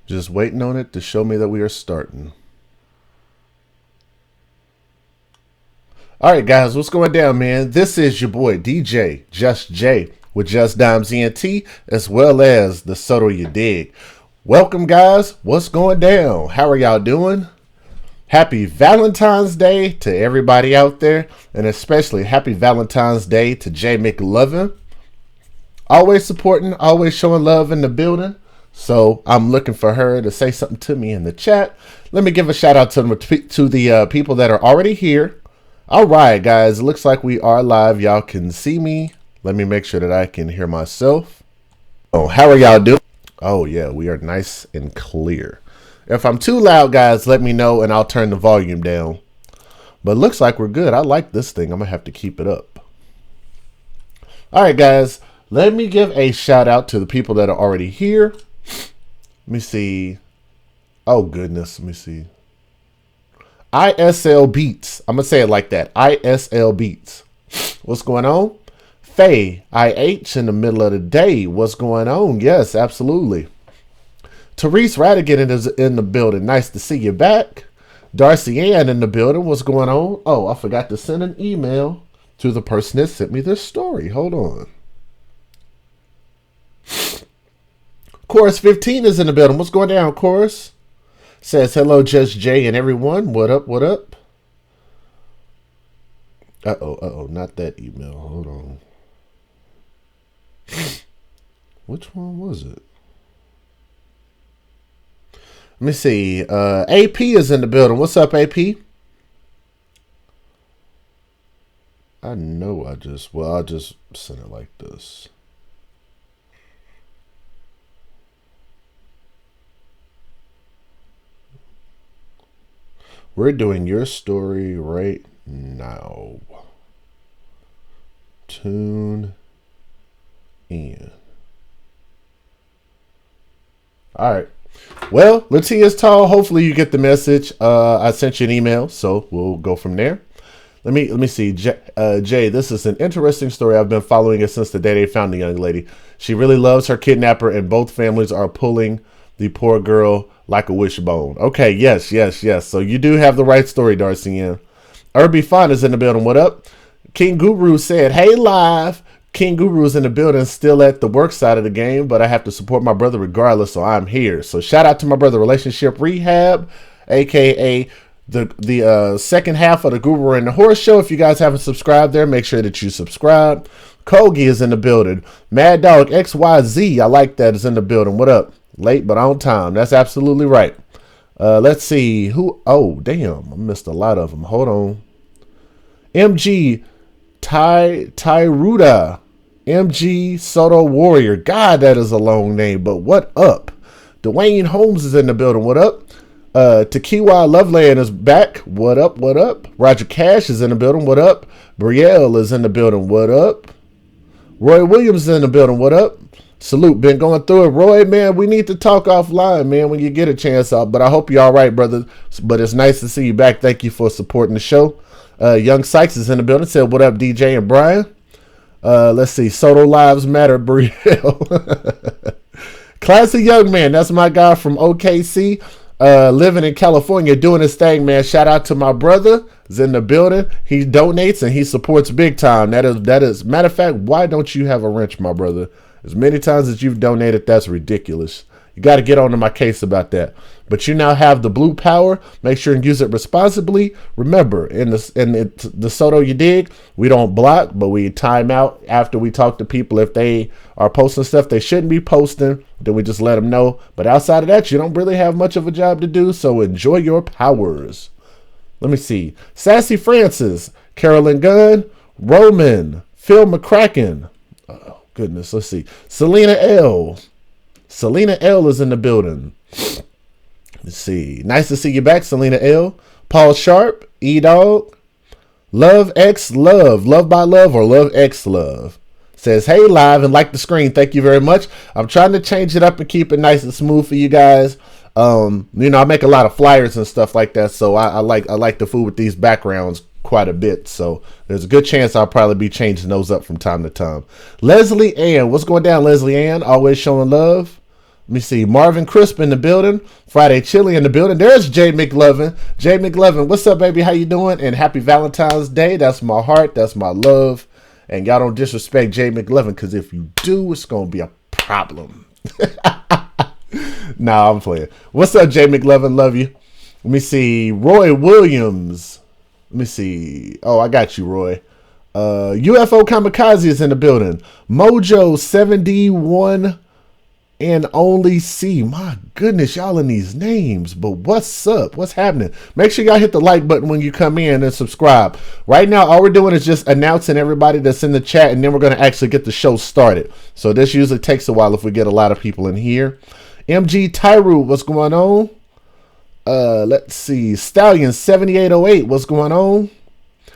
Just waiting on it to show me that we are starting. All right, guys, what's going down, man? This is your boy DJ Just J with Just Dimes ENT, as well as the Soto You Dig. Welcome, guys. What's going down? How are y'all doing? Happy Valentine's Day to everybody out there, and especially happy Valentine's Day to J McLovin. Always supporting, always showing love in the building. So I'm looking for her to say something to me in the chat. Let me give a shout out to the people that are already here. All right, guys, it looks like we are live. Y'all can see me. Let me make sure that I can hear myself. Oh, how are y'all doing? Oh, yeah, we are nice and clear. If I'm too loud, guys, let me know and I'll turn the volume down. But it looks like we're good. I like this thing. I'm going to have to keep it up. All right, guys, let me give a shout out to the people that are already here. Let me see. Oh, goodness. Let me see. ISL Beats. I'm going to say it like that. ISL Beats. What's going on? Faye, IH in the middle of the day. What's going on? Yes, absolutely. Therese Radigan is in the building. Nice to see you back. Darcy Ann in the building. What's going on? Oh, I forgot to send an email to the person that sent me this story. Hold on. Chorus 15 is in the building. What's going down, Chorus? Says, hello, Just Jay and everyone. What up, what up? Uh-oh, not that email. Hold on. Which one was it? Let me see. AP is in the building. What's up, AP? I know I'll just send it like this. We're doing your story right now. Tune in. All right. Well, Latia's tall. Hopefully you get the message. I sent you an email, so we'll go from there. Let me see. Jay, this is an interesting story. I've been following it since the day they found the young lady. She really loves her kidnapper, and both families are pulling the poor girl like a wishbone. Okay, yes. So you do have the right story, Darcy Ann. Irby Fon is in the building. What up? King Guru said, hey, live. King Guru is in the building, still at the work side of the game, but I have to support my brother regardless, so I'm here. So shout out to my brother, Relationship Rehab, a.k.a. the second half of the Guru and the Horse Show. If you guys haven't subscribed there, make sure that you subscribe. Kogi is in the building. Mad Dog XYZ, I like that, is in the building. What up? Late but on time. That's absolutely right. Let's see. Who? Oh, damn. I missed a lot of them. Hold on. MG Tyruda. MG Soto Warrior. God, that is a long name, but what up? Dwayne Holmes is in the building. What up? Tequila Loveland is back. What up? What up? Roger Cash is in the building. What up? Brielle is in the building. What up? Roy Williams is in the building. What up? Salute. Been going through it. Roy, man, we need to talk offline, man, when you get a chance out. But I hope you're all right, brother. But it's nice to see you back. Thank you for supporting the show. Young Sykes is in the building. Said, what up, DJ and Brian? Let's see. Soto Lives Matter, Brielle. Classic young man. That's my guy from OKC. Living in California, doing his thing, man. Shout out to my brother. He's in the building. He donates and he supports big time. That is. Matter of fact, why don't you have a wrench, my brother? As many times as you've donated, that's ridiculous. You got to get onto my case about that. But you now have the blue power. Make sure and use it responsibly. Remember, in the Soto You Dig, we don't block, but we time out after we talk to people. If they are posting stuff they shouldn't be posting, then we just let them know. But outside of that, you don't really have much of a job to do, so enjoy your powers. Let me see. Sassy Francis, Carolyn Gunn, Roman, Phil McCracken. Oh, goodness, let's see. Selena L. Selena L is in the building. Let's see. Nice to see you back, Selena L. Paul Sharp, E-Dog. Love X Love. Love by Love or Love X Love. Says, hey, live and like the screen. Thank you very much. I'm trying to change it up and keep it nice and smooth for you guys. I make a lot of flyers and stuff like that. So I like the food with these backgrounds quite a bit. So there's a good chance I'll probably be changing those up from time to time. Leslie Ann. What's going down, Leslie Ann? Always showing love. Let me see. Marvin Crisp in the building. Friday Chili in the building. There's Jay McLovin. Jay McLovin, what's up, baby? How you doing? And happy Valentine's Day. That's my heart. That's my love. And y'all don't disrespect Jay McLovin, because if you do, it's going to be a problem. Nah, I'm playing. What's up, Jay McLovin? Love you. Let me see. Roy Williams. Let me see. Oh, I got you, Roy. UFO Kamikaze is in the building. Mojo 71 and only C. My goodness, y'all in these names. But what's up? What's happening? Make sure y'all hit the like button when you come in and subscribe. Right now, all we're doing is just announcing everybody that's in the chat, and then we're going to actually get the show started. So this usually takes a while if we get a lot of people in here. MG Tyru, what's going on? Let's see. Stallion 7808, what's going on?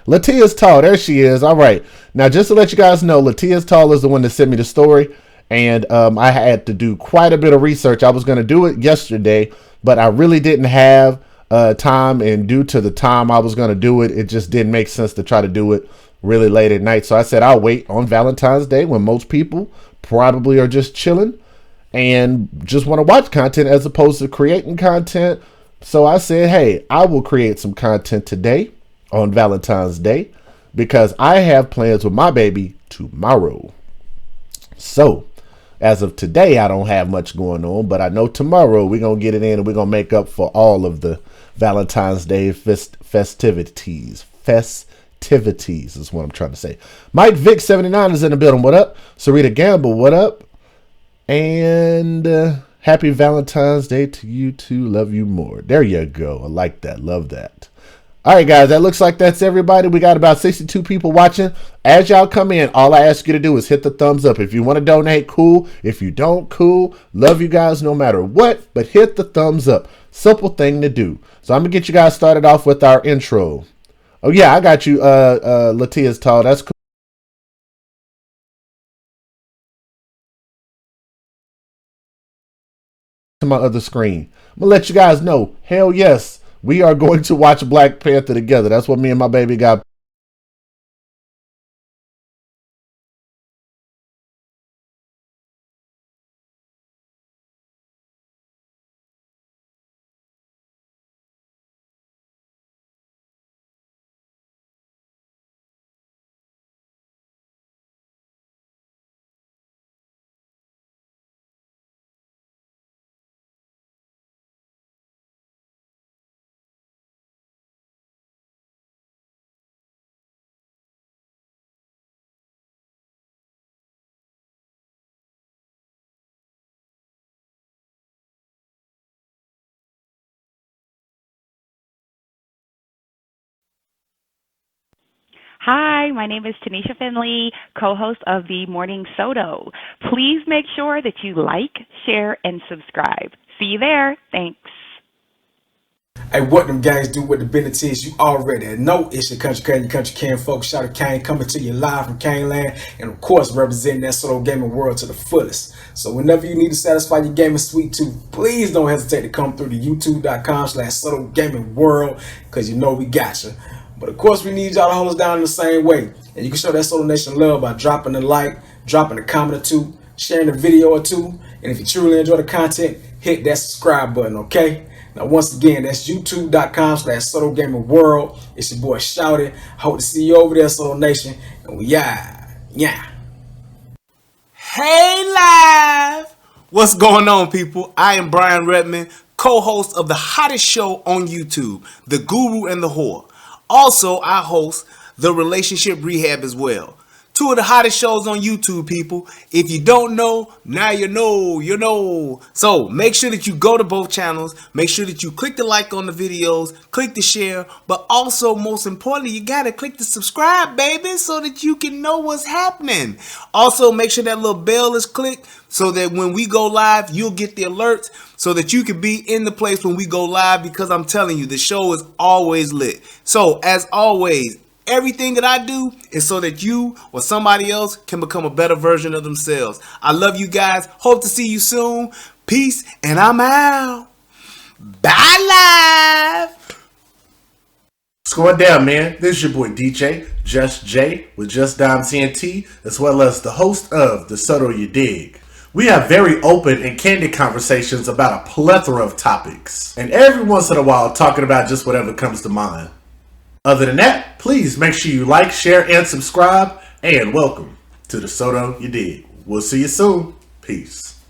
Latia's Tall, there she is. All right. Now, just to let you guys know, Latia's Tall is the one that sent me the story. And I had to do quite a bit of research. I was going to do it yesterday, but I really didn't have time. And due to the time I was going to do it, it just didn't make sense to try to do it really late at night. So I said I'll wait on Valentine's Day, when most people probably are just chilling and just want to watch content as opposed to creating content. So I said, hey, I will create some content today on Valentine's Day, because I have plans with my baby tomorrow. So as of today, I don't have much going on, but I know tomorrow we're going to get it in and we're going to make up for all of the Valentine's Day festivities. Festivities is what I'm trying to say. Mike Vic 79 is in the building. What up? Sarita Gamble, what up? And happy Valentine's Day to you too. Love you more. There you go. I like that. Love that. All right, guys, that looks like that's everybody. We got about 62 people watching. As y'all come in, all I ask you to do is hit the thumbs up. If you want to donate, cool. If you don't, cool. Love you guys no matter what, but hit the thumbs up. Simple thing to do. So I'm going to get you guys started off with our intro. Oh, yeah, I got you, Latia's Tall. That's cool. To my other screen. I'm going to let you guys know, hell yes, we are going to watch Black Panther together. That's what me and my baby got. Hi, my name is Tanisha Finley, co-host of the Morning Soto. Please make sure that you like, share, and subscribe. See you there. Thanks. Hey, what them guys do with the business is you already know. It's your country can folks. Shout out Kane coming to you live from Kane Land, and of course representing that solo gaming world to the fullest. So whenever you need to satisfy your gaming sweet tooth, please don't hesitate to come through to youtube.com/solo gaming world, because you know we got you. But of course we need y'all to hold us down in the same way, and you can show that Solo Nation love by dropping a like, dropping a comment or two, sharing a video or two, and if you truly enjoy the content, hit that subscribe button, okay? Now, once again, that's youtube.com/Solo Gaming World. It's your boy Shouted. Hope to see you over there, Solo Nation. And we yeah. Hey live! What's going on, people? I am Brian Redmond, co-host of the hottest show on YouTube, The Guru and the Whore. Also, I host The Relationship Rehab as well. Two of the hottest shows on YouTube, people. If you don't know, now you know. So make sure that you go to both channels. Make sure that you click the like on the videos, click the share, but also, most importantly, you gotta click the subscribe, baby, so that you can know what's happening. Also, make sure that little bell is clicked so that when we go live, you'll get the alerts so that you can be in the place when we go live, because I'm telling you, the show is always lit. So, as always, everything that I do is so that you or somebody else can become a better version of themselves. I love you guys. Hope to see you soon. Peace, and I'm out. Bye, live. What's going down, man? This is your boy DJ, Just J, with Just Dime TNT, as well as the host of The Soto You Dig. We have very open and candid conversations about a plethora of topics, and every once in a while talking about just whatever comes to mind. Other than that, please make sure you like, share, and subscribe, and welcome to the Soto You Dig. We'll see you soon. Peace.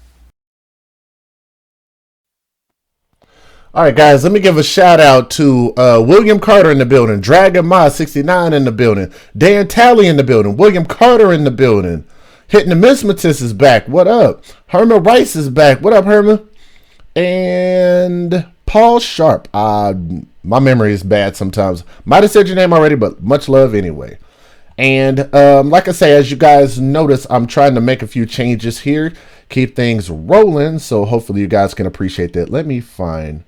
All right, guys, let me give a shout out to William Carter in the building, Dragon Ma 69 in the building, Dan Talley in the building, William Carter in the building. Hitting the Mismatist is back. What up? Herman Rice is back. What up, Herman? And Paul Sharp. My memory is bad sometimes. Might have said your name already, but much love anyway. And like I say, as you guys notice, I'm trying to make a few changes here. Keep things rolling. So hopefully you guys can appreciate that. Let me find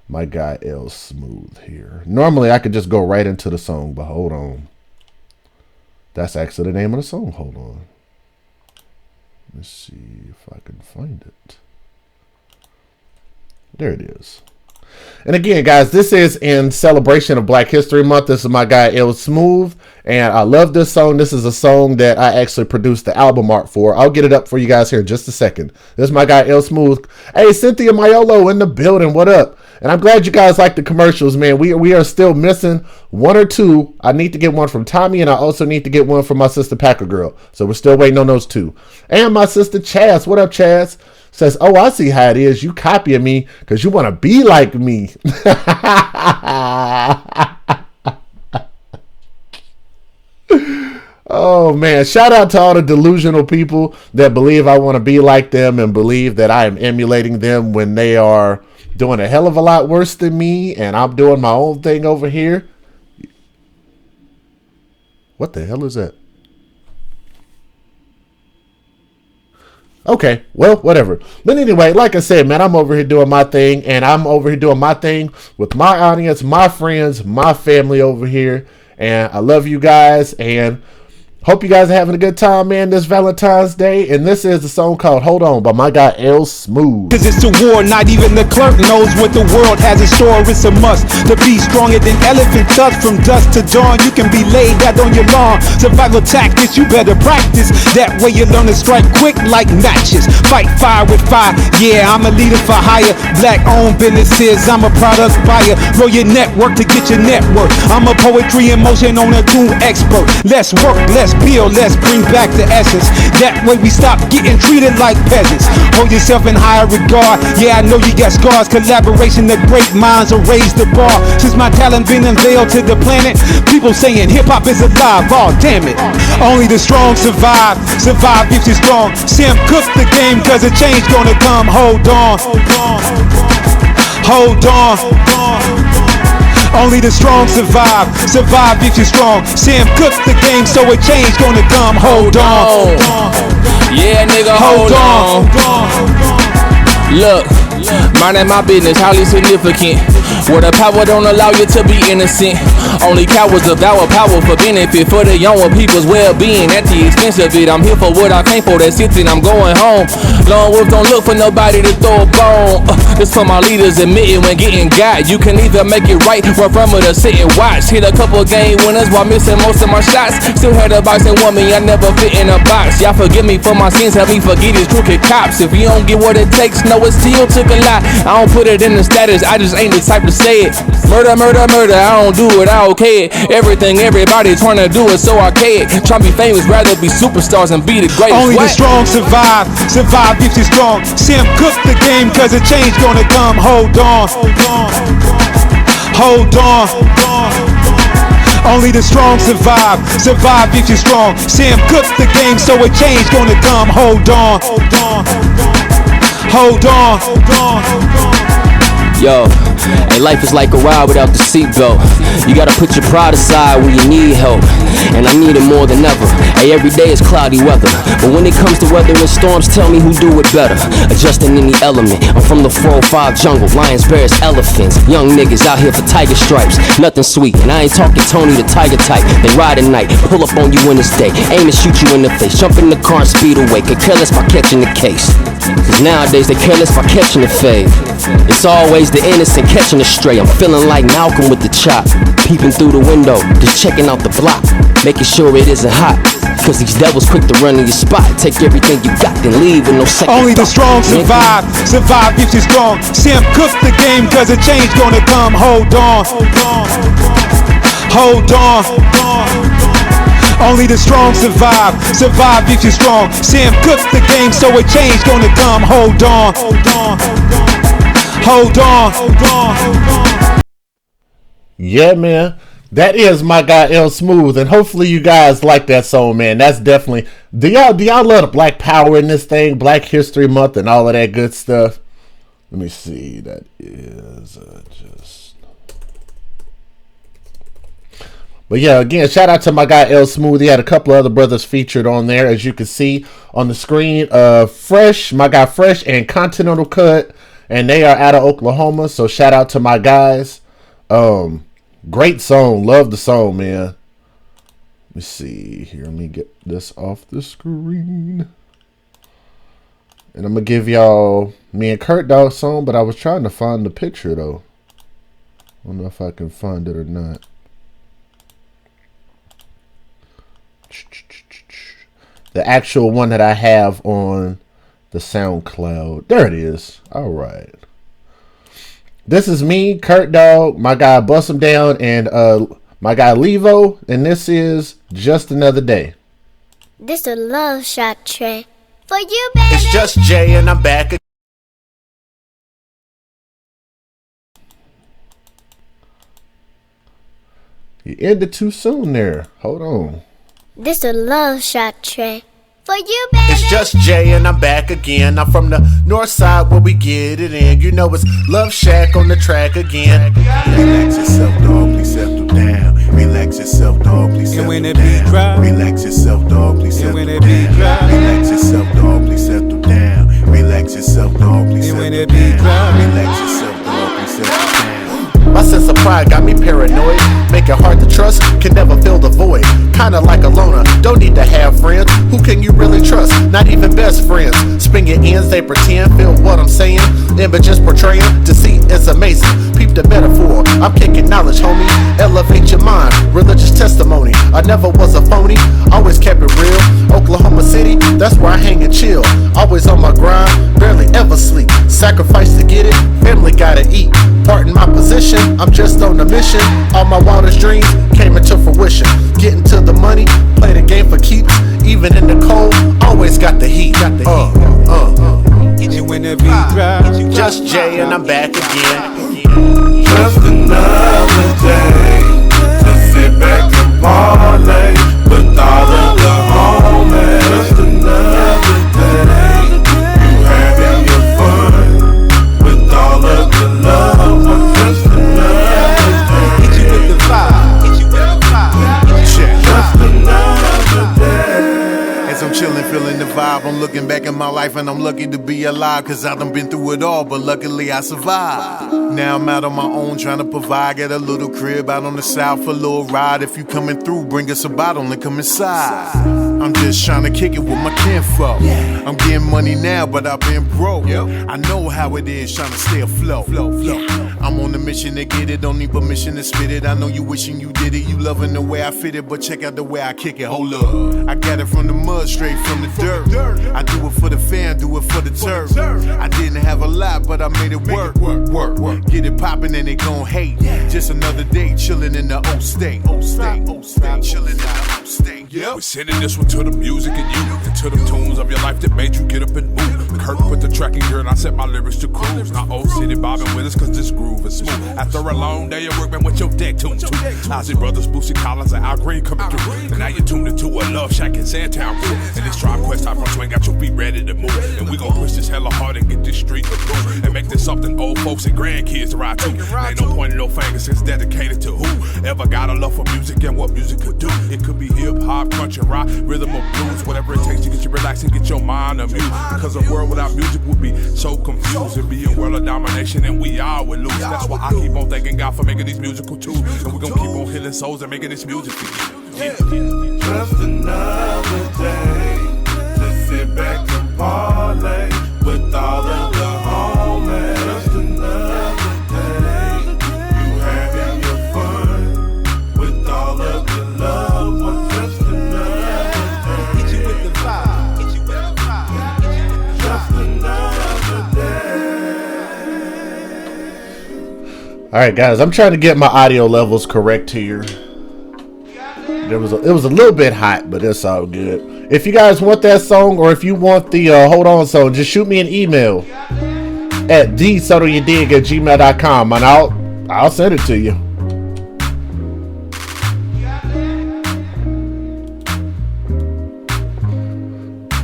my guy L Smooth here. Normally I could just go right into the song, but hold on. That's actually the name of the song. Hold on. Let's see if I can find it. There it is. And again, guys, this is in celebration of Black History Month. This is my guy, L Smooth. And I love this song. This is a song that I actually produced the album art for. I'll get it up for you guys here in just a second. This is my guy, L Smooth. Hey, Cynthia Maiolo in the building. What up? And I'm glad you guys like the commercials, man. We are still missing one or two. I need to get one from Tommy, and I also need to get one from my sister Packer Girl. So we're still waiting on those two. And my sister Chaz. What up, Chaz? Says, oh, I see how it is. You copying me because you want to be like me. Oh, man. Shout out to all the delusional people that believe I want to be like them and believe that I am emulating them when they are doing a hell of a lot worse than me, and I'm doing my own thing over here. What the hell is that? Okay, well, whatever. But anyway, like I said, man, I'm over here doing my thing, and I'm over here doing my thing with my audience, my friends, my family over here, and I love you guys, and hope you guys are having a good time, man, this Valentine's Day. And this is a song called Hold On by my guy, L Smooth. Cause it's a war, not even the clerk knows what the world has in store. It's a must to be stronger than elephant tusk. From dusk to dawn, you can be laid out on your lawn. Survival tactics, you better practice. That way you learn to strike quick like matches. Fight fire with fire, yeah, I'm a leader for hire. Black-owned businesses, I'm a product buyer. Grow your network to get your network. I'm a poetry in motion on a tune expert. Let's work, let's build, let's bring back the essence. That way we stop getting treated like peasants. Hold yourself in higher regard. Yeah, I know you got scars. Collaboration, the great minds will raise the bar. Since my talent been unveiled to the planet, people saying hip-hop is alive. Oh, damn it. Only the strong survive. Survive if you're strong. Sam cook the game cause a change gonna come. Hold on. Hold on. Only the strong survive. Survive if you're strong. Sam cooked the game, so a change gonna come. Hold on. Yeah, nigga, hold on. Look, minding my business, highly significant. Where the power don't allow you to be innocent. Only cowards devour power for benefit. For the younger people's well-being at the expense of it. I'm here for what I came for, that's it, and I'm going home. Lone wolf don't look for nobody to throw a bone. This for my leaders admitting when getting got. You can either make it right, run from it, or sit and watch. Hit a couple game winners while missing most of my shots. Still had a boxing woman, I never fit in a box. Y'all forgive me for my sins, help me forget these crooked cops. If you don't get what it takes, no, it still took a lot. I don't put it in the status, I just ain't the type to say it. Murder, murder, murder, I don't do it, I okay it. Everything, everybody trying to do it so archaic. Try to be famous, rather be superstars and be the greatest. Only the strong survive. Survive if you're strong. Sam cook the game cause a change gonna come. Hold on. Hold on. Only the strong survive. Survive if you're strong. Sam cook the game so a change gonna come. Hold on. Hold on. Yo, hey, life is like a ride without the seatbelt. You gotta put your pride aside when you need help, and I need it more than ever. Hey, every day is cloudy weather, but when it comes to weather and storms, tell me who do it better. Adjusting any element. I'm from the 405 jungle, lions, bears, elephants. Young niggas out here for tiger stripes. Nothing sweet, and I ain't talking Tony the tiger type. They ride at night, pull up on you in this day, aim and shoot you in the face. Jump in the car and speed away, could kill us by catching the case. Cause nowadays they kill us by catching the fade. It's always the innocent catching the stray. I'm feeling like Malcolm with the chop. Peeping through the window, just checking out the block, making sure it isn't hot. Cause these devils quick to run in your spot. Take everything you got, then leave with no second Only the thought. strong survive. Survive if you're strong. Sam cooked the game cause a change gonna come. Hold on. Hold on. Only the strong survive. Survive if you're strong. Sam cooked the game so a change gonna come. Hold on. Hold on. Yeah, man. That is my guy L Smooth, and hopefully you guys like that song, man. That's definitely. Do y'all love the Black Power in this thing, Black History Month, and all of that good stuff? Let me see. That is just. But yeah, again, shout out to my guy L Smooth. He had a couple other brothers featured on there, as you can see on the screen. Fresh, my guy Fresh, and Continental Cut, and they are out of Oklahoma. So shout out to my guys. Great song. Love the song, man. Let me see here. Let me get this off the screen. And I'm going to give y'all me and Kurt Dog song, but I was trying to find the picture, though. I don't know if I can find it or not. The actual one that I have on the SoundCloud. There it is. All right. This is me, Kurt Dog, my guy Bust 'Em Down, and my guy Levo, and this is Just Another Day. This a love shot track for you, baby. It's just Jay and I'm back. You ended too soon there. Hold on. This a love shot track for you, baby. It's just Jay and I'm back again. I'm from the north side where we get it in. You know it's Love Shack on the track again. Relax yourself, dog, please settle down. Relax yourself, dog, please settle down. Relax yourself, dog, please settle down. Relax yourself, dog, please settle down. Relax yourself, dog, please settle down. Relax yourself, dog, please settle down. My sense of pride got me paranoid. Make it hard to trust, can never fill the void. Kinda like a loner, don't need to have friends. Who can you really trust? Not even best friends. Spin your ends, they pretend, feel what I'm saying. Images portraying, deceit is amazing. Peep the metaphor, I'm kicking knowledge, homie. Elevate your mind, religious testimony. I never was a phony, always kept it real. Oklahoma City, that's where I hang and chill. Always on my grind, barely ever sleep. Sacrifice to get it, family gotta eat. Pardon my position, I'm just on a mission. All my wildest dreams came into fruition. Getting to the money, play the game for keeps. Even in the cold, always got the heat. And when the beat drops, Just Jay and I'm back again. Just another day to sit back and parlay with all of the homies. Just another day, you having your fun with all of the love. Just another day, hit you with the vibe. Hit you with the vibe. just another day. As I'm chillin', feeling the vibe, I'm looking back at my life and I'm lucky to be alive. Cause I done been through it all, but luckily I survived. Now I'm out on my own trying to provide. Got a little crib out on the south for a little ride. If you coming through, bring us a bottle and come inside. I'm just trying to kick it with my kinfolk. I'm getting money now, but I've been broke. I know how it is trying to stay afloat. I'm on a mission to get it, don't need permission to spit it. I know you wishing you did it, you loving the way I fit it, but check out the way I kick it. Hold up, I got it from the mud, straight from the dirt. I do it for the fan, do it for the turf. I didn't have a lot, but I made it work. Get it poppin' and they gon' hate. Just another day chillin' in the old state. Chillin' in the old state. We're sending this one to the music and you, and to the tunes of your life that made you get up and move. Kurt put the track in gear and I set my lyrics to cruise. Now old city bobbing with us cause this groove is smooth. After a long day of work, man, with your deck tuned to Ozzy Brothers, Boosie Collins, and Al Green coming through. And now you're tuned into a Love Shack in Sandtown crew. And this Tribe Quest type of swing got your feet ready to move. And we gon' push this hella hard and get this street approved. And make this something old folks and grandkids to ride to. Ain't no pointing no fingers, it's dedicated to who ever got a love for music and what music could do. It could be hip hop, country, rock, rhythm or blues, whatever it takes to get you relaxed and get your mind amused. Because a world without music would be so confused. It'd be a world of domination and we all would lose. That's why I keep on thanking God for making these musical tools. And we're gonna keep on healing souls and making this music for you. Just another day to sit back and parlay with all of the homies. Just another day, you having your fun with all of the love. Just another day. All right, guys, I'm trying to get my audio levels correct here. It was a little bit hot, but it's all good. If you guys want that song, or if you want the Hold On song, just shoot me an email at thesotoyoudig@gmail.com, and I'll send it to you.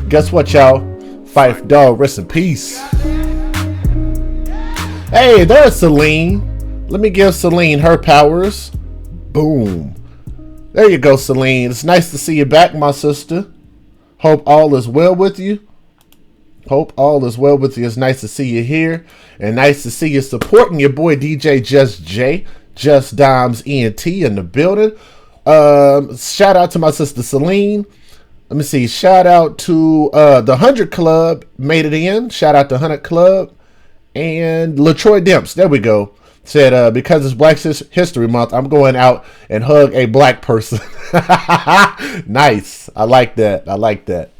Guess what, y'all? Fife Dog, rest in peace. Hey, there's Celine. Let me give Celine her powers. Boom. There you go, Celine. It's nice to see you back, my sister. Hope all is well with you. Hope all is well with you. It's nice to see you here. And nice to see you supporting your boy DJ Just J. Just Dimes ENT in the building. Shout out to my sister Celine. Let me see. Shout out to the 100 Club. Made it in. Shout out to 100 Club. And LaTroy Demps. There we go. Said, because it's Black History Month, I'm going out and hug a black person. Nice. I like that. I like that.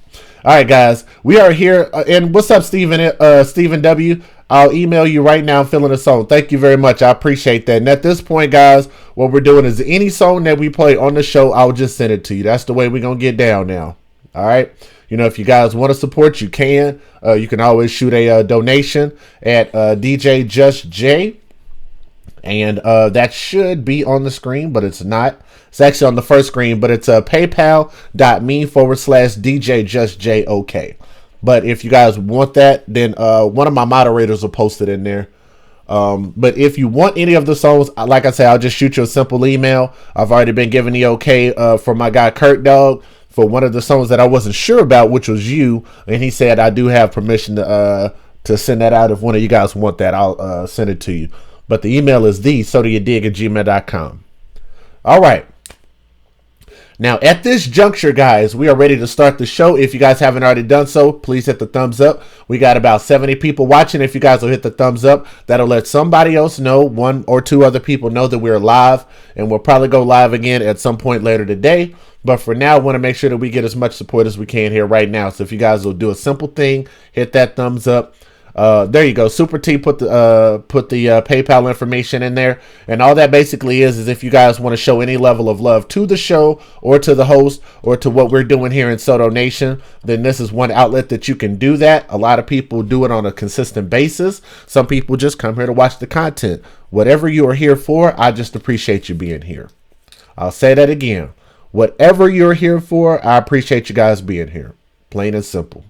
All right, guys. We are here. And what's up, Stephen W.? I'll email you right now. I'm filling a song. Thank you very much. I appreciate that. And at this point, guys, what we're doing is any song that we play on the show, I'll just send it to you. That's the way we're going to get down now. All right. You know, if you guys want to support, you can. You can always shoot a donation at DJ Just J. And that should be on the screen, but it's not. It's actually on the first screen, but it's paypal.me/DJ Just J. Okay. But if you guys want that, then one of my moderators will post it in there. But if you want any of the songs, like I said, I'll just shoot you a simple email. I've already been given the okay for my guy Kurt Dog for one of the songs that I wasn't sure about, which was You. And he said I do have permission to send that out. If one of you guys want that, I'll send it to you. But the email is thesotoyoudig@gmail.com. All right. Now, at this juncture, guys, we are ready to start the show. If you guys haven't already done so, please hit the thumbs up. We got about 70 people watching. If you guys will hit the thumbs up, that'll let somebody else know, one or two other people know that we're live. And we'll probably go live again at some point later today. But for now, I want to make sure that we get as much support as we can here right now. So if you guys will do a simple thing, hit that thumbs up. There you go. Super T put the PayPal information in there, and all that basically is if you guys want to show any level of love to the show or to the host or to what we're doing here in Soto Nation, then this is one outlet that you can do that. A lot of people do it on a consistent basis. Some people just come here to watch the content. Whatever you are here for, I just appreciate you being here. I'll say that again. Whatever you're here for, I appreciate you guys being here. Plain and simple.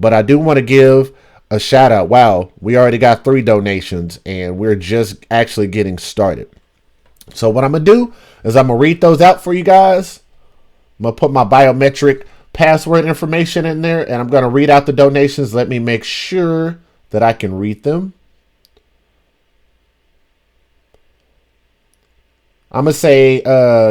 But I do want to give a shout out. Wow, we already got 3 donations and we're just actually getting started. So what I'm gonna do is I'm gonna read those out for you guys. I'm gonna put my biometric password information in there and I'm gonna read out the donations. Let me make sure that I can read them. I'm gonna say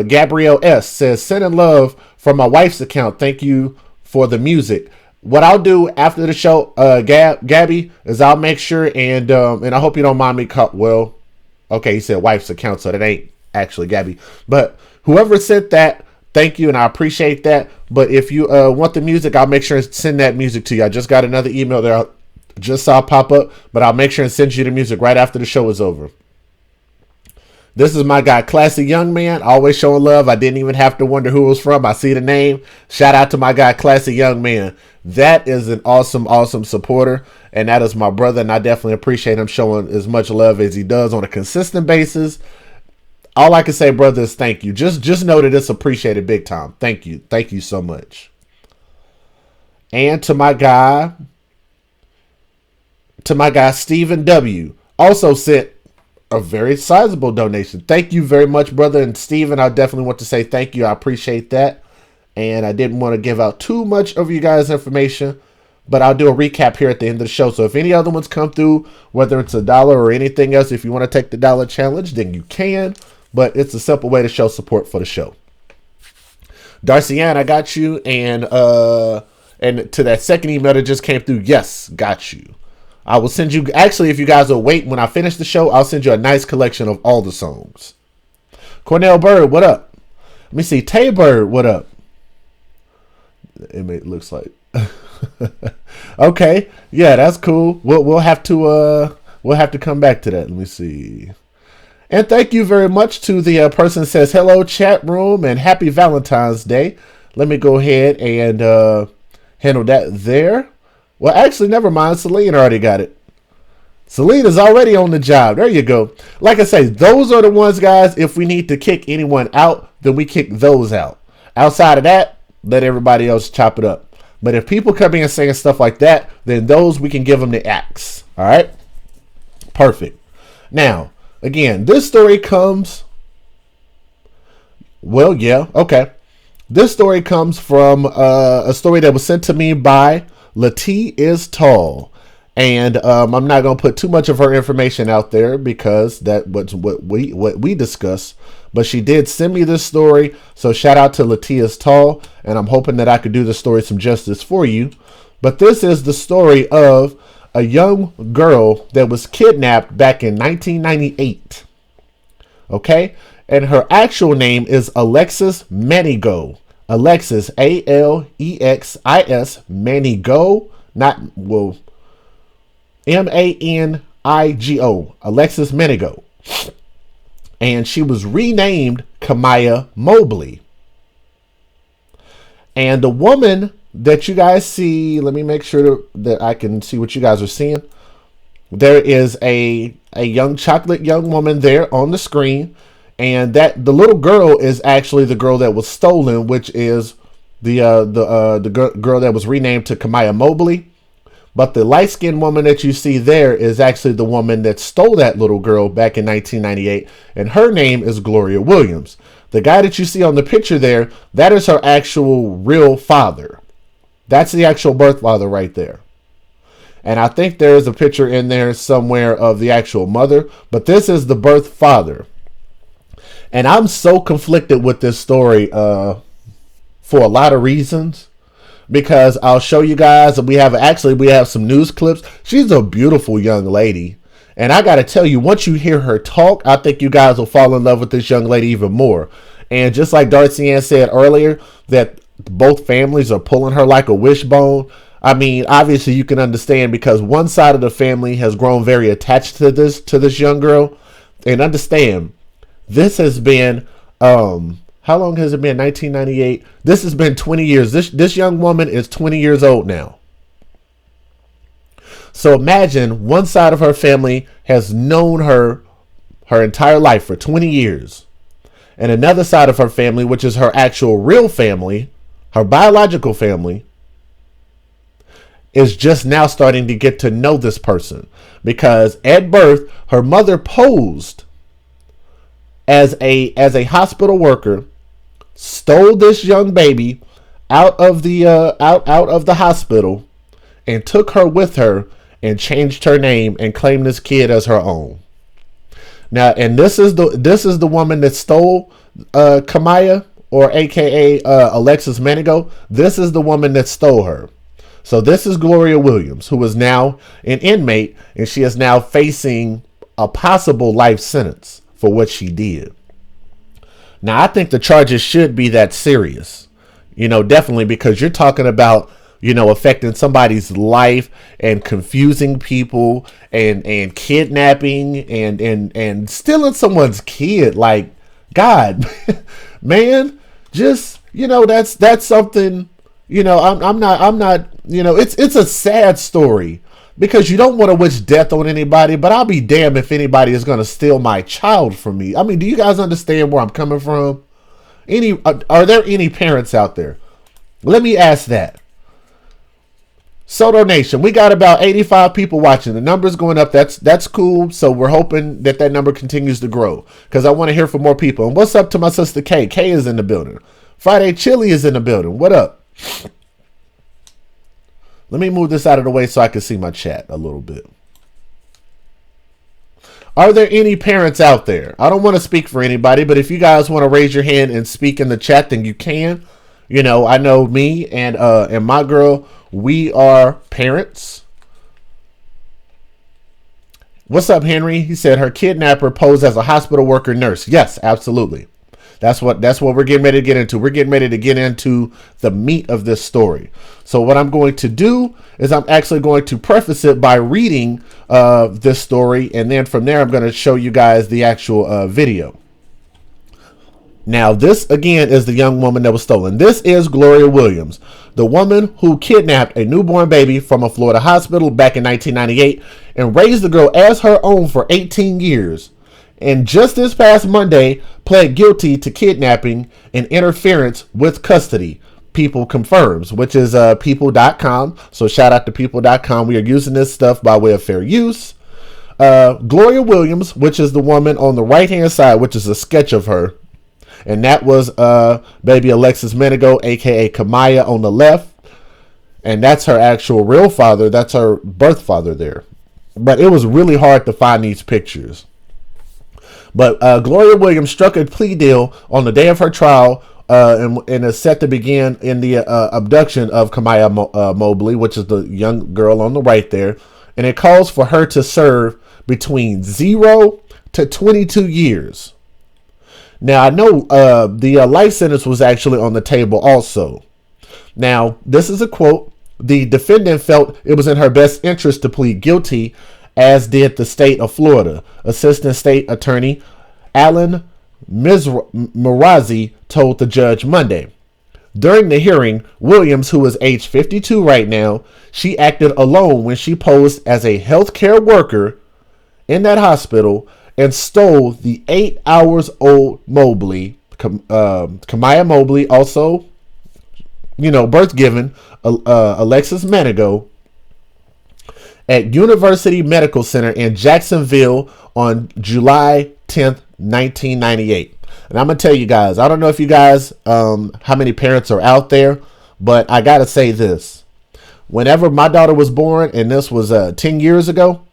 Gabrielle S says, sending love from my wife's account. Thank you for the music. What I'll do after the show, Gabby, is I'll make sure and I hope you don't mind me. Well, okay, he said wife's account, so that ain't actually Gabby. But whoever sent that, thank you, and I appreciate that. But if you want the music, I'll make sure and send that music to you. I just got another email there, I just saw pop up, but I'll make sure and send you the music right after the show is over. This is my guy, Classy Young Man, always showing love. I didn't even have to wonder who it was from. I see the name. Shout out to my guy, Classy Young Man. That is an awesome, awesome supporter, and that is my brother, and I definitely appreciate him showing as much love as he does on a consistent basis. All I can say, brother, is thank you. Just know that it's appreciated big time. Thank you. Thank you so much. And to my guy, Stephen W., also sent a very sizable donation. Thank you very much, brother. And Steven, I definitely want to say thank you. I appreciate that. And I didn't want to give out too much of you guys' information, but I'll do a recap here at the end of the show. So if any other ones come through, whether it's $1 or anything else, if you want to take the $1 challenge, then you can. But it's a simple way to show support for the show. Darcy Ann, I got you. And to that second email that just came through, yes, got you. I will send you, actually, if you guys will wait, when I finish the show, I'll send you a nice collection of all the songs. Cornell Bird, what up? Let me see. Tay Bird, what up? It looks like. Okay. Yeah, that's cool. We'll have to come back to that. Let me see. And thank you very much to the person that says hello chat room and happy Valentine's Day. Let me go ahead and handle that there. Well, actually, never mind. Celine already got it. Celine is already on the job. There you go. Like I say, those are the ones, guys. If we need to kick anyone out, then we kick those out. Outside of that, let everybody else chop it up. But if people come in saying stuff like that, then those we can give them the axe. All right? Perfect. Now, again, this story comes... Well, yeah, okay. This story comes from a story that was sent to me by Lati is Tall. And I'm not going to put too much of her information out there because that was what we discussed. But she did send me this story. So shout out to Lati is Tall. And I'm hoping that I could do the story some justice for you. But this is the story of a young girl that was kidnapped back in 1998. Okay? And her actual name is Alexis Manigo. Alexis, Alexis, Manigo. Not, well... Manigo, Alexis Manigo. And she was renamed Kamaya Mobley. And the woman that you guys see, let me make sure that I can see what you guys are seeing. There is a young chocolate young woman there on the screen. And that the little girl is actually the girl that was stolen, which is the girl that was renamed to Kamaya Mobley. But the light-skinned woman that you see there is actually the woman that stole that little girl back in 1998. And her name is Gloria Williams. The guy that you see on the picture there, that is her actual real father. That's the actual birth father right there. And I think there is a picture in there somewhere of the actual mother. But this is the birth father. And I'm so conflicted with this story for a lot of reasons. Because I'll show you guys, we have some news clips. She's a beautiful young lady. And I got to tell you, once you hear her talk, I think you guys will fall in love with this young lady even more. And just like Darcy Ann said earlier, that both families are pulling her like a wishbone. I mean, obviously you can understand because one side of the family has grown very attached to this young girl. And understand, this has been... how long has it been? 1998. This has been 20 years. This young woman is 20 years old now. So imagine one side of her family has known her entire life for 20 years. And another side of her family, which is her actual real family, her biological family, is just now starting to get to know this person. Because at birth, her mother posed as a hospital worker, stole this young baby out of the hospital and took her with her and changed her name and claimed this kid as her own. Now, and this is the woman that stole Kamaya, or AKA Alexis Manigo. This is the woman that stole her. So this is Gloria Williams, who is now an inmate, and she is now facing a possible life sentence for what she did. Now, I think the charges should be that serious, definitely, because you're talking about, affecting somebody's life and confusing people and kidnapping and stealing someone's kid. Like, God, man, just, that's something, I'm not, it's a sad story. Because you don't want to wish death on anybody, but I'll be damned if anybody is going to steal my child from me. I mean, do you guys understand where I'm coming from? Are there any parents out there? Let me ask that. Soto Nation, we got about 85 people watching. The number's going up. That's cool. So we're hoping that number continues to grow because I want to hear from more people. And what's up to my sister Kay? Kay is in the building. Friday Chili is in the building. What up? Let me move this out of the way so I can see my chat a little bit. Are there any parents out there? I don't want to speak for anybody, but if you guys want to raise your hand and speak in the chat, then you can. I know me and my girl, we are parents. What's up, Henry? He said her kidnapper posed as a hospital worker nurse. Yes, absolutely. That's what we're getting ready to get into. We're getting ready to get into the meat of this story. So what I'm going to do is I'm actually going to preface it by reading this story, and then from there I'm going to show you guys the actual video. Now, this again is the young woman that was stolen. This is Gloria Williams, the woman who kidnapped a newborn baby from a Florida hospital back in 1998 and raised the girl as her own for 18 years. And just this past Monday, pled guilty to kidnapping and interference with custody. People confirms, which is people.com. So shout out to people.com. We are using this stuff by way of fair use. Gloria Williams, which is the woman on the right-hand side, which is a sketch of her. And that was baby Alexis Menego, a.k.a. Kamaya, on the left. And that's her actual real father. That's her birth father there. But it was really hard to find these pictures. But Gloria Williams struck a plea deal on the day of her trial and is set to begin in the abduction of Kamaya Mobley, which is the young girl on the right there. And it calls for her to serve between 0 to 22 years. Now, I know the life sentence was actually on the table also. Now, this is a quote. The defendant felt it was in her best interest to plead guilty, as did the state of Florida. Assistant State Attorney Alan Mirazi told the judge Monday. During the hearing, Williams, who is age 52 right now, she acted alone when she posed as a healthcare worker in that hospital and stole the 8 hours old Mobley, Kamaya Mobley, also, birth given, Alexis Menego, at University Medical Center in Jacksonville on July 10th, 1998. And I'm going to tell you guys, I don't know if you guys, how many parents are out there, but I got to say this. Whenever my daughter was born, and this was 10 years ago,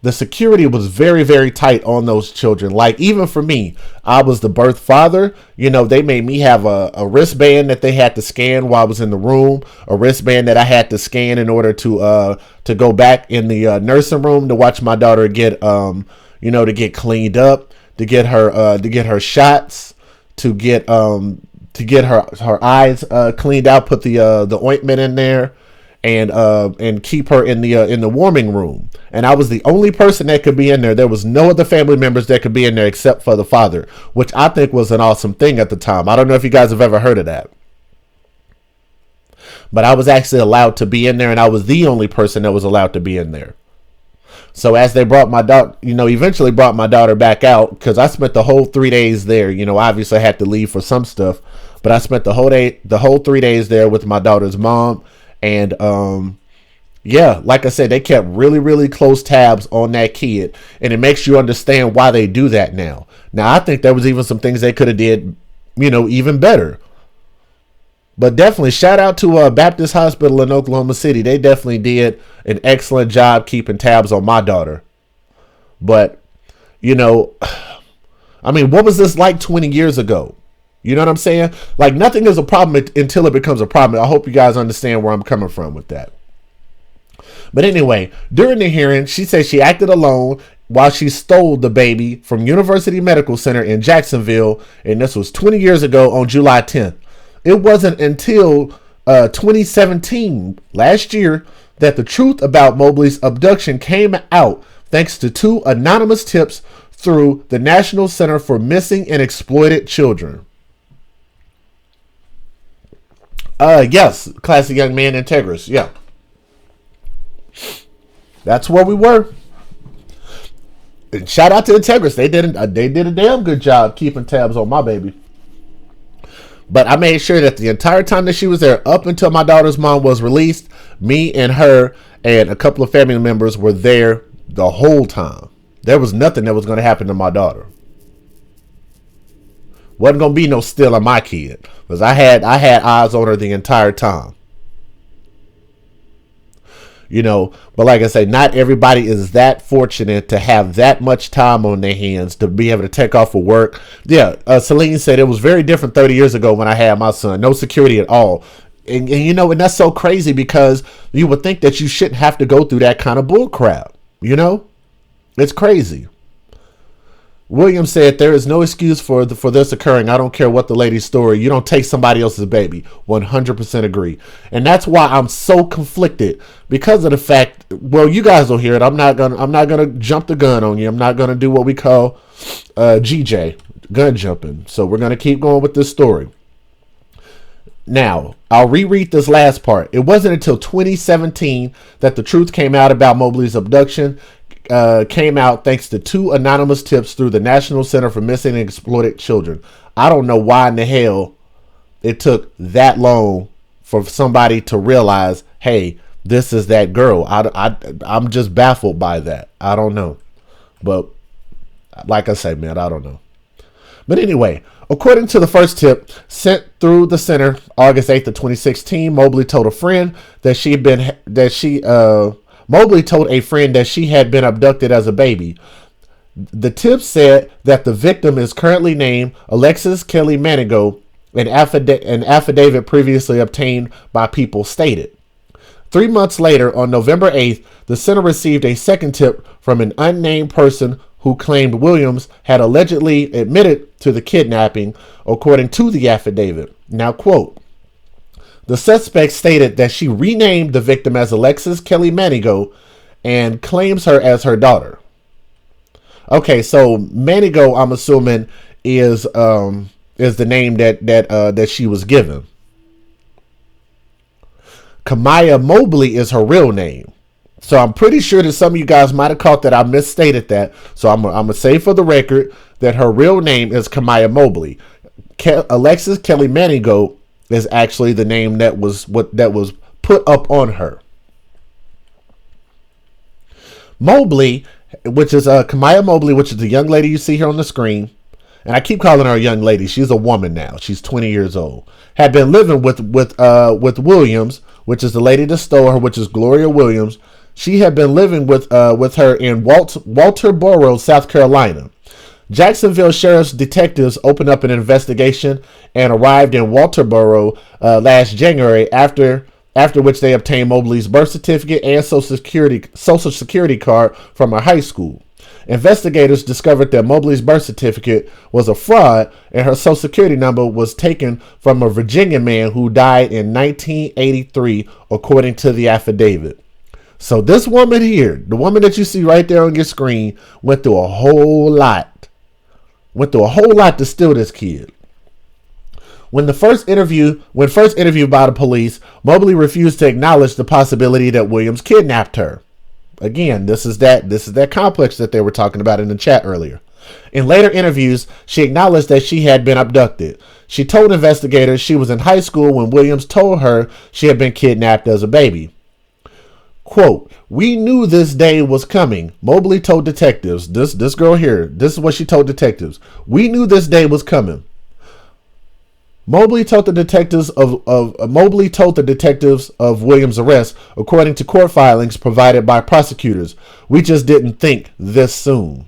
the security was very, very tight on those children. Like, even for me, I was the birth father. They made me have a wristband that they had to scan while I was in the room, a wristband that I had to scan in order to go back in the nursing room to watch my daughter get, to get cleaned up, to get her shots, to get her eyes cleaned out, put the ointment in there, and keep her in the warming room. And I was the only person that could be in there. There was no other family members that could be in there except for the father, which I think was an awesome thing at the time. I don't know if you guys have ever heard of that. But I was actually allowed to be in there, and I was the only person that was allowed to be in there. So as they brought my daughter, eventually brought my daughter back out, because I spent the whole 3 days there. Obviously I had to leave for some stuff, but I spent the whole 3 days there with my daughter's mom. And like I said, they kept really, really close tabs on that kid, and it makes you understand why they do that now. Now, I think there was even some things they could have did, even better. But definitely shout out to Baptist Hospital in Oklahoma City. They definitely did an excellent job keeping tabs on my daughter. But, what was this like 20 years ago? You know what I'm saying? Like, nothing is a problem until it becomes a problem. I hope you guys understand where I'm coming from with that. But anyway, during the hearing, she said she acted alone while she stole the baby from University Medical Center in Jacksonville, and this was 20 years ago on July 10th. It wasn't until 2017, last year, that the truth about Mobley's abduction came out thanks to 2 anonymous tips through the National Center for Missing and Exploited Children. Yes, classic young man, Integris. Yeah, that's where we were. And shout out to Integris. They did a damn good job keeping tabs on my baby. But I made sure that the entire time that she was there, up until my daughter's mom was released, me and her and a couple of family members were there the whole time. There was nothing that was going to happen to my daughter. Wasn't going to be no stealing my kid, because I had eyes on her the entire time. But like I say, not everybody is that fortunate to have that much time on their hands to be able to take off of work. Yeah, Celine said it was very different 30 years ago when I had my son. No security at all. And that's so crazy, because you would think that you shouldn't have to go through that kind of bull crap. It's crazy. Williams said, there is no excuse for this occurring. I don't care what the lady's story. You don't take somebody else's baby. 100% agree. And that's why I'm so conflicted, because of the fact, well, you guys will hear it. I'm not gonna jump the gun on you. I'm not gonna do what we call GJ, gun jumping. So we're gonna keep going with this story. Now, I'll reread this last part. It wasn't until 2017 that the truth came out about Mobley's abduction. Came out thanks to 2 anonymous tips through the National Center for Missing and Exploited Children. I don't know why in the hell it took that long for somebody to realize, hey, this is that girl. I'm just baffled by that. I don't know. But like I say, man, I don't know. But anyway, according to the first tip sent through the center August 8th of 2016, Mobley told a friend that she had been abducted as a baby. The tip said that the victim is currently named Alexis Kelly Manigo, an affidavit previously obtained by People stated. 3 months later, on November 8th, the center received a second tip from an unnamed person who claimed Williams had allegedly admitted to the kidnapping, according to the affidavit. Now, quote, the suspect stated that she renamed the victim as Alexis Kelly Manigo and claims her as her daughter. Okay, so Manigo, I'm assuming, is the name that she was given. Kamaya Mobley is her real name. So I'm pretty sure that some of you guys might have caught that I misstated that. So I'm gonna say for the record that her real name is Kamaya Mobley. Alexis Kelly Manigo is actually the name that was put up on her. Mobley, which is Kamaya Mobley, which is the young lady you see here on the screen, and I keep calling her a young lady. She's a woman now. She's 20 years old. Had been living with Williams, which is the lady that stole her, which is Gloria Williams. She had been living with her in Walterboro, South Carolina. Jacksonville Sheriff's detectives opened up an investigation and arrived in Walterboro last January, after which they obtained Mobley's birth certificate and social security card from her high school. Investigators discovered that Mobley's birth certificate was a fraud and her social security number was taken from a Virginia man who died in 1983, according to the affidavit. So this woman here, the woman that you see right there on your screen, went through a whole lot to steal this kid. When first interviewed by the police, Mobley refused to acknowledge the possibility that Williams kidnapped her. Again, this is that complex that they were talking about in the chat earlier. In later interviews, she acknowledged that she had been abducted. She told investigators she was in high school when Williams told her she had been kidnapped as a baby. Quote, we knew this day was coming, Mobley told detectives. This girl here, this is what she told detectives. We knew this day was coming. Mobley told the detectives of Williams' arrest, according to court filings provided by prosecutors. We just didn't think this soon.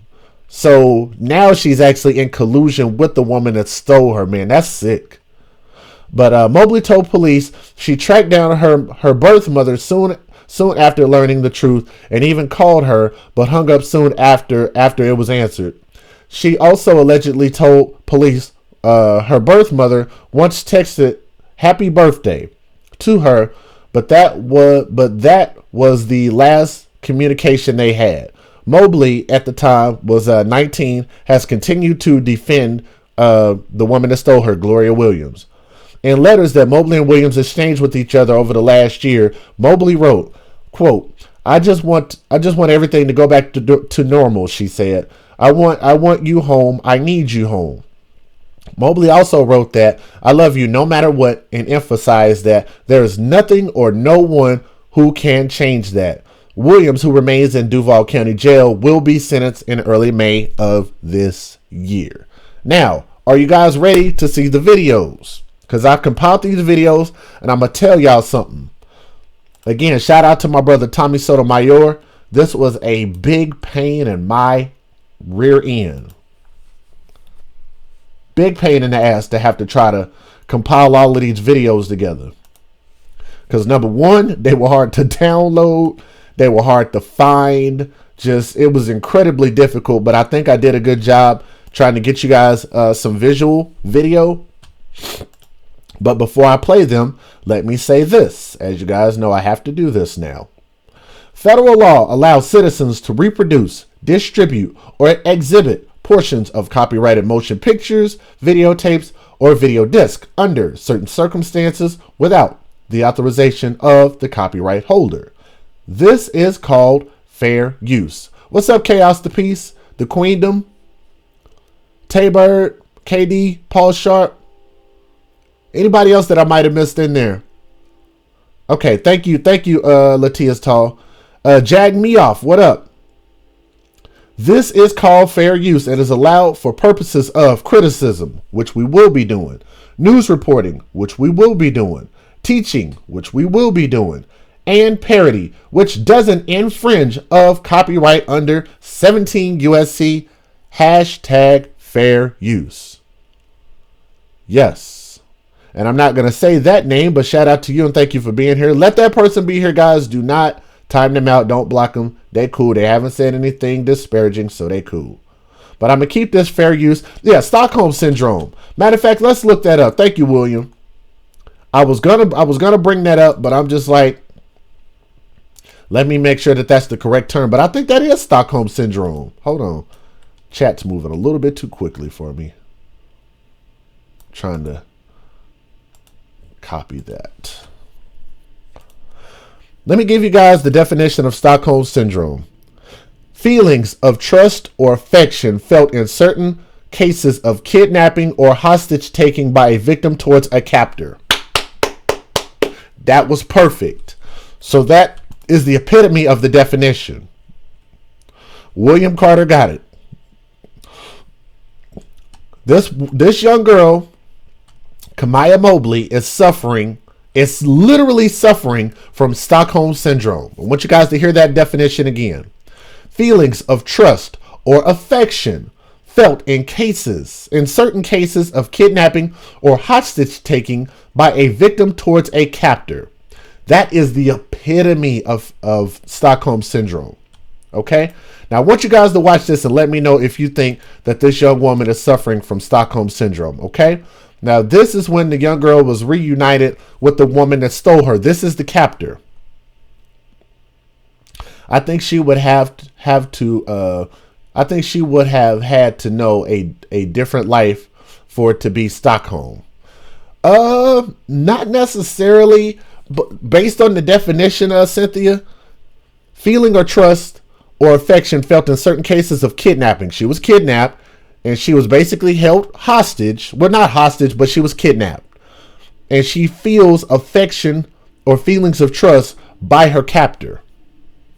So now she's actually in collusion with the woman that stole her, man. That's sick. But Mobley told police she tracked down her birth mother soon after learning the truth, and even called her, but hung up soon after it was answered. She also allegedly told police her birth mother once texted "Happy Birthday" to her, but that was the last communication they had. Mobley, at the time, was 19, has continued to defend the woman that stole her, Gloria Williams. In letters that Mobley and Williams exchanged with each other over the last year, Mobley wrote, quote, I just want everything to go back to normal, she said. I want you home. I need you home. Mobley also wrote that, I love you no matter what, and emphasized that there is nothing or no one who can change that. Williams, who remains in Duval County Jail, will be sentenced in early May of this year. Now, are you guys ready to see the videos? Because I've compiled these videos, and I'm going to tell y'all something. Again, shout out to my brother Tommy Sotomayor. This was a big pain in my rear end. Big pain in the ass to have to try to compile all of these videos together. Because number one, they were hard to download. They were hard to find. Just, it was incredibly difficult, but I think I did a good job trying to get you guys some visual video. But before I play them, let me say this. As you guys know, I have to do this now. Federal law allows citizens to reproduce, distribute, or exhibit portions of copyrighted motion pictures, videotapes, or video disc under certain circumstances without the authorization of the copyright holder. This is called fair use. What's up, Chaos the Peace, the Queendom, Taybird, KD, Paul Sharp? Anybody else that I might have missed in there? Okay, thank you, Latias Tall. Jag Me Off, what up? This is called fair use and is allowed for purposes of criticism, which we will be doing, news reporting, which we will be doing, teaching, which we will be doing, and parody, which doesn't infringe of copyright under 17 USC hashtag fair use. Yes. And I'm not going to say that name, but shout out to you and thank you for being here. Let that person be here, guys. Do not time them out. Don't block them. They cool. They haven't said anything disparaging, so they cool. But I'm going to keep this fair use. Yeah, Stockholm Syndrome. Matter of fact, let's look that up. Thank you, William. I was gonna bring that up, but I'm just like, let me make sure that that's the correct term. But I think that is Stockholm Syndrome. Hold on. Chat's moving a little bit too quickly for me. Trying to copy that. Let me give you guys the definition of Stockholm Syndrome. Feelings of trust or affection felt in certain cases of kidnapping or hostage taking by a victim towards a captor. That was perfect. So that is the epitome of the definition. William Carter got it. This young girl, Kamaya Mobley, is literally suffering from Stockholm Syndrome. I want you guys to hear that definition again. Feelings of trust or affection felt in certain cases of kidnapping or hostage taking by a victim towards a captor. That is the epitome of Stockholm Syndrome. Okay? Now I want you guys to watch this and let me know if you think that this young woman is suffering from Stockholm Syndrome. Okay? Now this is when the young girl was reunited with the woman that stole her. This is the captor. I think she would have to had to know a different life for it to be Stockholm. Not necessarily, but based on the definition of Cynthia, feeling or trust or affection felt in certain cases of kidnapping. She was kidnapped and she was basically held hostage. Well, not hostage, but she was kidnapped. And she feels affection or feelings of trust by her captor.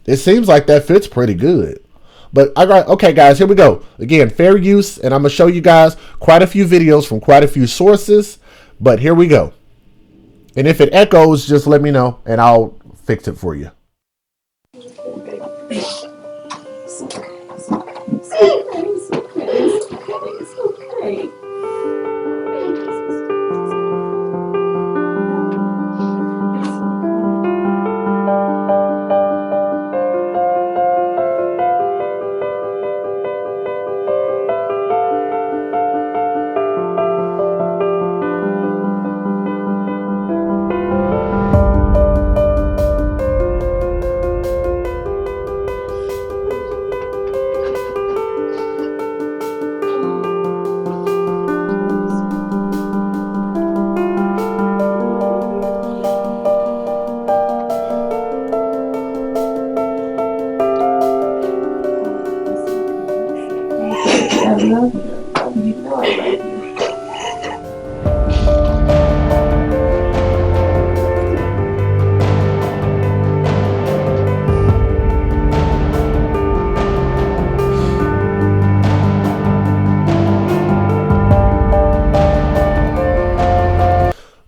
It seems like that fits pretty good. But I got, okay guys, here we go. Again, fair use, and I'm gonna show you guys quite a few videos from quite a few sources, but here we go. And if it echoes, just let me know and I'll fix it for you.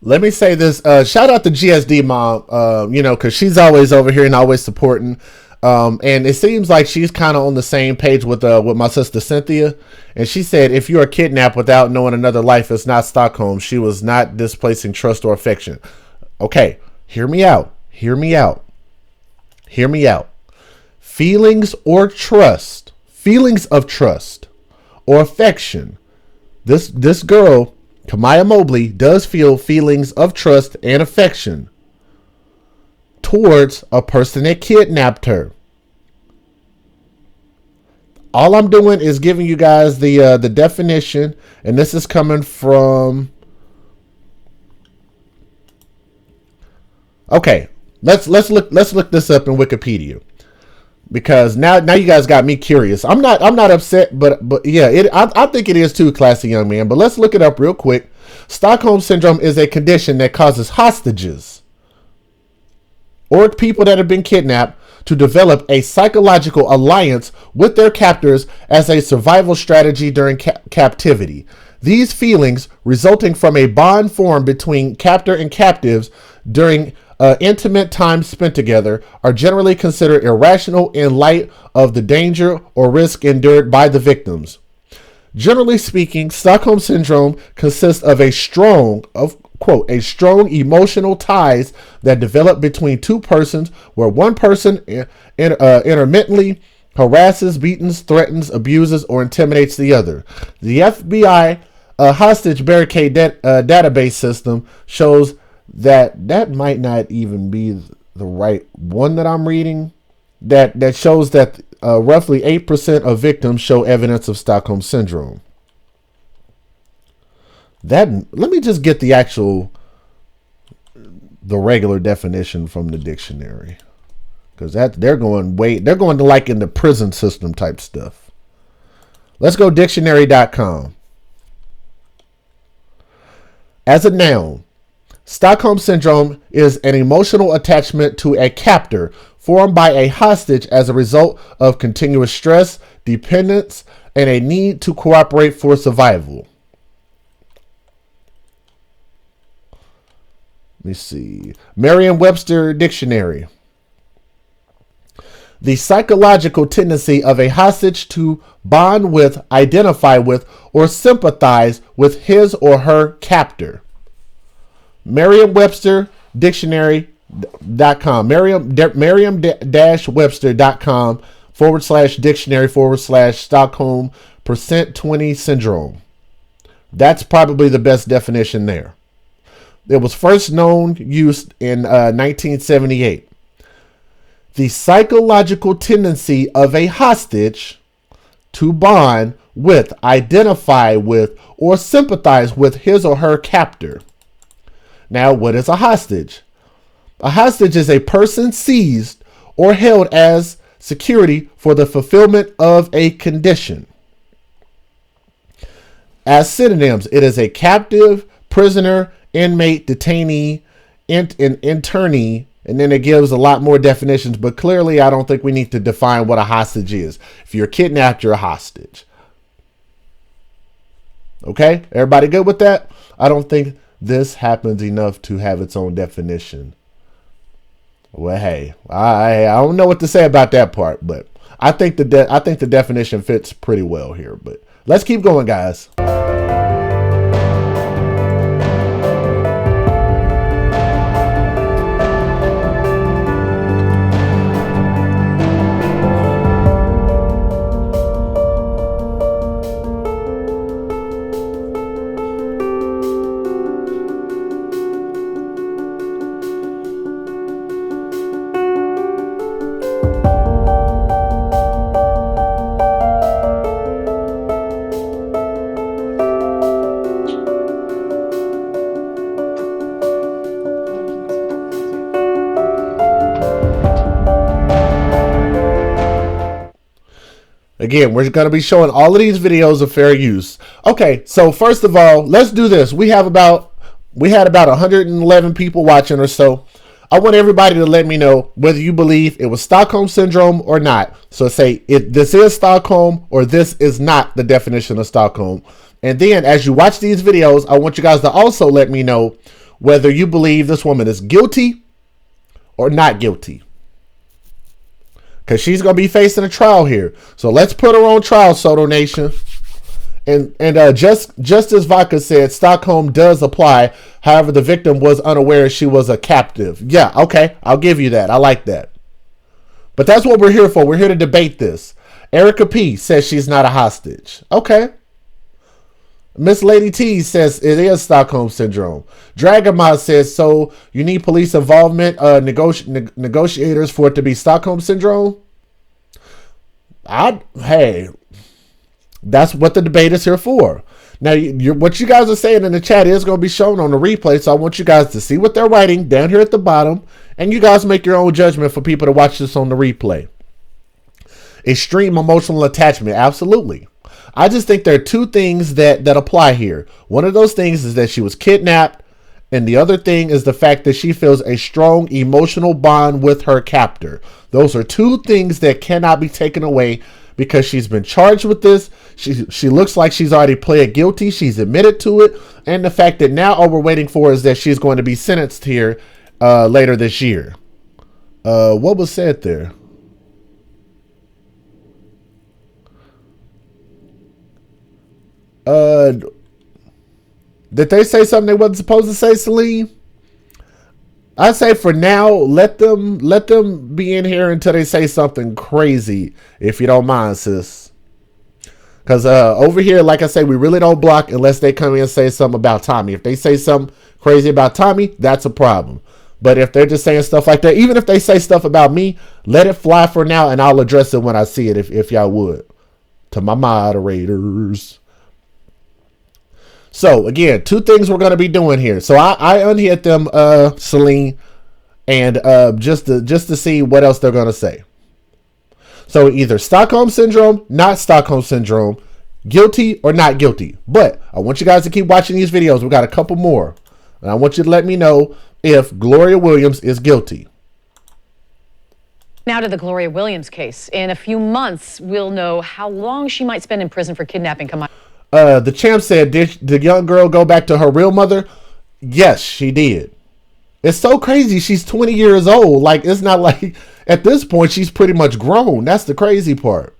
Let me say this, shout out to GSD mom, because she's always over here and always supporting. And it seems like she's kind of on the same page with my sister Cynthia. And she said, if you are kidnapped without knowing another life, it's not Stockholm. She was not displacing trust or affection. Okay, hear me out. feelings of trust or affection. This girl, Kamaya Mobley, does feel feelings of trust and affection towards a person that kidnapped her. All I'm doing is giving you guys the definition, and this is coming from. Okay, let's look this up in Wikipedia, because now you guys got me curious. I'm not upset, but yeah, I think it is too, classy young man. But let's look it up real quick. Stockholm syndrome is a condition that causes hostages or people that have been kidnapped to develop a psychological alliance with their captors as a survival strategy during captivity. These feelings, resulting from a bond formed between captor and captives during intimate time spent together, are generally considered irrational in light of the danger or risk endured by the victims. Generally speaking, Stockholm syndrome consists of a strong emotional ties that develop between two persons, where one person intermittently harasses, beatens, threatens, abuses, or intimidates the other. The FBI hostage barricade database system shows that might not even be the right one that I'm reading. That shows that roughly 8% of victims show evidence of Stockholm syndrome. Let me just get the regular definition from the dictionary, because they're going to like in the prison system type stuff. Let's go dictionary.com. As a noun, Stockholm syndrome is an emotional attachment to a captor formed by a hostage as a result of continuous stress, dependence, and a need to cooperate for survival. Let me see. Merriam-Webster Dictionary. The psychological tendency of a hostage to bond with, identify with, or sympathize with his or her captor. Merriam-Webster Dictionary.com. Merriam-Webster.com /dictionary/ Stockholm %20 syndrome. That's probably the best definition there. It was first used in 1978. The psychological tendency of a hostage to bond with, identify with, or sympathize with his or her captor. Now, what is a hostage? A hostage is a person seized or held as security for the fulfillment of a condition. As synonyms, it is a captive, prisoner, inmate, detainee, internee, and then it gives a lot more definitions, but clearly I don't think we need to define what a hostage is. If you're kidnapped, you're a hostage. Okay? Everybody good with that? I don't think this happens enough to have its own definition. Well, hey, I don't know what to say about that part, but I think the definition fits pretty well here. But let's keep going, guys. Again, we're going to be showing all of these videos of fair use. Okay, so first of all, let's do this. We had about 111 people watching or so. I want everybody to let me know whether you believe it was Stockholm syndrome or not. So say this is Stockholm or this is not the definition of Stockholm. And then as you watch these videos, I want you guys to also let me know whether you believe this woman is guilty or not guilty. Because she's going to be facing a trial here. So let's put her on trial, Soto Nation. And Justice Vodka said Stockholm does apply. However, the victim was unaware she was a captive. Yeah, okay. I'll give you that. I like that. But that's what we're here for. We're here to debate this. Erica P says she's not a hostage. Okay. Miss Lady T says it is Stockholm Syndrome. Dragon Mod says, so you need police involvement, negotiators for it to be Stockholm Syndrome? Hey, that's what the debate is here for. Now, what you guys are saying in the chat is going to be shown on the replay, so I want you guys to see what they're writing down here at the bottom, and you guys make your own judgment for people to watch this on the replay. Extreme emotional attachment, absolutely. I just think there are two things that apply here. One of those things is that she was kidnapped, and the other thing is the fact that she feels a strong emotional bond with her captor. Those are two things that cannot be taken away because she's been charged with this. She looks like she's already pled guilty. She's admitted to it. And the fact that now all we're waiting for is that she's going to be sentenced here later this year. What was said there? Did they say something they wasn't supposed to say, Celine? I say for now, let them be in here until they say something crazy, if you don't mind, sis. Because over here, like I say, we really don't block unless they come in and say something about Tommy. If they say something crazy about Tommy, that's a problem. But if they're just saying stuff like that, even if they say stuff about me, let it fly for now, and I'll address it when I see it, if y'all would. To my moderators. So, again, two things we're going to be doing here. So, I unhit them, Celine, and just to see what else they're going to say. So, either Stockholm Syndrome, not Stockholm Syndrome, guilty or not guilty. But I want you guys to keep watching these videos. We got a couple more. And I want you to let me know if Gloria Williams is guilty. Now to the Gloria Williams case. In a few months, we'll know how long she might spend in prison for kidnapping. The champ said, did the young girl go back to her real mother? Yes, she did. It's so crazy. She's 20 years old. Like, it's not like at this point she's pretty much grown. That's the crazy part.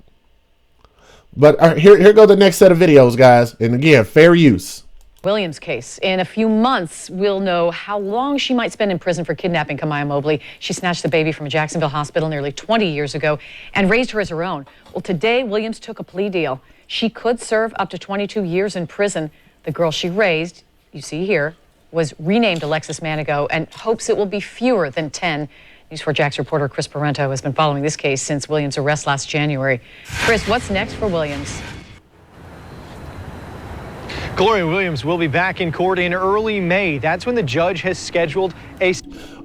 But here go the next set of videos, guys. And again, fair use. Williams case. In a few months, we'll know how long she might spend in prison for kidnapping Kamaya Mobley. She snatched the baby from a Jacksonville hospital nearly 20 years ago and raised her as her own. Well, today, Williams took a plea deal. She could serve up to 22 years in prison. The girl she raised, you see here, was renamed Alexis Manigo and hopes it will be fewer than 10. News 4 Jax reporter Chris Parento has been following this case since Williams' arrest last January. Chris, what's next for Williams? Gloria Williams will be back in court in early May. That's when the judge has scheduled a...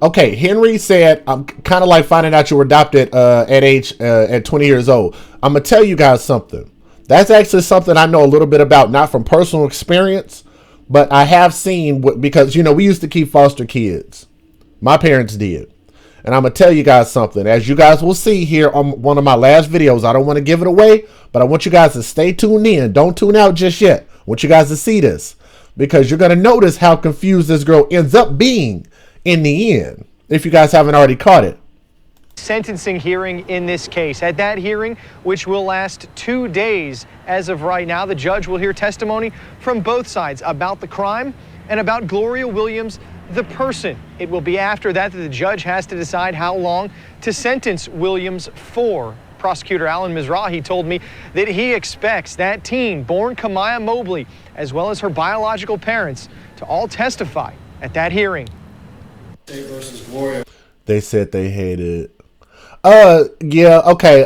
Okay, Henry said, I'm kind of like finding out you were adopted at 20 years old. I'm going to tell you guys something. That's actually something I know a little bit about, not from personal experience, but I have seen, because, you know, we used to keep foster kids. My parents did. And I'm going to tell you guys something. As you guys will see here on one of my last videos, I don't want to give it away, but I want you guys to stay tuned in. Don't tune out just yet. I want you guys to see this, because you're going to notice how confused this girl ends up being in the end, if you guys haven't already caught it. Sentencing hearing in this case. At that hearing, which will last 2 days as of right now, the judge will hear testimony from both sides about the crime and about Gloria Williams, the person. It will be after that that the judge has to decide how long to sentence Williams for. Prosecutor Alan Mizrahi told me that he expects that teen, born Kamaya Mobley, as well as her biological parents, to all testify at that hearing. They said they hated. Yeah, okay.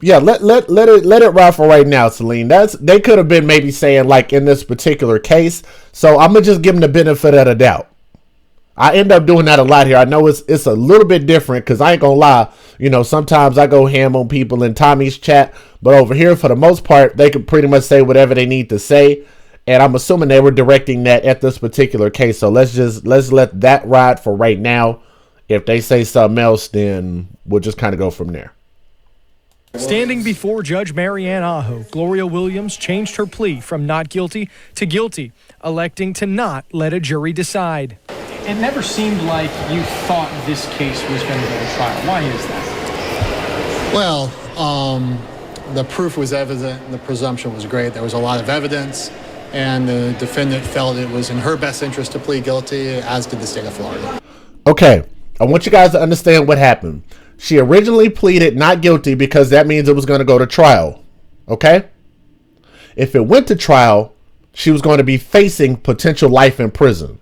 Yeah, let it ride for right now, Celine. They could have been maybe saying like in this particular case. So I'm gonna just give them the benefit of the doubt. I end up doing that a lot here. I know it's a little bit different because I ain't gonna lie. You know, sometimes I go ham on people in Tommy's chat, but over here, for the most part, they can pretty much say whatever they need to say. And I'm assuming they were directing that at this particular case. So let's let that ride for right now. If they say something else, then we'll just kind of go from there. Standing before Judge Marianne Aho, Gloria Williams changed her plea from not guilty to guilty, electing to not let a jury decide. It never seemed like you thought this case was going to go to trial. Why is that? Well, the proof was evident and the presumption was great. There was a lot of evidence, and the defendant felt it was in her best interest to plead guilty, as did the state of Florida. Okay, I want you guys to understand what happened. She originally pleaded not guilty because that means it was going to go to trial. Okay? If it went to trial, she was going to be facing potential life in prison.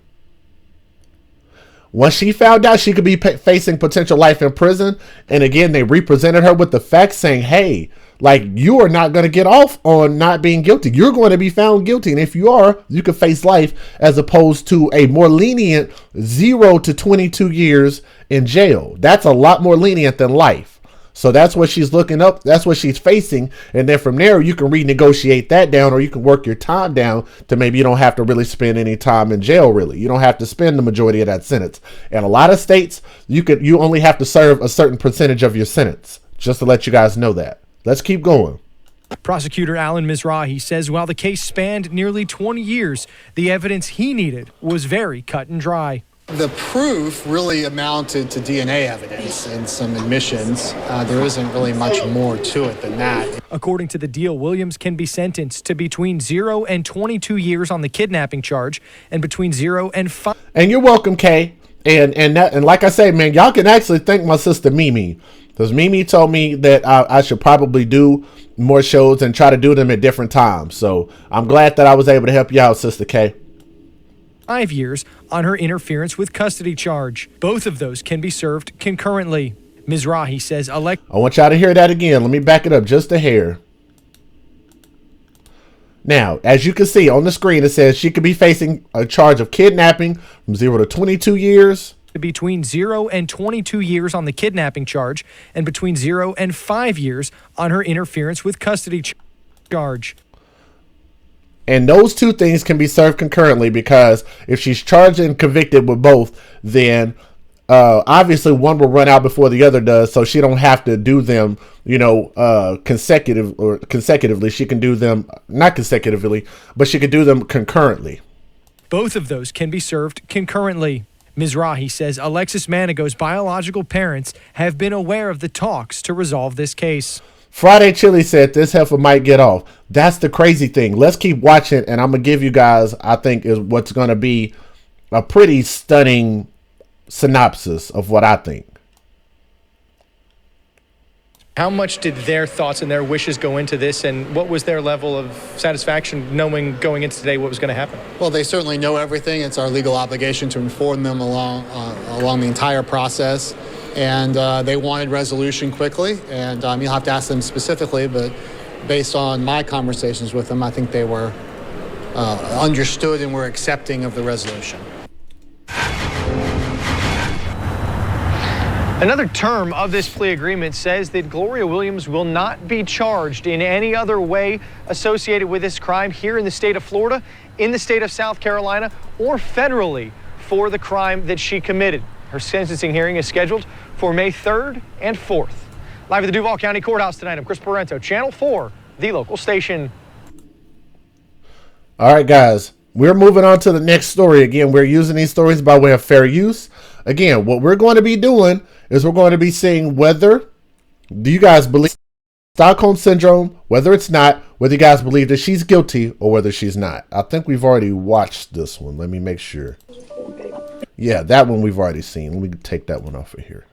Once she found out she could be facing potential life in prison, and again, they represented her with the facts saying, hey, like, you are not going to get off on not being guilty. You're going to be found guilty. And if you are, you could face life as opposed to a more lenient 0 to 22 years in jail. That's a lot more lenient than life. So that's what she's looking up. That's what she's facing. And then from there, you can renegotiate that down, or you can work your time down to maybe you don't have to really spend any time in jail, really. You don't have to spend the majority of that sentence. In a lot of states, you only have to serve a certain percentage of your sentence, just to let you guys know that. Let's keep going. Prosecutor Alan Mizrahi says while the case spanned nearly 20 years, the evidence he needed was very cut and dry. The proof really amounted to DNA evidence and some admissions. There isn't really much more to it than that. According to the deal, Williams can be sentenced to between 0 and 22 years on the kidnapping charge and between 0 and 5. And you're welcome, Kay. And like I say, man, y'all can actually thank my sister Mimi. Because Mimi told me that I should probably do more shows and try to do them at different times. So I'm glad that I was able to help you out, Sister K. 5 years on her interference with custody charge. Both of those can be served concurrently. Mizrahi says I want y'all to hear that again. Let me back it up just a hair. Now, as you can see on the screen, it says she could be facing a charge of kidnapping from 0 to 22 years. Between 0 and 22 years on the kidnapping charge and between 0 and 5 years on her interference with custody charge. And those two things can be served concurrently, because if she's charged and convicted with both, then obviously one will run out before the other does, so she don't have to do them, consecutively. She can do them not consecutively, but she could do them concurrently. Both of those can be served concurrently. Mizrahi says Alexis Manigo's biological parents have been aware of the talks to resolve this case. Friday Chili said this heifer might get off. That's the crazy thing. Let's keep watching, and I'm going to give you guys, I think, is what's going to be a pretty stunning synopsis of what I think. How much did their thoughts and their wishes go into this, and what was their level of satisfaction knowing going into today what was going to happen? Well, they certainly know everything. It's our legal obligation to inform them along the entire process. And they wanted resolution quickly, and you'll have to ask them specifically, but based on my conversations with them, I think they were understood and were accepting of the resolution. Another term of this plea agreement says that Gloria Williams will not be charged in any other way associated with this crime here in the state of Florida, in the state of South Carolina, or federally for the crime that she committed. Her sentencing hearing is scheduled for May 3rd and 4th. Live at the Duval County Courthouse tonight, I'm Chris Parento, Channel 4, the local station. All right, guys, we're moving on to the next story. Again, we're using these stories by way of fair use. Again, what we're going to be doing is we're going to be seeing whether, do you guys believe Stockholm Syndrome, whether it's not, whether you guys believe that she's guilty or whether she's not. I think we've already watched this one. Let me make sure. Yeah, that one we've already seen. Let me take that one off of here.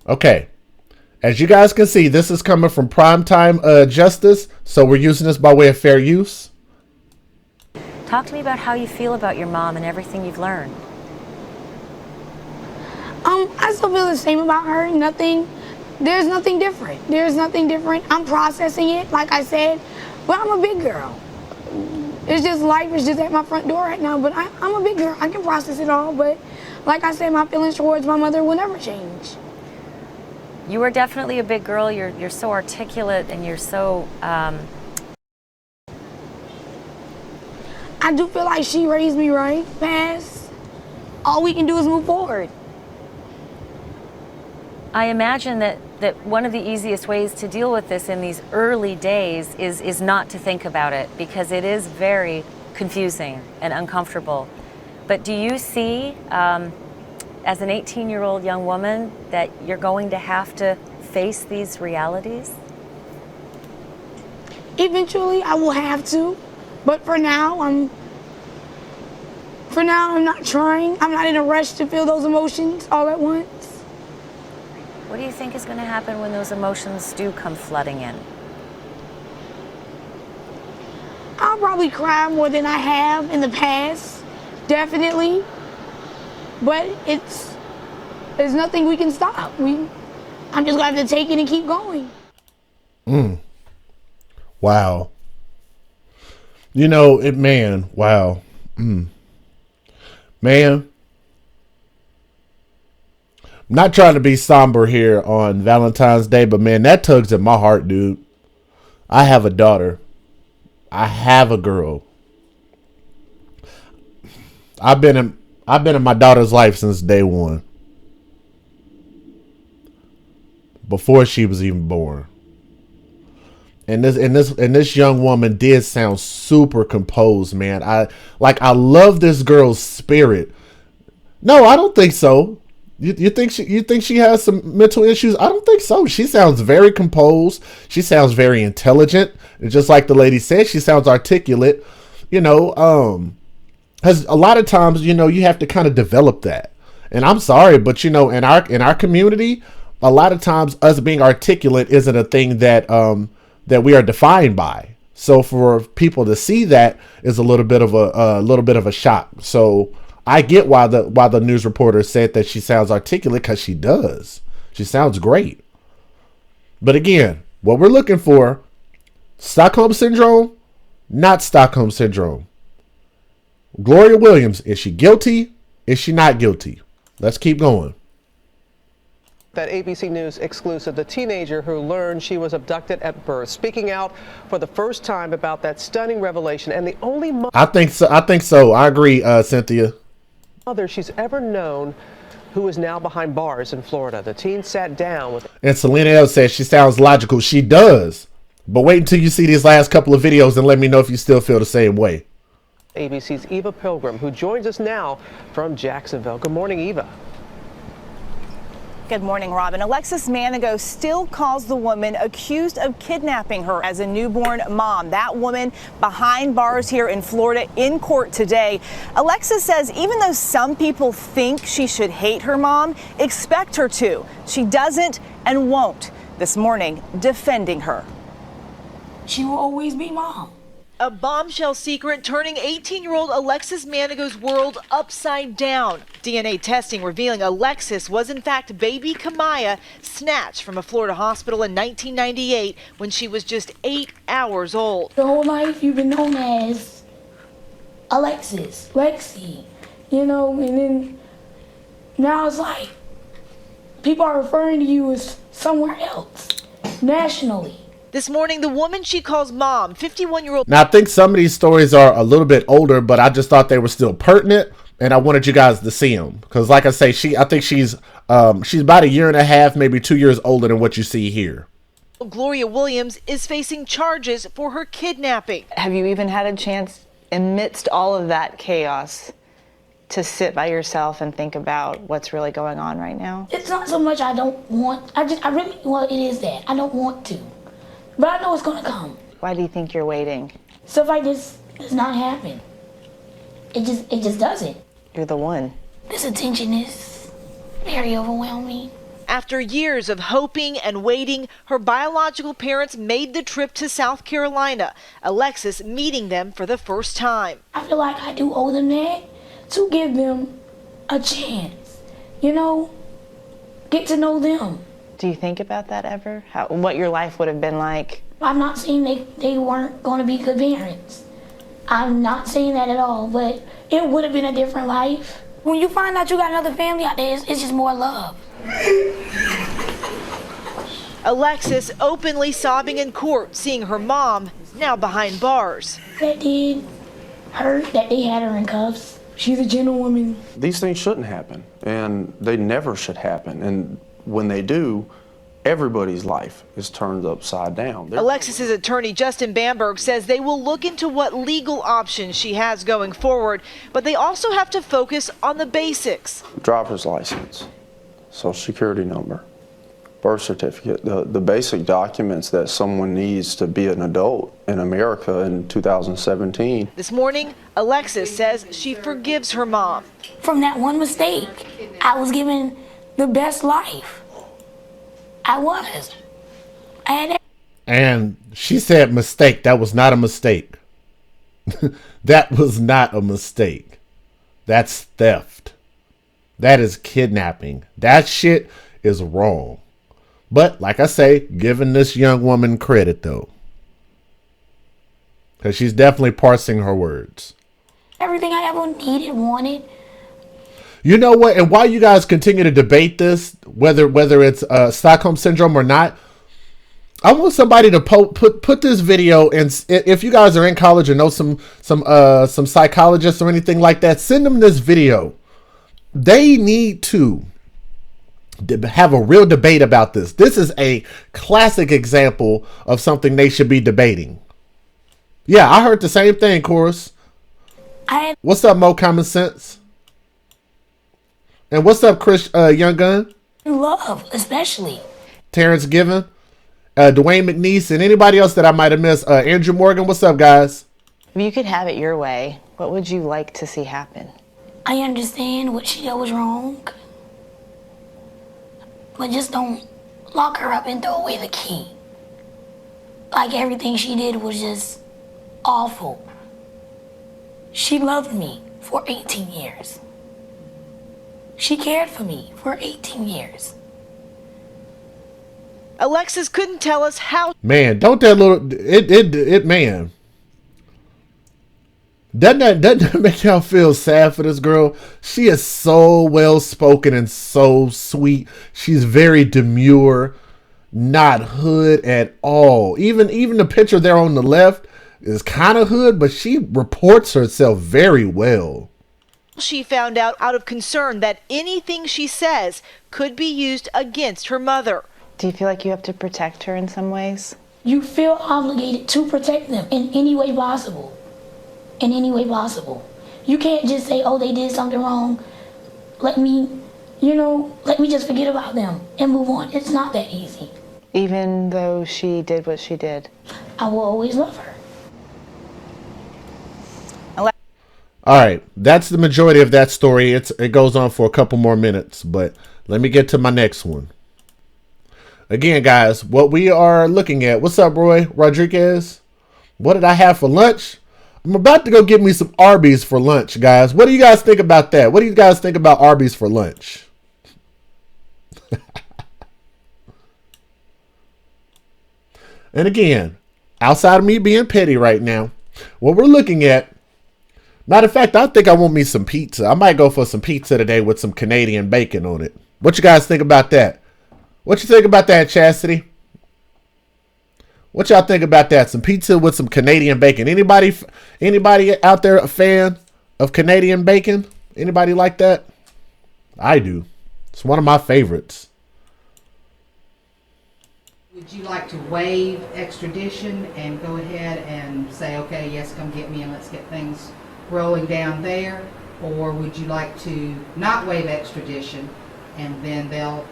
Okay. As you guys can see, this is coming from Primetime Justice, so we're using this by way of fair use. Talk to me about how you feel about your mom and everything you've learned. I still feel the same about her. There's nothing different. There's nothing different. I'm processing it, like I said, but I'm a big girl. It's just life is just at my front door right now, but I'm a big girl. I can process it all, but like I said, my feelings towards my mother will never change. You are definitely a big girl. You're so articulate and you're so... I do feel like she raised me right, past. All we can do is move forward. I imagine that one of the easiest ways to deal with this in these early days is not to think about it, because it is very confusing and uncomfortable. But do you see, as an 18-year-old young woman, that you're going to have to face these realities? Eventually, I will have to. But for now, For now, I'm not trying. I'm not in a rush to feel those emotions all at once. What do you think is going to happen when those emotions do come flooding in? I'll probably cry more than I have in the past, definitely. But there's nothing we can stop. I'm just gonna have to take it and keep going. Wow. You know, man, wow. Man. I'm not trying to be somber here on Valentine's Day, but man, that tugs at my heart, dude. I have a daughter. I have a girl. I've been in my daughter's life since day one. Before she was even born. And this young woman did sound super composed, man. I love this girl's spirit. No, I don't think so. You think she has some mental issues? I don't think so. She sounds very composed. She sounds very intelligent. And just like the lady said, she sounds articulate. You know, because a lot of times, you know, you have to kind of develop that. And I'm sorry, but you know, in our community, a lot of times us being articulate isn't a thing that that we are defined by. So for people to see that is a little bit of a shock. So I get why the news reporter said that she sounds articulate, because she does. She sounds great. But again, what we're looking for, Stockholm Syndrome, not Stockholm Syndrome. Gloria Williams, is she guilty? Is she not guilty? Let's keep going. That ABC News exclusive, the teenager who learned she was abducted at birth, speaking out for the first time about that stunning revelation, and the only I think so. I agree, Cynthia. mother she's ever known who is now behind bars in Florida. The teen sat down with... And Selena L says she sounds logical. She does. But wait until you see these last couple of videos and let me know if you still feel the same way. ABC's Eva Pilgrim, who joins us now from Jacksonville. Good morning, Eva. Good morning, Robin. Alexis Manigo still calls the woman accused of kidnapping her as a newborn mom. That woman behind bars here in Florida in court today. Alexis says even though some people think she should hate her mom, expect her to. She doesn't and won't. This morning, defending her. She will always be mom. A bombshell secret turning 18-year-old Alexis Manigo's world upside down. DNA testing revealing Alexis was in fact baby Kamaya, snatched from a Florida hospital in 1998 when she was just 8 hours old. Your whole life you've been known as Alexis, Lexi, you know, and then now it's like people are referring to you as somewhere else, nationally. This morning, the woman she calls mom, 51-year-old. Now, I think some of these stories are a little bit older, but I just thought they were still pertinent, and I wanted you guys to see them. Because like I say, I think she's about a year and a half, maybe 2 years older than what you see here. Gloria Williams is facing charges for her kidnapping. Have you even had a chance, amidst all of that chaos, to sit by yourself and think about what's really going on right now? It's not so much I don't want, it is that. I don't want to. But I know it's gonna come. Why do you think you're waiting? Stuff like this does not happen. It just doesn't. You're the one. This attention is very overwhelming. After years of hoping and waiting, her biological parents made the trip to South Carolina, Alexis meeting them for the first time. I feel like I do owe them that, to give them a chance. You know, get to know them. Do you think about that ever? What your life would have been like? I'm not saying they weren't going to be good parents. I'm not saying that at all, but it would have been a different life. When you find out you got another family out there, it's just more love. Alexis openly sobbing in court, seeing her mom now behind bars. That did hurt that they had her in cuffs. She's a gentlewoman. These things shouldn't happen, and they never should happen. And when they do, everybody's life is turned upside down. Alexis's attorney, Justin Bamberg, says they will look into what legal options she has going forward, but they also have to focus on the basics. Driver's license, social security number, birth certificate, the basic documents that someone needs to be an adult in America in 2017. This morning, Alexis says she forgives her mom. From that one mistake, I was given the best life. I was. I had. And she said mistake. That was not a mistake. That was not a mistake. That's theft. That is kidnapping. That shit is wrong. But like I say, giving this young woman credit though. Because she's definitely parsing her words. Everything I ever needed, wanted. You know what? And while you guys continue to debate this, whether it's Stockholm Syndrome or not, I want somebody to put this video, and if you guys are in college or know some psychologists or anything like that, send them this video. They need to have a real debate about this. This is a classic example of something they should be debating. Yeah, I heard the same thing, Chorus. What's up, Mo Common Sense? And what's up, Chris Young Gun? Love, especially. Terrence Given, Dwayne McNeese, and anybody else that I might have missed. Andrew Morgan, what's up, guys? If you could have it your way, what would you like to see happen? I understand what she did was wrong. But just don't lock her up and throw away the key. Like everything she did was just awful. She loved me for 18 years. She cared for me for 18 years. Alexis couldn't tell us how. Man, don't that little it man. Doesn't that make y'all feel sad for this girl? She is so well spoken and so sweet. She's very demure, not hood at all. Even the picture there on the left is kind of hood, but she reports herself very well. She found out of concern that anything she says could be used against her mother. Do you feel like you have to protect her in some ways? You feel obligated to protect them in any way possible. In any way possible. You can't just say, oh, they did something wrong. Let me just forget about them and move on. It's not that easy. Even though she did what she did? I will always love her. All right, that's the majority of that story. It goes on for a couple more minutes, but let me get to my next one. Again, guys, what we are looking at. What's up, Roy Rodriguez? What did I have for lunch? I'm about to go get me some Arby's for lunch, guys. What do you guys think about that? What do you guys think about Arby's for lunch? And again, outside of me being petty right now, what we're looking at, matter of fact, I think I want me some pizza. I might go for some pizza today with some Canadian bacon on it. What you guys think about that? What you think about that, Chastity? What y'all think about that? Some pizza with some Canadian bacon. Anybody out there a fan of Canadian bacon? Anybody like that? I do. It's one of my favorites. Would you like to waive extradition and go ahead and say, okay, yes, come get me and let's get things rolling down there? Or would you like to not waive extradition and then they'll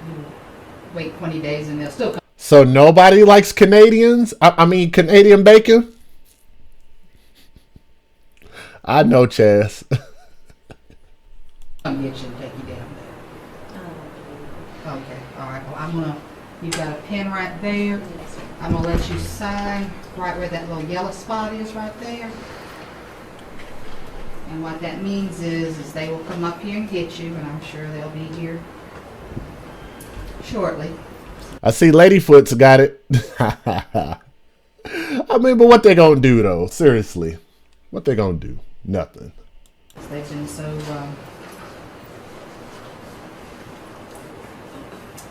wait 20 days and they'll still come? So nobody likes Canadians? I mean, Canadian bacon? I know, Chaz. Come get you and take you down there. Okay, all right. Well, you've got a pen right there. I'm going to let you sign right where that little yellow spot is right there. And what that means is they will come up here and get you, and I'm sure they'll be here shortly. I see Ladyfoot's got it. I mean, but what they gonna do though? Seriously, what they gonna do? Nothing. They've been so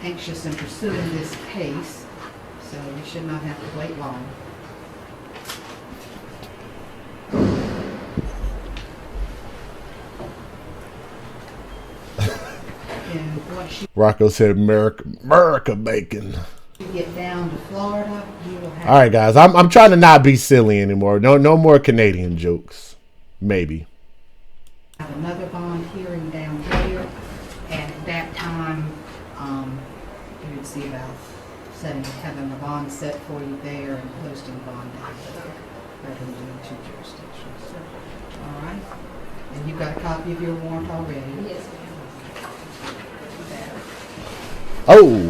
anxious in pursuing this case, so you should not have to wait long. Rocco said America bacon. You get down to Florida, you will have. All right, guys. I'm trying to not be silly anymore. No more Canadian jokes. Maybe. Have another bond hearing down there, and at that time, you would see about having the bond set for you there and posting bond after, rather than doing two jurisdictions. All right. And you've got a copy of your warrant already? Yes. Oh.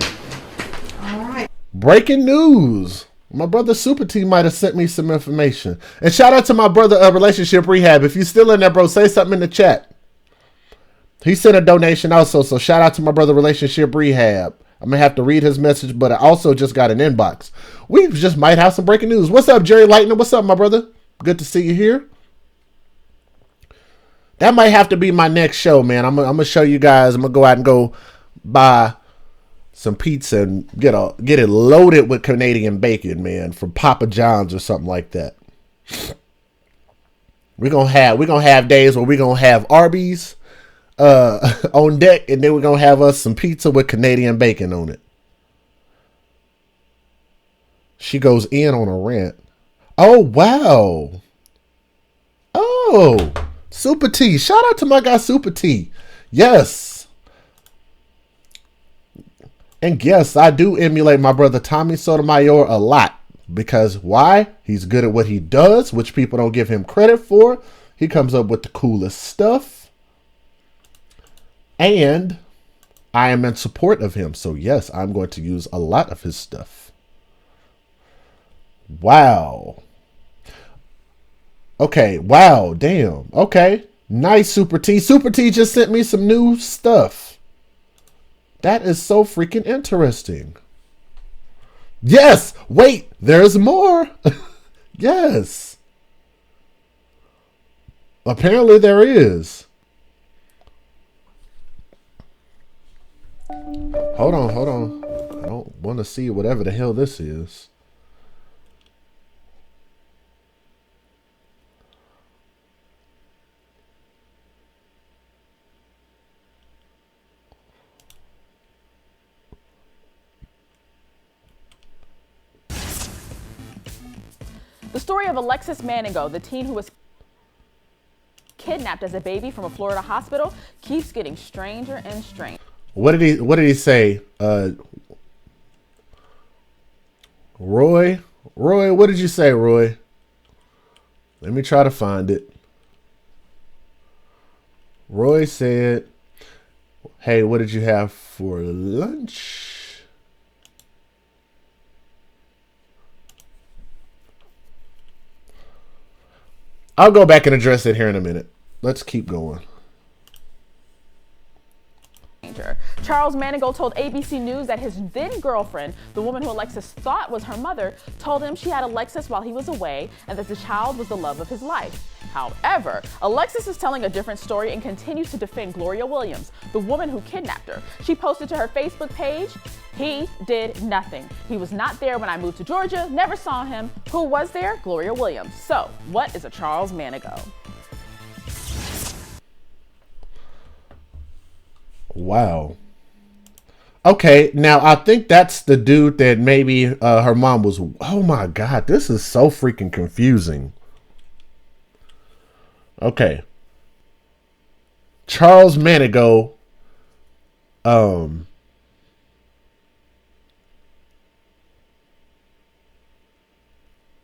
All right. Breaking news. My brother Super T might have sent me some information. And shout out to my brother Relationship Rehab. If you're still in there, bro, say something in the chat. He sent a donation also, so shout out to my brother Relationship Rehab. I'm going to have to read his message, but I also just got an inbox. We just might have some breaking news. What's up, Jerry Lightning? What's up, my brother? Good to see you here. That might have to be my next show, man. I'm going to show you guys. I'm going to go out and go buy some pizza and get it loaded with Canadian bacon, man, from Papa John's or something like that. We're going to have days where we're going to have Arby's on deck, and then we're gonna have us some pizza with Canadian bacon on it. She goes in on a rant. Oh wow. Oh, Super T. Shout out to my guy Super T. Yes. And yes, I do emulate my brother Tommy Sotomayor a lot. Because why? He's good at what he does, which people don't give him credit for. He comes up with the coolest stuff. And I am in support of him. So yes, I'm going to use a lot of his stuff. Wow. Okay. Wow. Damn. Okay. Nice, Super T. Super T just sent me some new stuff. That is so freaking interesting. Yes. Wait, there's more. Yes. Apparently there is. Hold on. I don't want to see whatever the hell this is. The story of Alexis Manigo, the teen who was kidnapped as a baby from a Florida hospital, keeps getting stranger and stranger. What did he say? Roy, what did you say, Roy? Let me try to find it. Roy said, "Hey, what did you have for lunch?" I'll go back and address it here in a minute. Let's keep going. Charles Manigault told ABC News that his then girlfriend, the woman who Alexis thought was her mother, told him she had Alexis while he was away and that the child was the love of his life. However, Alexis is telling a different story and continues to defend Gloria Williams, the woman who kidnapped her. She posted to her Facebook page, "He did nothing. He was not there when I moved to Georgia, never saw him. Who was there? Gloria Williams." So, what is a Charles Manigault? Wow. Okay, now I think that's the dude that maybe her mom was. Oh my God, this is so freaking confusing. Okay. Charles Manigault. I'm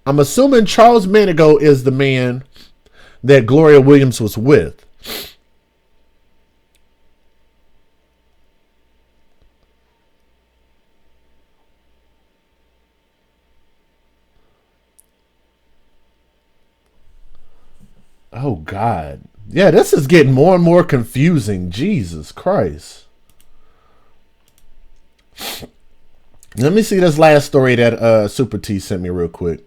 assuming Charles Manigault is the man that Gloria Williams was with. Oh, God. Yeah, this is getting more and more confusing. Jesus Christ. Let me see this last story that Super T sent me real quick.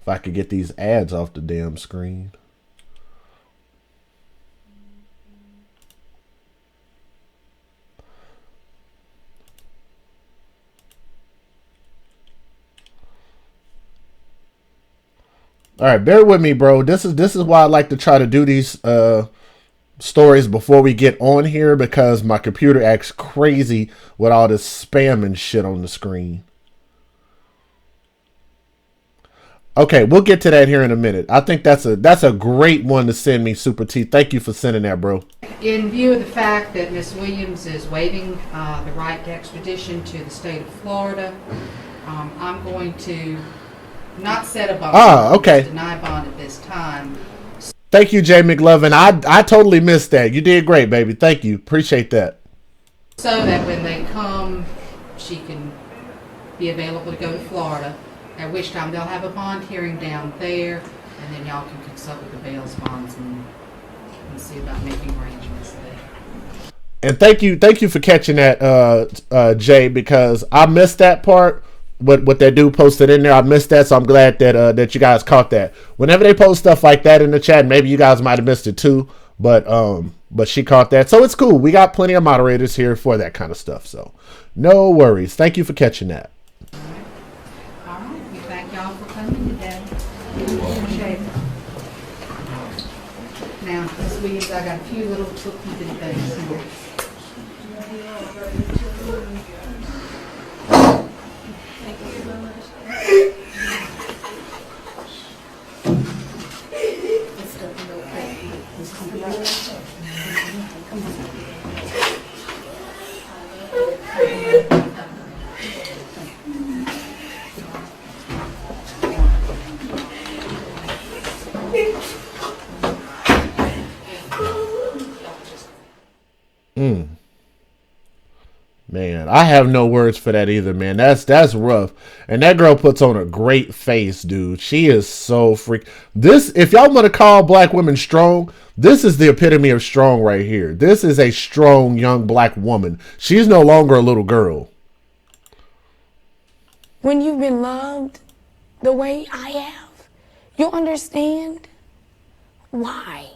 If I could get these ads off the damn screen. All right, bear with me, bro. This is why I like to try to do these stories before we get on here, because my computer acts crazy with all this spam and shit on the screen. Okay, we'll get to that here in a minute. I think that's a great one to send me, Super T. Thank you for sending that, bro. In view of the fact that Ms. Williams is waiving the right to extradition to the state of Florida, I'm going to not set a bond. Okay. Deny bond at this time. Thank you, Jay McLovin. I totally missed that. You did great, baby. Thank you. Appreciate that. So that when they come, she can be available to go to Florida, at which time they'll have a bond hearing down there, and then y'all can consult with the bail's bonds and see about making arrangements there. And thank you for catching that, Jay, because I missed that part. What that dude posted in there, I missed that, so I'm glad that you guys caught that. Whenever they post stuff like that in the chat, maybe you guys might have missed it too, but she caught that, so it's cool. We got plenty of moderators here for that kind of stuff, so no worries. Thank you for catching that. All right, we thank y'all for coming today. Appreciate it. Now, Ms. Williams, I got a few little bookkeeping things here. Man, I have no words for that either, man. That's rough. And that girl puts on a great face, dude. She is so freak. This, if y'all want to call black women strong, this is the epitome of strong right here. This is a strong young black woman. She's no longer a little girl. When you've been loved the way I have, you'll understand why.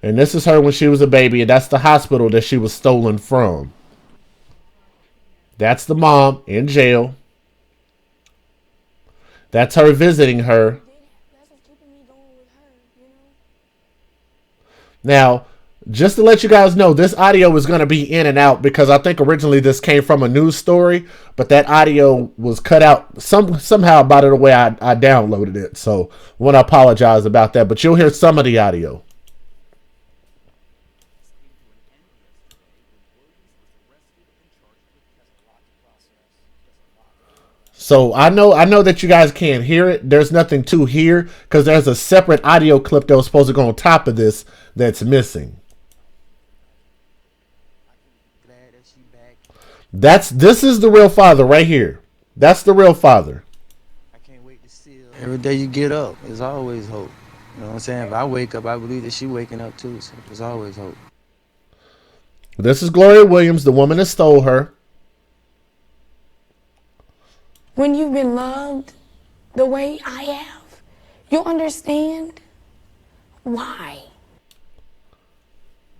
And this is her when she was a baby, and that's the hospital that she was stolen from. That's the mom in jail. That's her visiting her. Now, just to let you guys know, this audio is going to be in and out because I think originally this came from a news story, but that audio was cut out somehow about it the way I downloaded it. So I want to apologize about that, but you'll hear some of the audio. So I know that you guys can't hear it. There's nothing to hear because there's a separate audio clip that was supposed to go on top of this that's missing. This is the real father right here. That's the real father. Every day you get up, there's always hope. You know what I'm saying? If I wake up, I believe that she's waking up too. So there's always hope. This is Gloria Williams, the woman that stole her. When you've been loved the way I have, you'll understand why.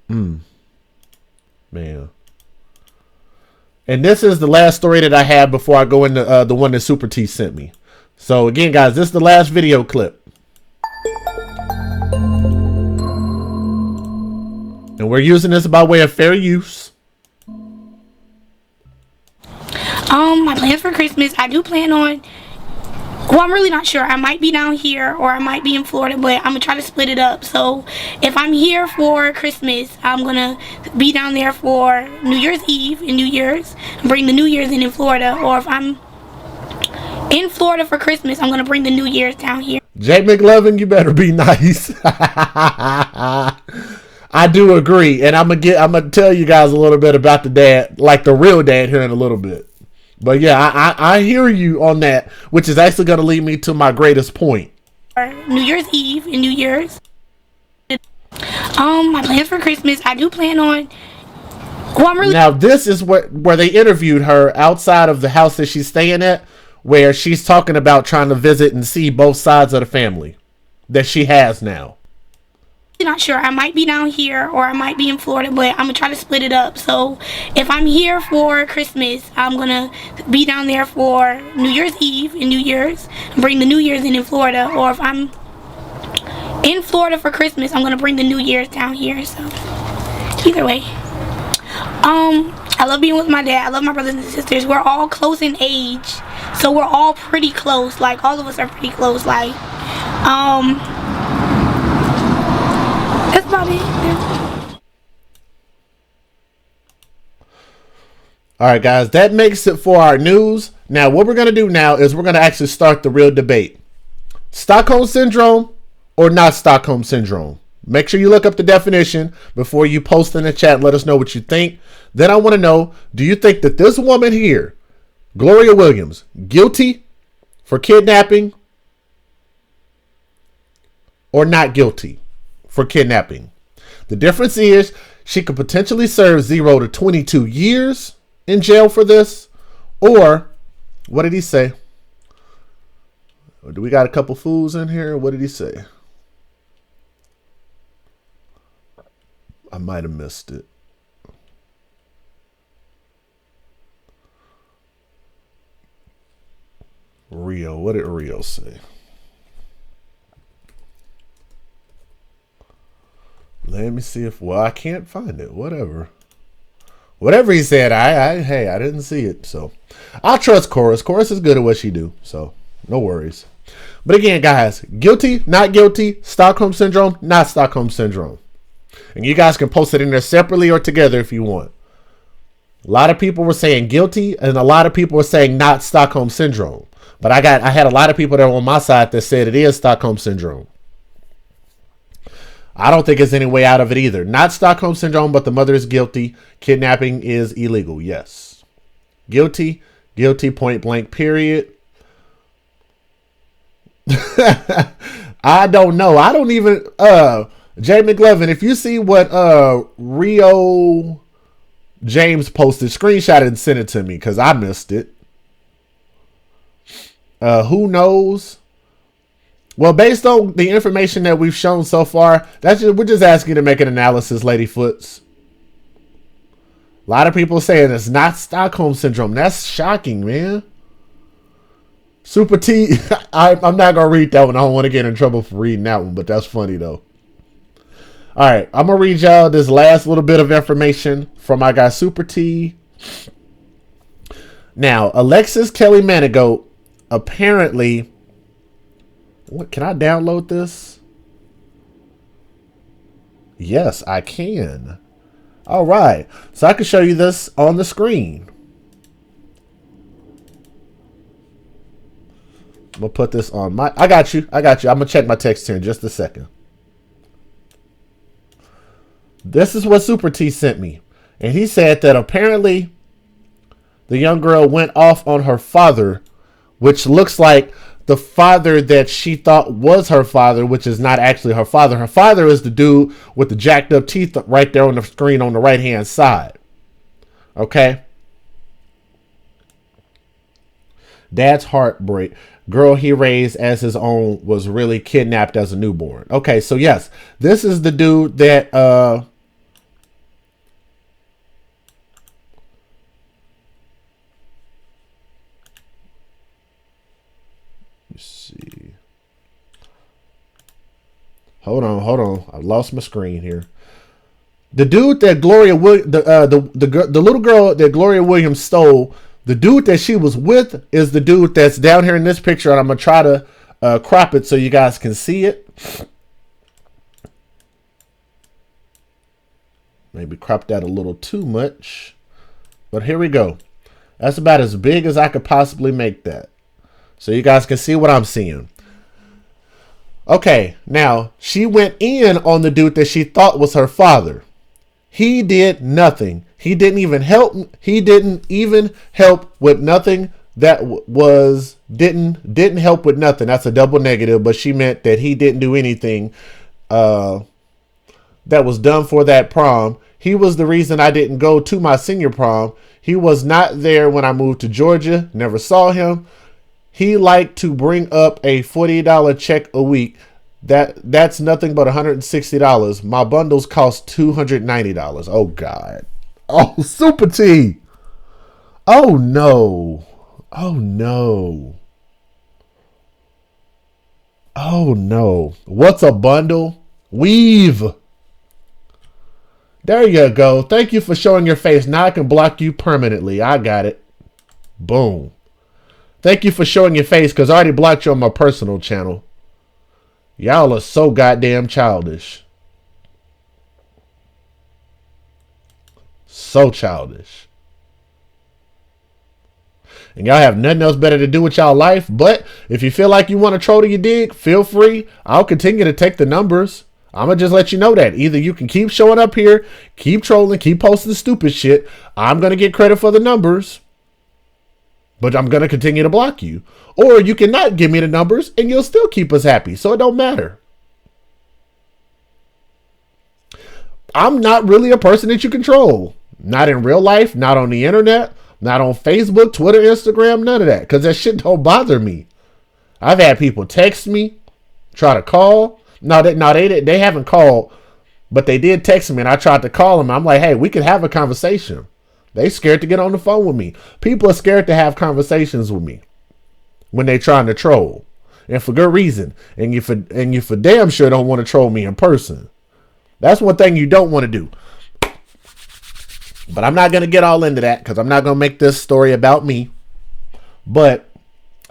Man. And this is the last story that I had before I go into the one that Super T sent me. So again, guys, this is the last video clip. And we're using this by way of fair use. My plans for Christmas, I do plan on, well, I'm really not sure. I might be down here or I might be in Florida, but I'm going to try to split it up. So if I'm here for Christmas, I'm going to be down there for New Year's Eve and New Year's, bring the New Year's in Florida. Or if I'm in Florida for Christmas, I'm going to bring the New Year's down here. Jay McLovin, you better be nice. I do agree. And I'm gonna tell you guys a little bit about the dad, like the real dad, here in a little bit. But yeah, I hear you on that, which is actually going to lead me to my greatest point. New Year's Eve and New Year's. My plans for Christmas, I do plan on, well, I'm really... Now, this is where they interviewed her outside of the house that she's staying at, where she's talking about trying to visit and see both sides of the family that she has now. Not sure. I might be down here or I might be in Florida, but I'm gonna try to split it up. So if I'm here for Christmas, I'm gonna be down there for New Year's Eve and New Year's, bring the New Year's in Florida. Or if I'm in Florida for Christmas, I'm gonna bring the New Year's down here. So either way, I love being with my dad. I love my brothers and sisters. We're all close in age, So we're all pretty close. Like, all of us are pretty close. Like, that's about it. All right, guys, that makes it for our news. Now, what we're going to do now is we're going to actually start the real debate. Stockholm Syndrome or not Stockholm Syndrome? Make sure you look up the definition before you post in the chat and let us know what you think. Then I want to know, do you think that this woman here, Gloria Williams, guilty for kidnapping or not guilty for kidnapping? The difference is she could potentially serve 0 to 22 years in jail for this, or what did he say? Do we got a couple fools in here? What did he say? I might have missed it. Rio, what did Rio say? Let me see if, well, I can't find it. Whatever he said, I didn't see it. So I'll trust Chorus. Chorus is good at what she do. So no worries. But again, guys, guilty, not guilty, Stockholm Syndrome, not Stockholm Syndrome. And you guys can post it in there separately or together if you want. A lot of people were saying guilty and a lot of people were saying not Stockholm Syndrome. But I had a lot of people that were on my side that said it is Stockholm Syndrome. I don't think there's any way out of it either. Not Stockholm Syndrome, but the mother is guilty. Kidnapping is illegal. Yes. Guilty. Guilty, point blank, period. I don't know. I don't even... Jay McLevin, if you see what Rio James posted, screenshot it and send it to me because I missed it. Who knows? Well, based on the information that we've shown so far, we're just asking you to make an analysis, Lady Foots. A lot of people saying it's not Stockholm Syndrome. That's shocking, man. Super T, I'm not going to read that one. I don't want to get in trouble for reading that one, but that's funny, though. All right, I'm going to read y'all this last little bit of information from my guy, Super T. Now, Alexis Kelly Manigault apparently... What, can I download this? Yes, I can. All right. So I can show you this on the screen. I'm going to put this on my... I got you. I'm going to check my text here in just a second. This is what Super T sent me. And he said that apparently the young girl went off on her father, which looks like the father that she thought was her father, which is not actually her father. Her father is the dude with the jacked up teeth right there on the screen on the right hand side. Okay. Dad's heartbreak. Girl he raised as his own was really kidnapped as a newborn. Okay, so yes, this is the dude that see. Hold on. I lost my screen here. The dude that Gloria the little girl that Gloria Williams stole, the dude that she was with is the dude that's down here in this picture, and I'm gonna try to crop it so you guys can see it. Maybe crop that a little too much, but here we go. That's about as big as I could possibly make that. So you guys can see what I'm seeing. Okay, now she went in on the dude that she thought was her father. He did nothing. He didn't even help. He didn't even help with nothing that didn't help with nothing. That's a double negative, but she meant that he didn't do anything that was done for that prom. He was the reason I didn't go to my senior prom. He was not there when I moved to Georgia. Never saw him. He liked to bring up a $40 check a week. That's nothing but $160. My bundles cost $290. Oh, God. Oh, Super T. Oh, no. Oh, no. Oh, no. What's a bundle? Weave. There you go. Thank you for showing your face. Now I can block you permanently. I got it. Boom. Thank you for showing your face, because I already blocked you on my personal channel. Y'all are so goddamn childish. So childish. And y'all have nothing else better to do with y'all life. But if you feel like you want to troll to your dig, feel free. I'll continue to take the numbers. I'm going to just let you know that. Either you can keep showing up here, keep trolling, keep posting stupid shit. I'm going to get credit for the numbers, but I'm going to continue to block you. Or you cannot give me the numbers and you'll still keep us happy. So it don't matter. I'm not really a person that you control. Not in real life, not on the internet, not on Facebook, Twitter, Instagram, none of that. Because that shit don't bother me. I've had people text me, try to call. No, they haven't called, but they did text me, and I tried to call them. I'm like, hey, we could have a conversation. They scared to get on the phone with me. People are scared to have conversations with me when they trying to troll, and for good reason. And you for damn sure don't want to troll me in person. That's one thing you don't want to do. But I'm not gonna get all into that because I'm not gonna make this story about me. But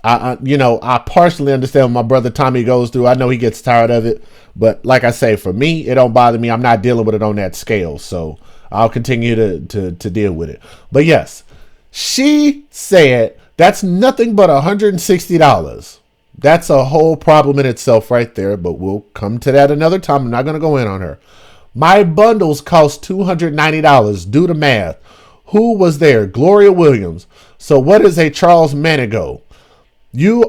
I partially understand what my brother Tommy goes through. I know he gets tired of it, but like I say, for me, it don't bother me. I'm not dealing with it on that scale, so I'll continue to deal with it. But yes, she said that's nothing but $160. That's a whole problem in itself right there, but we'll come to that another time. I'm not going to go in on her. My bundles cost $290. Do the math. Who was there? Gloria Williams. So what is a Charles Manigo? You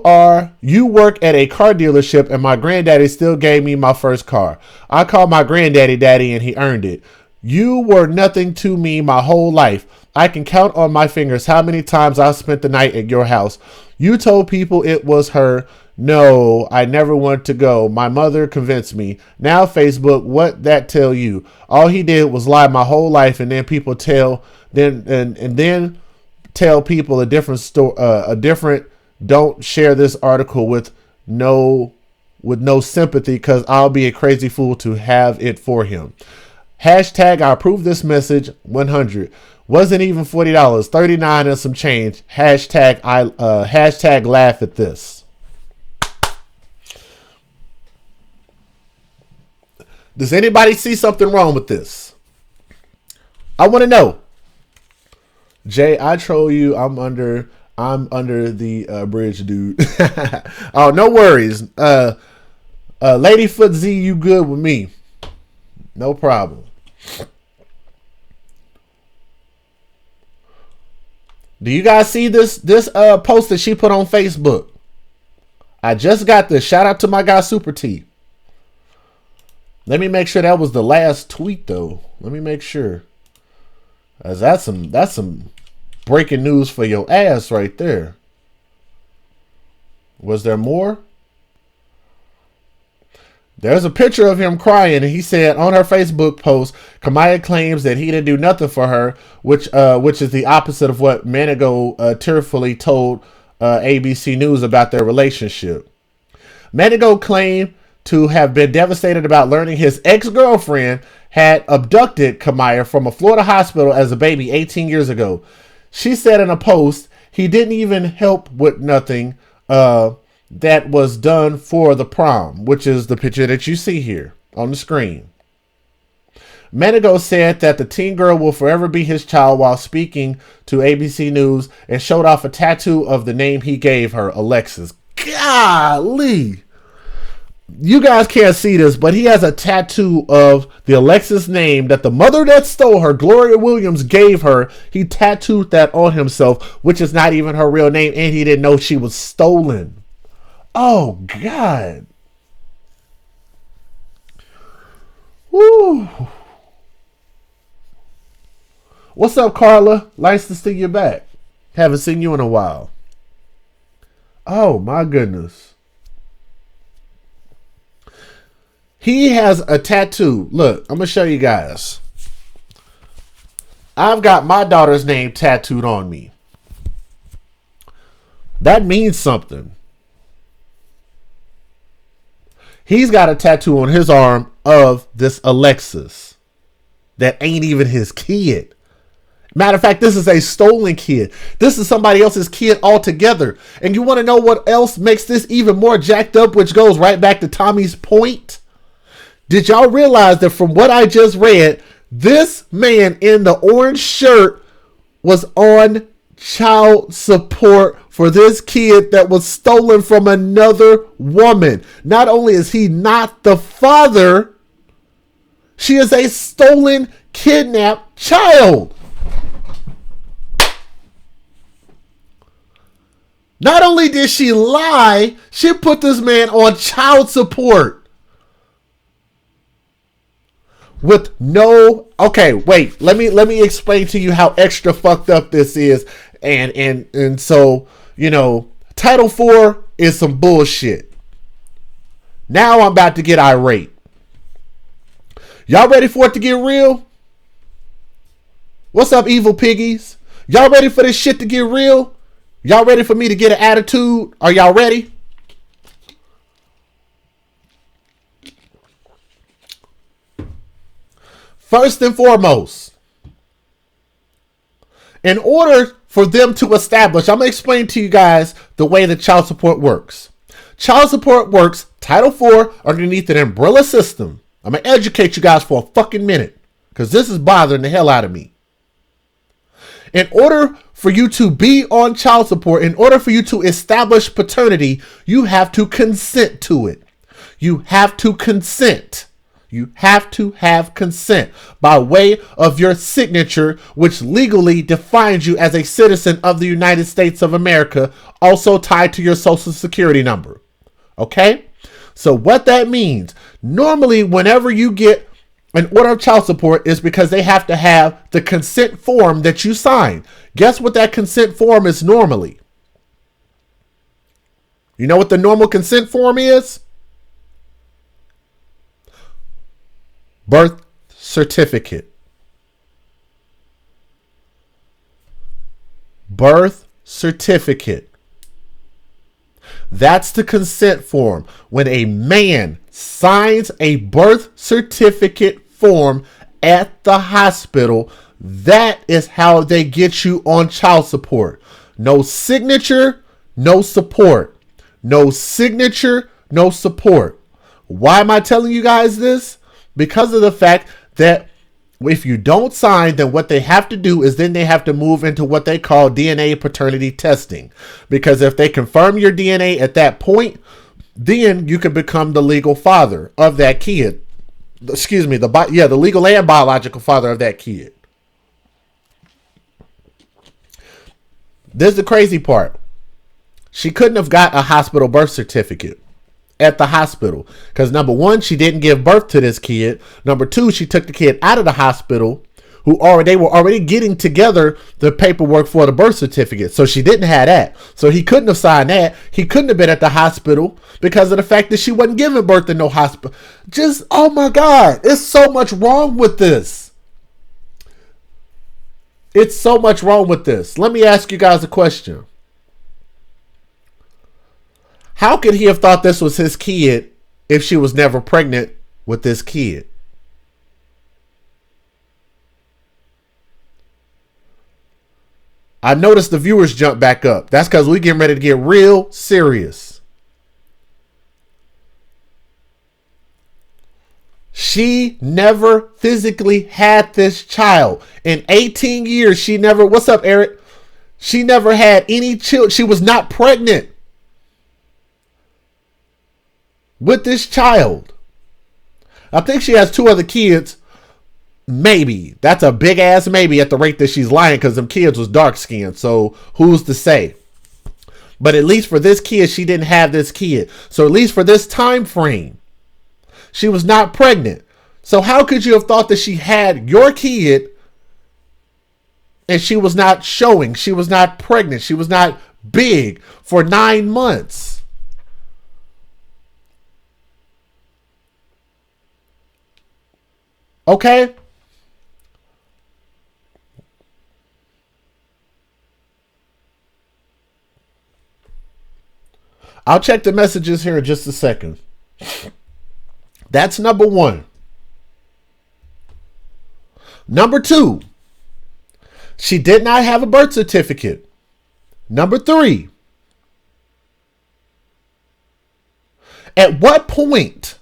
work at a car dealership, and my granddaddy still gave me my first car. I called my granddaddy daddy, and he earned it. You were nothing to me my whole life. I can count on my fingers how many times I spent the night at your house. You told people it was her. No, I never wanted to go. My mother convinced me. Now Facebook, what that tell you? All he did was lie my whole life, and then people tell then tell people a different story, don't share this article with no sympathy, because I'll be a crazy fool to have it for him. Hashtag I approve this message 100. Wasn't even $40, $39 and some change. Hashtag laugh at this. Does anybody see something wrong with this? I want to know. Jay, I troll you. I'm under the bridge, dude. Oh, no worries. Ladyfoot Z, you good with me? No problem. Do you guys see this post that she put on Facebook? I just got this. Shout out to my guy Super T. Let me make sure that was the last tweet though. Let me make sure. That's some breaking news for your ass right there. Was there more? There's a picture of him crying, and he said on her Facebook post, Kamaya claims that he didn't do nothing for her, which is the opposite of what Manigo tearfully told ABC News about their relationship. Manigo claimed to have been devastated about learning his ex-girlfriend had abducted Kamaya from a Florida hospital as a baby 18 years ago. She said in a post, he didn't even help with nothing that was done for the prom, which is the picture that you see here on the screen. Manigo said that the teen girl will forever be his child while speaking to ABC News, and showed off a tattoo of the name he gave her, Alexis. Golly. You guys can't see this, but he has a tattoo of the Alexis name that the mother that stole her, Gloria Williams, gave her. He tattooed that on himself, which is not even her real name, and he didn't know she was stolen. Oh, God. Woo. What's up, Carla? Nice to see you back. Haven't seen you in a while. Oh, my goodness. He has a tattoo. Look, I'm going to show you guys. I've got my daughter's name tattooed on me. That means something. He's got a tattoo on his arm of this Alexis that ain't even his kid. Matter of fact, this is a stolen kid. This is somebody else's kid altogether. And you want to know what else makes this even more jacked up, which goes right back to Tommy's point? Did y'all realize that from what I just read, this man in the orange shirt was on child support for this kid that was stolen from another woman? Not only is he not the father, she is a stolen, kidnapped child. Not only did she lie, she put this man on child support. With no, okay, wait, let me explain to you how extra fucked up this is. And so, you know, Title IV is some bullshit. Now I'm about to get irate. Y'all ready for it to get real? What's up, evil piggies? Y'all ready for this shit to get real? Y'all ready for me to get an attitude? Are y'all ready? First and foremost, in order for them to establish, I'm going to explain to you guys the way that child support works. Child support works, Title IV, underneath an umbrella system. I'm going to educate you guys for a fucking minute, because this is bothering the hell out of me. In order for you to be on child support, in order for you to establish paternity, you have to consent to it. You have to consent. You have to have consent by way of your signature, which legally defines you as a citizen of the United States of America, also tied to your social security number. Okay? So what that means, normally whenever you get an order of child support is because they have to have the consent form that you sign. Guess what that consent form is normally? You know what the normal consent form is? Birth certificate. Birth certificate. That's the consent form. When a man signs a birth certificate form at the hospital, that is how they get you on child support. No signature, no support. No signature, no support. Why am I telling you guys this? Because of the fact that if you don't sign, then what they have to do is then they have to move into what they call DNA paternity testing. Because if they confirm your DNA at that point, then you can become the legal father of that kid. Excuse me, the legal and biological father of that kid. This is the crazy part. She couldn't have got a hospital birth certificate at the hospital because number one, she didn't give birth to this kid. Number two, she took the kid out of the hospital. They were already getting together the paperwork for the birth certificate, so she didn't have that. So he couldn't have signed that. He couldn't have been at the hospital because of the fact that she wasn't giving birth in no hospital. Just, oh my God, it's so much wrong with this. It's so much wrong with this. Let me ask you guys a question. How could he have thought this was his kid if she was never pregnant with this kid? I noticed the viewers jump back up. That's because we're getting ready to get real serious. She never physically had this child. In 18 years, she never, what's up, Eric? She never had any children. She was not pregnant with this child. I think she has 2 other kids. Maybe. That's a big ass maybe at the rate that she's lying because them kids was dark skinned. So who's to say? But at least for this kid, she didn't have this kid. So at least for this time frame, she was not pregnant. So how could you have thought that she had your kid and she was not showing? She was not pregnant. She was not big for 9 months. Okay? I'll check the messages here in just a second. That's number one. Number two, She did not have a birth certificate. Number 3, at what point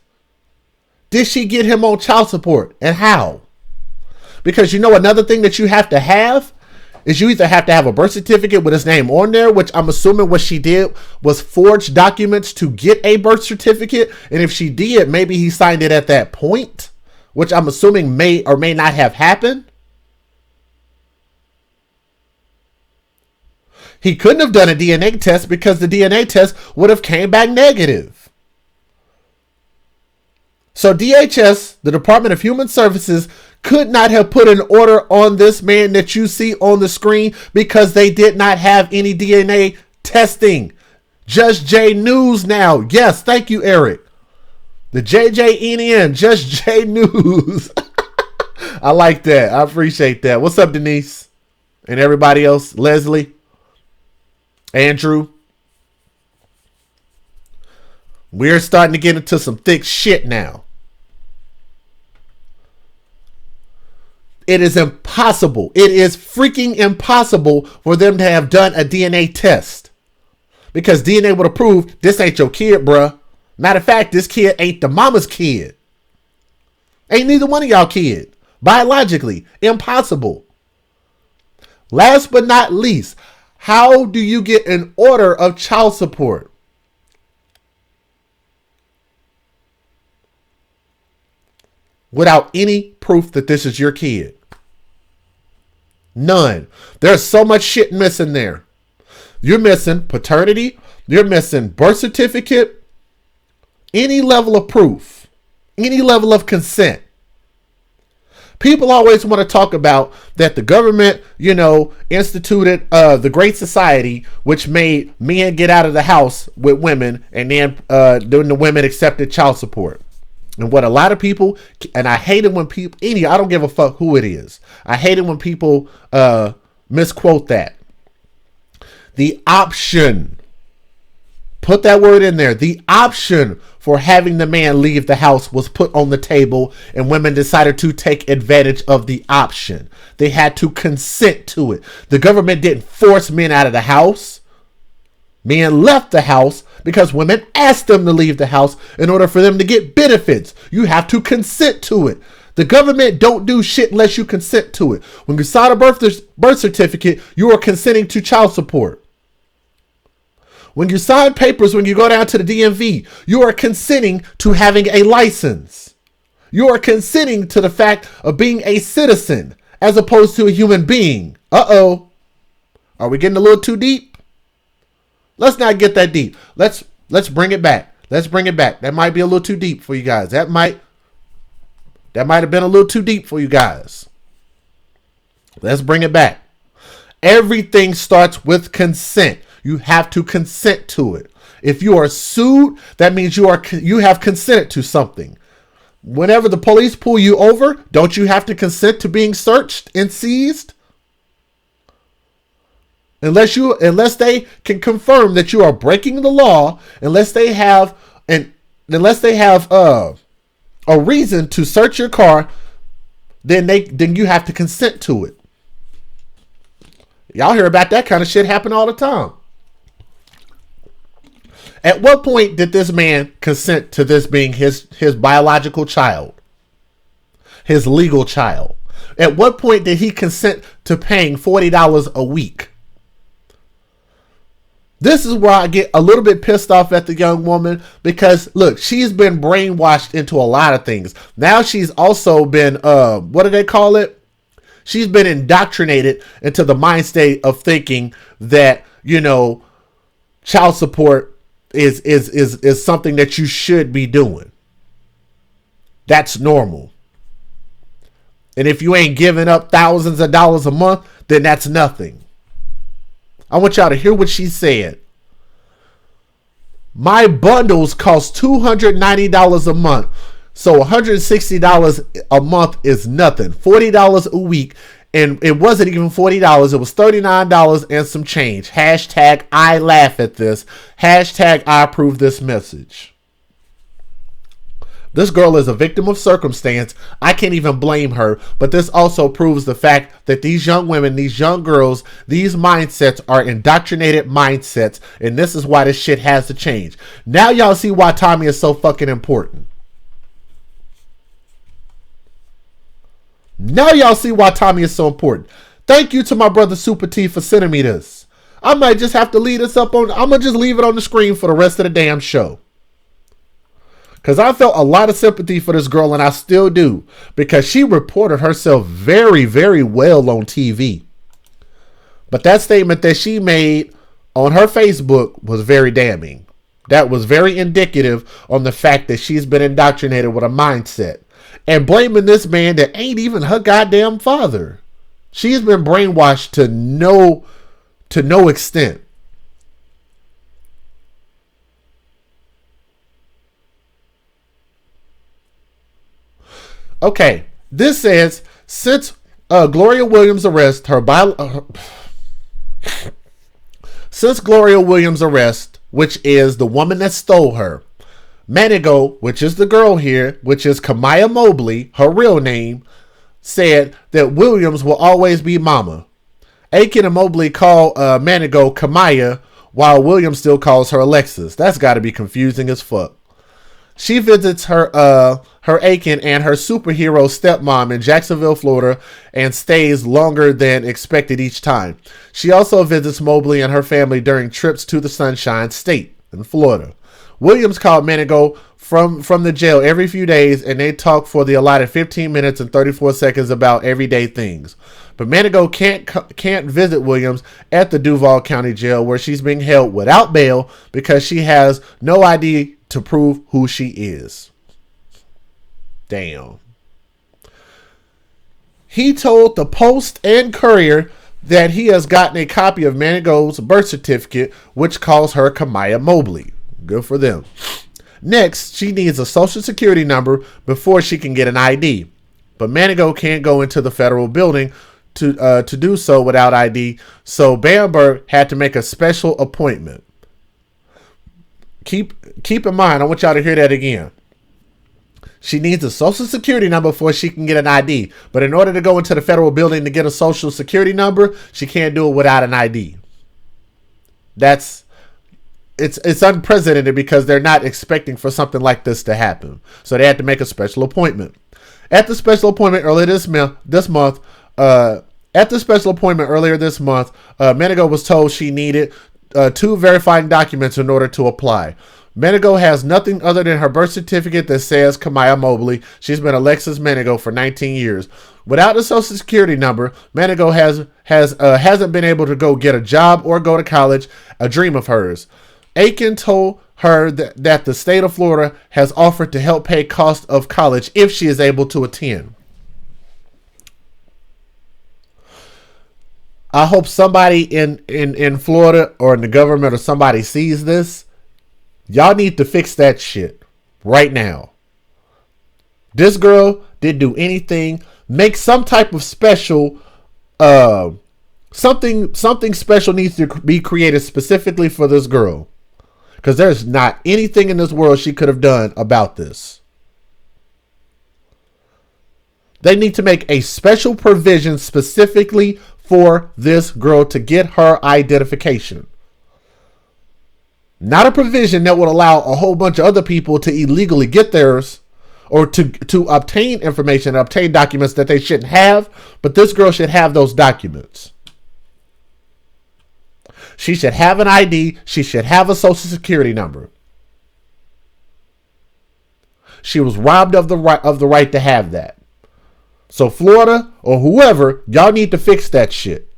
did she get him on child support and how? Because you know another thing that you have to have is you either have to have a birth certificate with his name on there, which I'm assuming what she did was forge documents to get a birth certificate. And if she did, maybe he signed it at that point, which I'm assuming may or may not have happened. He couldn't have done a DNA test because the DNA test would have came back negative. So DHS, the Department of Human Services, could not have put an order on this man that you see on the screen because they did not have any DNA testing. Just J News now. Yes, thank you, Eric. The JJNN, Just J News. I like that. I appreciate that. What's up, Denise? And everybody else? Leslie? Andrew? We're starting to get into some thick shit now. It is impossible. It is freaking impossible for them to have done a DNA test. Because DNA would have proved this ain't your kid, bruh. Matter of fact, this kid ain't the mama's kid. Ain't neither one of y'all kid. Biologically. Impossible. Last but not least, how do you get an order of child support? Without any proof that this is your kid. None. There's so much shit missing there. You're missing paternity. You're missing birth certificate. Any level of proof. Any level of consent. People always want to talk about that the government, instituted the Great Society, which made men get out of the house with women, and then the women accepted child support. And what a lot of people, and I hate it when people, I don't give a fuck who it is. I hate it when people misquote that. The option, put that word in there, the option for having the man leave the house was put on the table, and women decided to take advantage of the option. They had to consent to it. The government didn't force men out of the house. Men left the house because women asked them to leave the house in order for them to get benefits. You have to consent to it. The government don't do shit unless you consent to it. When you sign a birth certificate, you are consenting to child support. When you sign papers, when you go down to the DMV, you are consenting to having a license. You are consenting to the fact of being a citizen as opposed to a human being. Uh-oh. Are we getting a little too deep? Let's not get that deep. Let's bring it back. Let's bring it back. That might be a little too deep for you guys. That might have been a little too deep for you guys. Let's bring it back. Everything starts with consent. You have to consent to it. If you are sued, that means you have consented to something. Whenever the police pull you over, don't you have to consent to being searched and seized? Unless they can confirm that you are breaking the law, unless they have a reason to search your car, then you have to consent to it. Y'all hear about that kind of shit happen all the time. At what point did this man consent to this being his biological child? His legal child? At what point did he consent to paying $40 a week? This is where I get a little bit pissed off at the young woman because, look, she's been brainwashed into a lot of things. Now she's also been, what do they call it? She's been indoctrinated into the mind state of thinking that, child support is something that you should be doing. That's normal. And if you ain't giving up thousands of dollars a month, then that's nothing. I want y'all to hear what she said. My bundles cost $290 a month. So $160 a month is nothing. $40 a week. And it wasn't even $40. It was $39 and some change. Hashtag I laugh at this. Hashtag I approve this message. This girl is a victim of circumstance. I can't even blame her. But this also proves the fact that these young women, these young girls, these mindsets are indoctrinated mindsets. And this is why this shit has to change. Now y'all see why Tommy is so fucking important. Now y'all see why Tommy is so important. Thank you to my brother Super T for sending me this. I might just have to leave this up on. I'm going to just leave it on the screen for the rest of the damn show. Because I felt a lot of sympathy for this girl, and I still do. Because she reported herself very, very well on TV. But that statement that she made on her Facebook was very damning. That was very indicative on the fact that she's been indoctrinated with a mindset. And blaming this man that ain't even her goddamn father. She's been brainwashed to no extent. Okay, this says, since Gloria Williams' arrest, since Gloria Williams' arrest, which is the woman that stole her, Manigo, which is the girl here, which is Kamaya Mobley, her real name, said that Williams will always be mama. Aiken and Mobley call Manigo Kamaya, while Williams still calls her Alexis. That's got to be confusing as fuck. She visits her Aiken and her superhero stepmom in Jacksonville, Florida, and stays longer than expected each time. She also visits Mobley and her family during trips to the Sunshine State in Florida. Williams called Manigo from the jail every few days, and they talk for the allotted 15 minutes and 34 seconds about everyday things. But Manigo can't visit Williams at the Duval County Jail, where she's being held without bail because she has no ID to prove who she is. Damn. He told the Post and Courier that he has gotten a copy of Manigo's birth certificate, which calls her Kamaya Mobley. Good for them. Next, she needs a social security number before she can get an ID. But Manigo can't go into the federal building to do so without ID, so Bamberg had to make a special appointment. Keep in mind, I want y'all to hear that again. She needs a social security number before she can get an ID. But in order to go into the federal building to get a social security number, she can't do it without an ID. It's unprecedented because they're not expecting for something like this to happen. So they had to make a special appointment. At the special appointment earlier this month, Manigo was told she needed 2 verifying documents in order to apply. Manigo has nothing other than her birth certificate that says Kamaya Mobley. She's been Alexis Manigo for 19 years. Without a social security number, Manigo hasn't been able to go get a job or go to college, a dream of hers. Aiken told her that the state of Florida has offered to help pay cost of college if she is able to attend. I hope somebody in Florida or in the government or somebody sees this. Y'all need to fix that shit right now. This girl didn't do anything. Make some type of special, something special needs to be created specifically for this girl. Because there's not anything in this world she could have done about this. They need to make a special provision specifically for this girl to get her identification. Not a provision that would allow a whole bunch of other people to illegally get theirs or to obtain information, obtain documents that they shouldn't have, but this girl should have those documents. She should have an ID. She should have a social security number. She was robbed of the right to have that. So Florida or whoever, y'all need to fix that shit.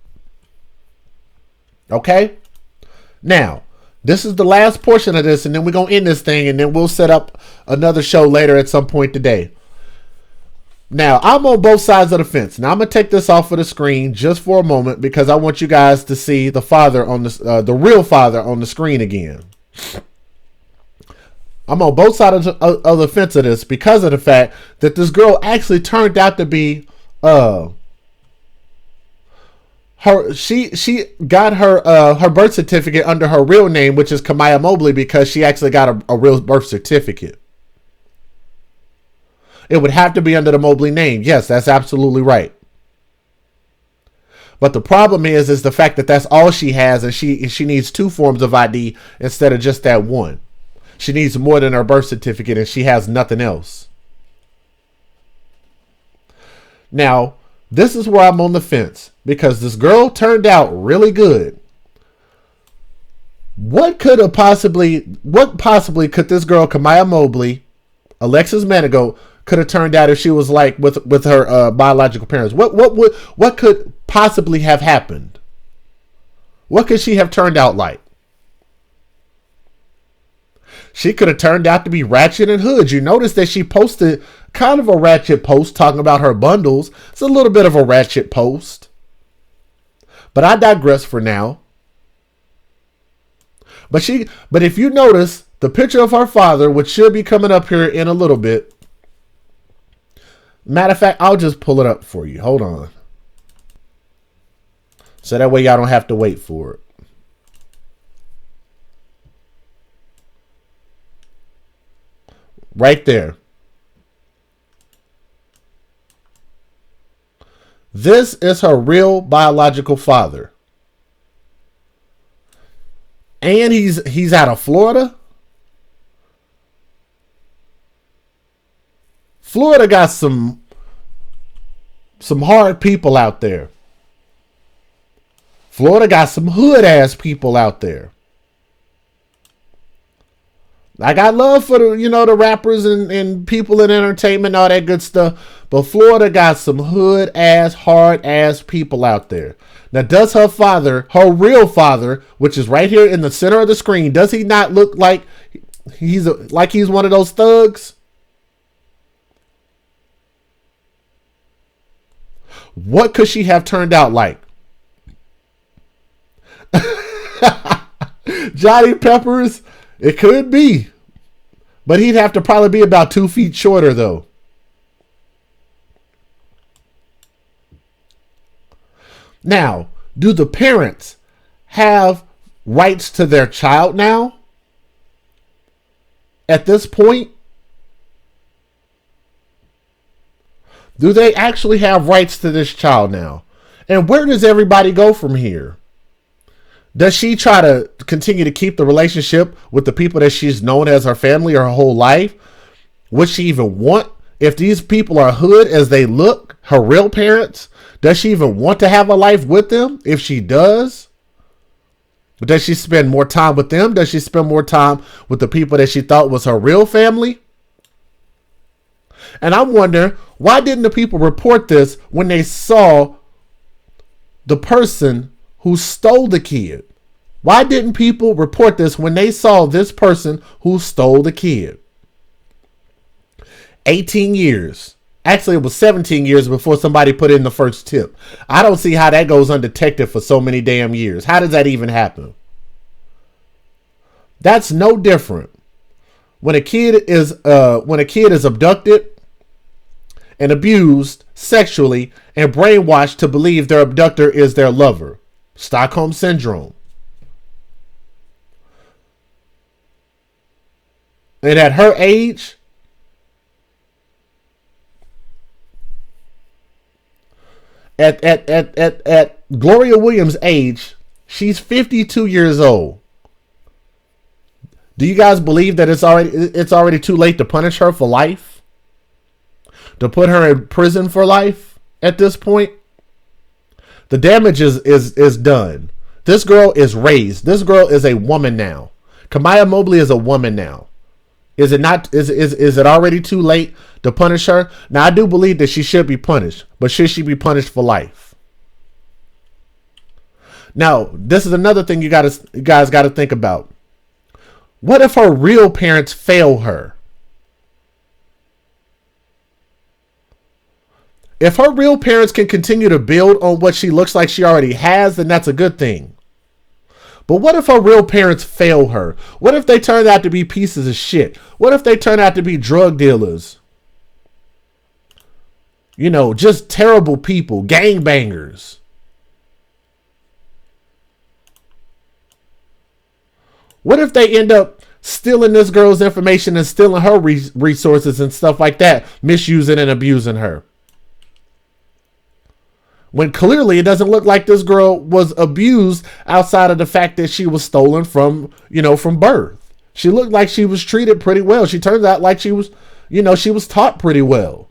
Okay? Now, this is the last portion of this, and then we're going to end this thing, and then we'll set up another show later at some point today. Now, I'm on both sides of the fence. Now, I'm going to take this off of the screen just for a moment because I want you guys to see the father on the real father on the screen again. I'm on both sides of the fence of this because of the fact that this girl actually turned out to be she got her birth certificate under her real name, which is Kamaya Mobley, because she actually got a real birth certificate. It would have to be under the Mobley name. Yes, that's absolutely right. But the problem is the fact that that's all she has, and she needs 2 forms of ID instead of just that one. She needs more than her birth certificate, and she has nothing else. Now, this is where I'm on the fence, because this girl turned out really good. What possibly could this girl, Kamaya Mobley, Alexis Manigault, could have turned out if she was like with her biological parents? What could possibly have happened? What could she have turned out like? She could have turned out to be ratchet and hood. You notice that she posted kind of a ratchet post talking about her bundles. It's a little bit of a ratchet post. But I digress for now. But if you notice the picture of her father, which should be coming up here in a little bit. Matter of fact, I'll just pull it up for you. Hold on. So that way y'all don't have to wait for it. Right there. This is her real biological father. And he's out of Florida. Florida got some hard people out there. Florida got some hood ass people out there. I got love for the rappers and people in entertainment and all that good stuff. But Florida got some hood ass, hard ass people out there. Now, does her father, her real father, which is right here in the center of the screen, does he not look like he's one of those thugs? What could she have turned out like? Johnny Peppers, it could be. But he'd have to probably be about 2 feet shorter, though. Now, do the parents have rights to their child now? At this point? Do they actually have rights to this child now? And where does everybody go from here? Does she try to continue to keep the relationship with the people that she's known as her family her whole life? Would she even want, if these people are hood as they look, her real parents, does she even want to have a life with them? If she does, does she spend more time with them? Does she spend more time with the people that she thought was her real family? And I'm wondering, why didn't the people report this when they saw the person who stole the kid? Why didn't people report this when they saw this person who stole the kid? 18 years. Actually, it was 17 years before somebody put in the first tip. I don't see how that goes undetected for so many damn years. How does that even happen? That's no different. When a kid is abducted and abused sexually and brainwashed to believe their abductor is their lover. Stockholm Syndrome. And at her age, at Gloria Williams' age, she's 52 years old. Do you guys believe that it's already too late to punish her for life? To put her in prison for life at this point? The damage is done. This girl is raised. This girl is a woman now. Kamaya Mobley is a woman now. Is it not? Is it already too late to punish her? Now, I do believe that she should be punished, but should she be punished for life? Now, this is another thing you guys got to think about. What if her real parents fail her? If her real parents can continue to build on what she looks like she already has, then that's a good thing. But what if her real parents fail her? What if they turn out to be pieces of shit? What if they turn out to be drug dealers? You know, just terrible people, gangbangers. What if they end up stealing this girl's information and stealing her resources and stuff like that, misusing and abusing her. When clearly it doesn't look like this girl was abused outside of the fact that she was stolen from, from birth. She looked like she was treated pretty well. She turns out like she was, she was taught pretty well.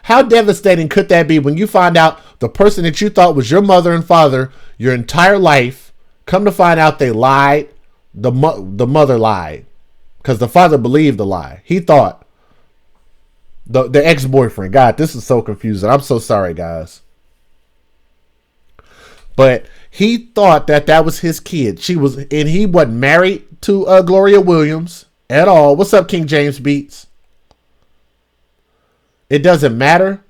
How devastating could that be when you find out the person that you thought was your mother and father your entire life, come to find out they lied, the mother lied, because the father believed the lie. He thought, the ex-boyfriend, God, this is so confusing. I'm so sorry, guys. But he thought that was his kid. He wasn't married to Gloria Williams at all. What's up, King James Beats? It doesn't matter.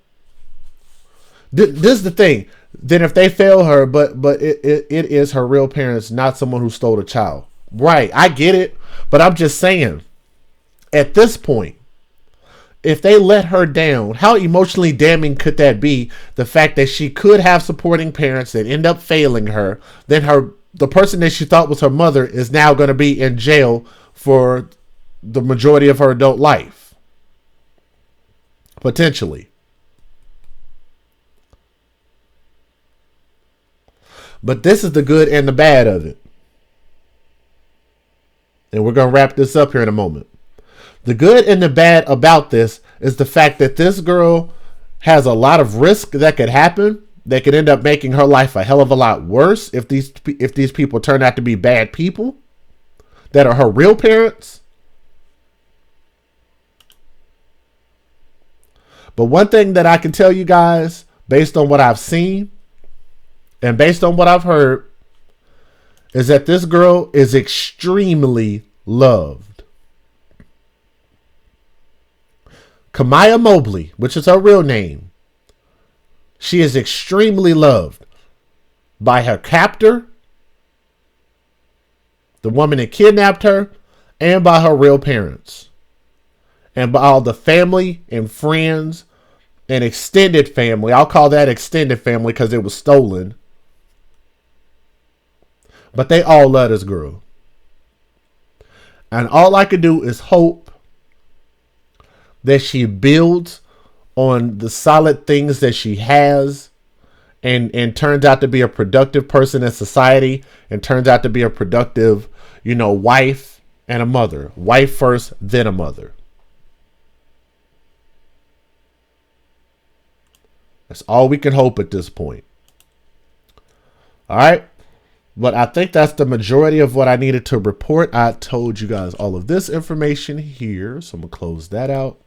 This is the thing. Then if they fail her, but it is her real parents, not someone who stole a child. Right, I get it. But I'm just saying, at this point, if they let her down, how emotionally damning could that be? The fact that she could have supporting parents that end up failing her, then the person that she thought was her mother is now going to be in jail for the majority of her adult life. Potentially. But this is the good and the bad of it. And we're going to wrap this up here in a moment. The good and the bad about this is the fact that this girl has a lot of risk that could happen. That could end up making her life a hell of a lot worse if these people turn out to be bad people that are her real parents. But one thing that I can tell you guys, based on what I've seen and based on what I've heard, is that this girl is extremely loved. Kamaya Mobley, which is her real name, she is extremely loved by her captor, the woman that kidnapped her, and by her real parents. And by all the family and friends and extended family. I'll call that extended family because it was stolen. But they all love this girl. And all I can do is hope that she builds on the solid things that she has and turns out to be a productive person in society and turns out to be a productive, wife and a mother. Wife first, then a mother. That's all we can hope at this point. All right. But I think that's the majority of what I needed to report. I told you guys all of this information here. So I'm going to close that out.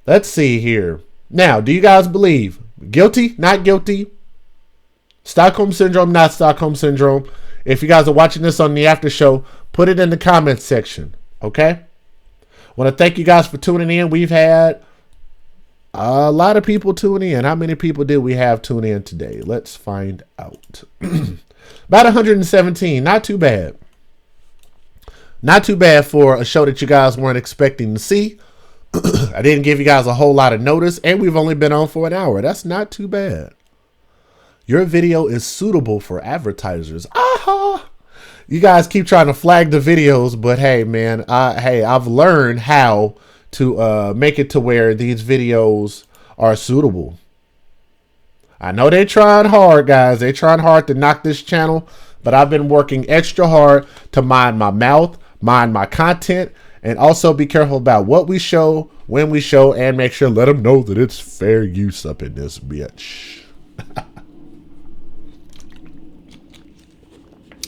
Let's see here. Now, do you guys believe guilty, not guilty? Stockholm Syndrome, not Stockholm Syndrome? If you guys are watching this on the after show, put it in the comments section. Okay? Want to thank you guys for tuning in. We've had a lot of people tuning in. How many people did we have tune in today? Let's find out. About 117. Not too bad. Not too bad for a show that you guys weren't expecting to see. I didn't give you guys a whole lot of notice, and we've only been on for an hour. That's not too bad. Your video is suitable for advertisers. Aha! You guys keep trying to flag the videos, but hey, man, I've learned how to make it to where these videos are suitable. I know they're trying hard, guys. They're trying hard to knock this channel, but I've been working extra hard to mind my mouth, mind my content, and also be careful about what we show, when we show, and make sure let them know that it's fair use up in this bitch.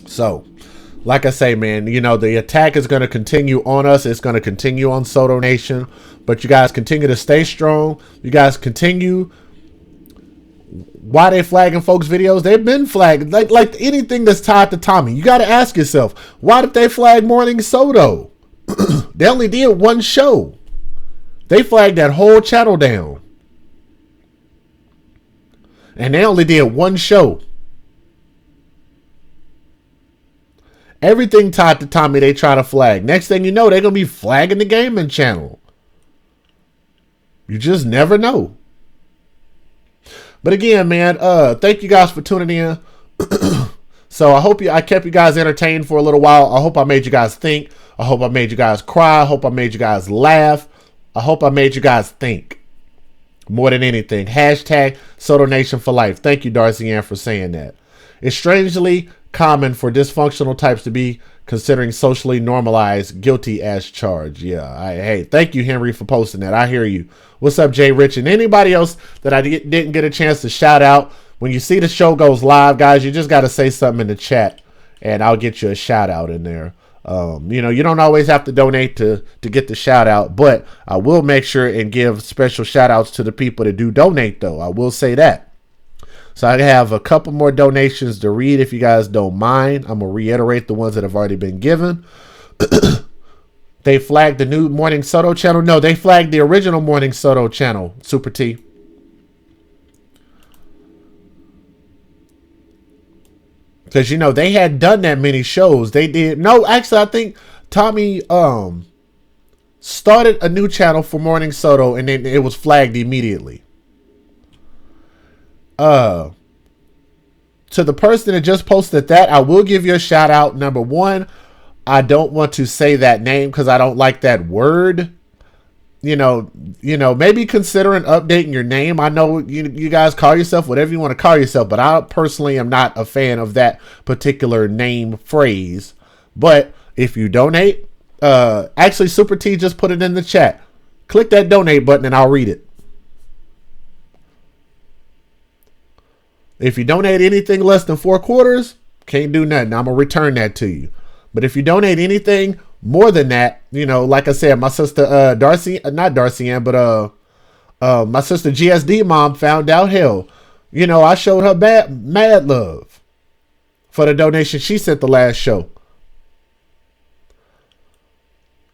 So, like I say, man, the attack is going to continue on us. It's going to continue on Soto Nation. But you guys continue to stay strong. You guys continue. Why they flagging folks' videos? They've been flagged. Like anything that's tied to Tommy. You got to ask yourself, why did they flag Morning Soto? They only did one show. They flagged that whole channel down. And they only did one show. Everything tied to Tommy, they try to flag. Next thing you know, they're going to be flagging the gaming channel. You just never know. But again, man, thank you guys for tuning in. So I kept you guys entertained for a little while. I hope I made you guys think. I hope I made you guys cry. I hope I made you guys laugh. I hope I made you guys think more than anything. Hashtag Soto Nation for life. Thank you, Darcy Ann, for saying that. It's strangely common for dysfunctional types to be considering socially normalized guilty as charged. Yeah, hey, thank you, Henry, for posting that. I hear you. What's up, Jay Rich, and anybody else that I didn't get a chance to shout out? When you see the show goes live, guys, you just got to say something in the chat, and I'll get you a shout out in there. You don't always have to donate to get the shout out, but I will make sure and give special shout outs to the people that do donate, though. I will say that. So I have a couple more donations to read if you guys don't mind. I'm going to reiterate the ones that have already been given. They flagged the new Morning Soto channel. No, they flagged the original Morning Soto channel, Super T. Because, they had done that many shows. They did. No, actually, I think Tommy started a new channel for Morning Soto, and then it was flagged immediately. To the person that just posted that, I will give you a shout out. Number one, I don't want to say that name because I don't like that word. Maybe considering updating your name. I know you guys call yourself whatever you want to call yourself, but I personally am not a fan of that particular name phrase. But if you donate, actually Super T just put it in the chat. Click that donate button and I'll read it. If you donate anything less than 4 quarters, can't do nothing. I'm going to return that to you. But if you donate anything more than that, like I said, my sister my sister GSD mom found out, hell, I showed her mad love for the donation she sent the last show.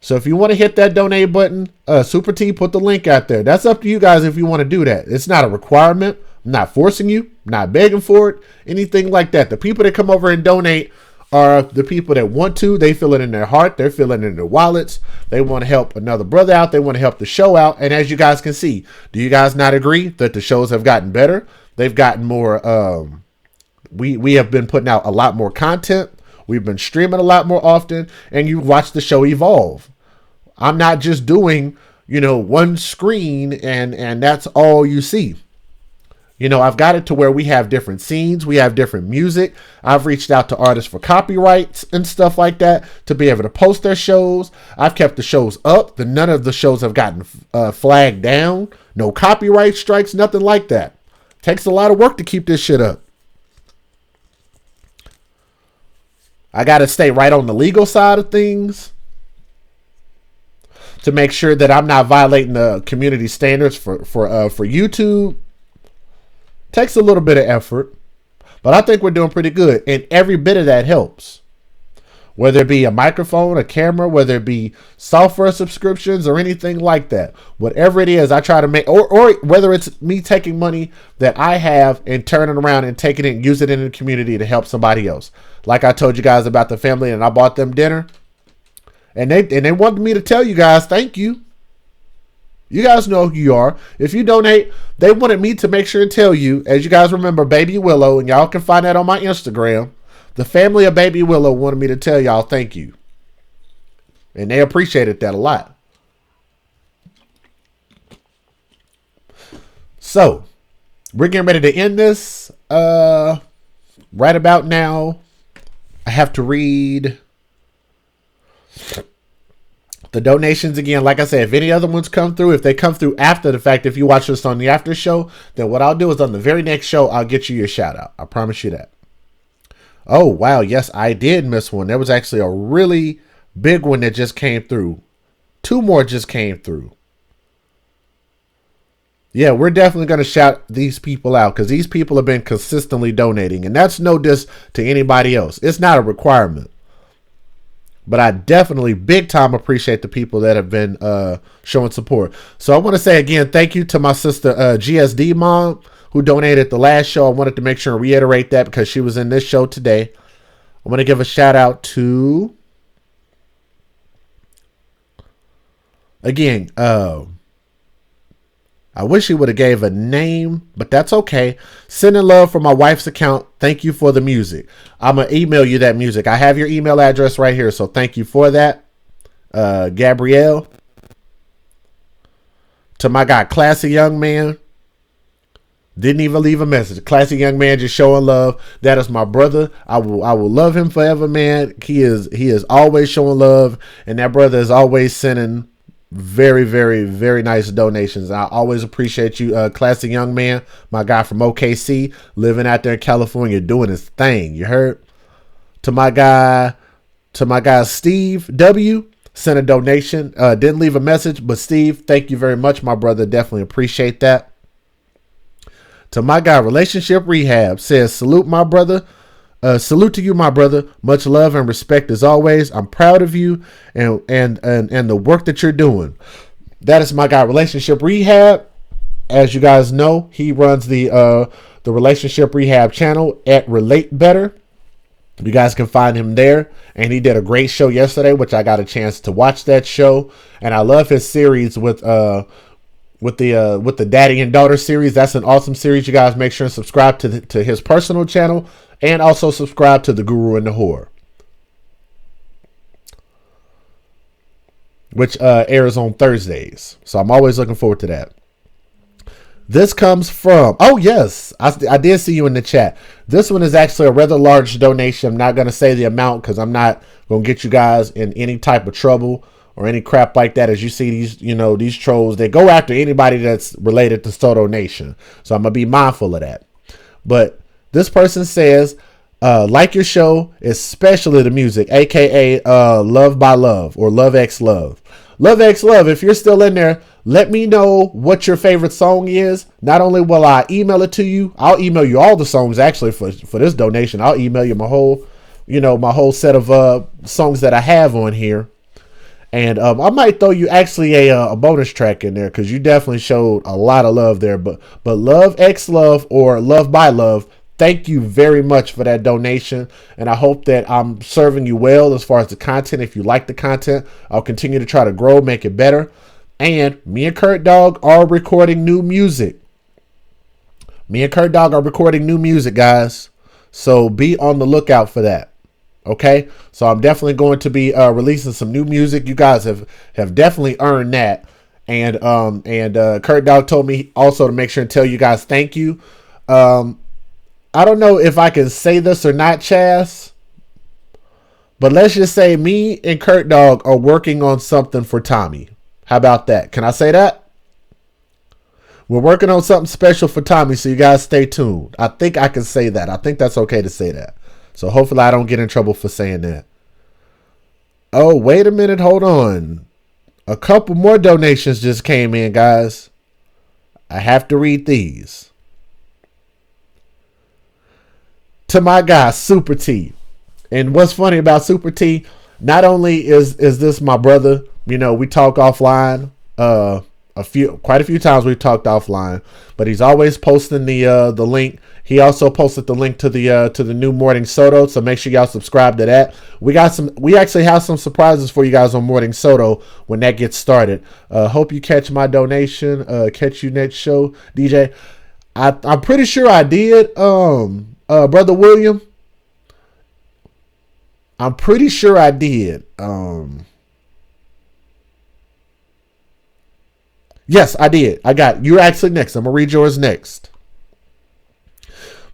So if you want to hit that donate button, Super T put the link out there. That's up to you guys if you want to do that. It's not a requirement. I'm not forcing you, I'm not begging for it, anything like that. The people that come over and donate are the people that want to. They feel it in their heart. They're feeling it in their wallets. They want to help another brother out. They want to help the show out. And as you guys can see, do you guys not agree that the shows have gotten better? They've gotten more. We have been putting out a lot more content. We've been streaming a lot more often. And you watch the show evolve. I'm not just doing, one screen and that's all you see. I've got it to where we have different scenes. We have different music. I've reached out to artists for copyrights and stuff like that to be able to post their shows. I've kept the shows up. None of the shows have gotten flagged down. No copyright strikes, nothing like that. Takes a lot of work to keep this shit up. I got to stay right on the legal side of things to make sure that I'm not violating the community standards for YouTube. Takes a little bit of effort, but I think we're doing pretty good, and every bit of that helps. Whether it be a microphone, a camera, whether it be software subscriptions or anything like that. Whatever it is, I try to make, or whether it's me taking money that I have and turning around and taking it and use it in the community to help somebody else. Like I told you guys about the family and I bought them dinner. And they wanted me to tell you guys, thank you. You guys know who you are. If you donate, they wanted me to make sure and tell you, as you guys remember, Baby Willow, and y'all can find that on my Instagram. The family of Baby Willow wanted me to tell y'all thank you. And they appreciated that a lot. So, we're getting ready to end this right about now. I have to read the donations again. Like I said, if any other ones come through, if they come through after the fact, if you watch this on the after show, then what I'll do is on the very next show, I'll get you your shout out. I promise you that. Oh, wow. Yes, I did miss one. There was actually a really big one that just came through. 2 more just came through. Yeah, we're definitely going to shout these people out because these people have been consistently donating, and that's no diss to anybody else. It's not a requirement. But I definitely big time appreciate the people that have been showing support. So I want to say again, thank you to my sister GSD mom who donated the last show. I wanted to make sure and reiterate that because she was in this show today. I want to give a shout out to, again, I I wish he would have gave a name, but that's okay. Sending love from my wife's account. Thank you for the music. I'm going to email you that music. I have your email address right here, so thank you for that. Gabrielle. To my guy, Classy Young Man. Didn't even leave a message. Classy Young Man just showing love. That is my brother. I will love him forever, man. He is always showing love, and that brother is always sending very, very, very nice donations. I always appreciate you, Classy Young Man, my guy from OKC, living out there in California, doing his thing. You heard? To my guy Steve W, sent a donation. Didn't leave a message, but Steve, thank you very much, my brother. Definitely appreciate that. To my guy, Relationship Rehab, says, salute my brother. Salute to you, my brother. Much love and respect as always. I'm proud of you and the work that you're doing. That is my guy, Relationship Rehab. As you guys know, he runs the Relationship Rehab channel at Relate Better. You guys can find him there. And he did a great show yesterday, which I got a chance to watch that show. And I love his series with the Daddy and Daughter series. That's an awesome series. You guys make sure and subscribe to his personal channel. And also subscribe to The Guru and the Whore, which airs on Thursdays. So I'm always looking forward to that. This comes from, oh yes, I did see you in the chat. This one is actually a rather large donation. I'm not going to say the amount because I'm not going to get you guys in any type of trouble or any crap like that. As you see these trolls, they go after anybody that's related to Soto Nation. So I'm going to be mindful of that. But this person says, like your show, especially the music, aka Love by Love or Love X Love. Love X Love, if you're still in there, let me know what your favorite song is. Not only will I email it to you, I'll email you all the songs actually for this donation. I'll email you my whole set of songs that I have on here. And I might throw you actually a bonus track in there because you definitely showed a lot of love there. But Love X Love or Love by Love, thank you very much for that donation. And I hope that I'm serving you well as far as the content. If you like the content, I'll continue to try to grow, make it better. And me and Kurt Dog are recording new music. Guys. So be on the lookout for that. Okay, so I'm definitely going to be releasing some new music. You guys have definitely earned that, and Kurt Dog told me also to make sure and tell you guys thank you. I don't know if I can say this or not, Chaz, but let's just say me and Kurt Dog are working on something for Tommy. How about that? Can I say that? We're working on something special for Tommy, so you guys stay tuned. I think I can say that. I think that's okay to say that. So hopefully I don't get in trouble for saying that. Oh, wait a minute. Hold on. A couple more donations just came in, guys. I have to read these. To my guy, Super T. And what's funny about Super T, not only is this my brother, we talk offline. Quite a few times we've talked offline, but he's always posting the link. He also posted the link to the new Morning Soto, so make sure y'all subscribe to that. We actually have some surprises for you guys on Morning Soto when that gets started. Hope you catch my donation. Catch you next show, DJ. I'm pretty sure I did, Brother William. I'm pretty sure I did. Yes, I did. I got you're actually next. I'm gonna read yours next.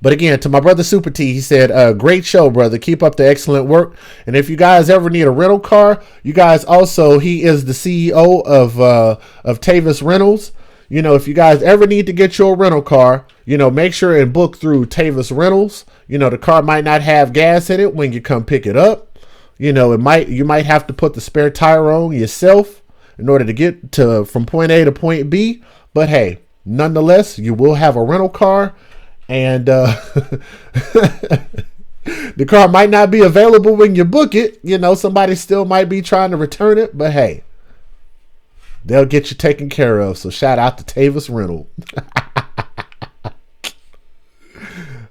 But again, to my brother Super T, he said, great show, brother. Keep up the excellent work. And if you guys ever need a rental car, you guys also, he is the CEO of Tavis Rentals. If you guys ever need to get your rental car, make sure and book through Tavis Rentals. The car might not have gas in it when you come pick it up. You might have to put the spare tire on yourself in order to get from point A to point B. But hey, nonetheless, you will have a rental car. And the car might not be available when you book it. Somebody still might be trying to return it. But hey, they'll get you taken care of. So shout out to Tavis Rental.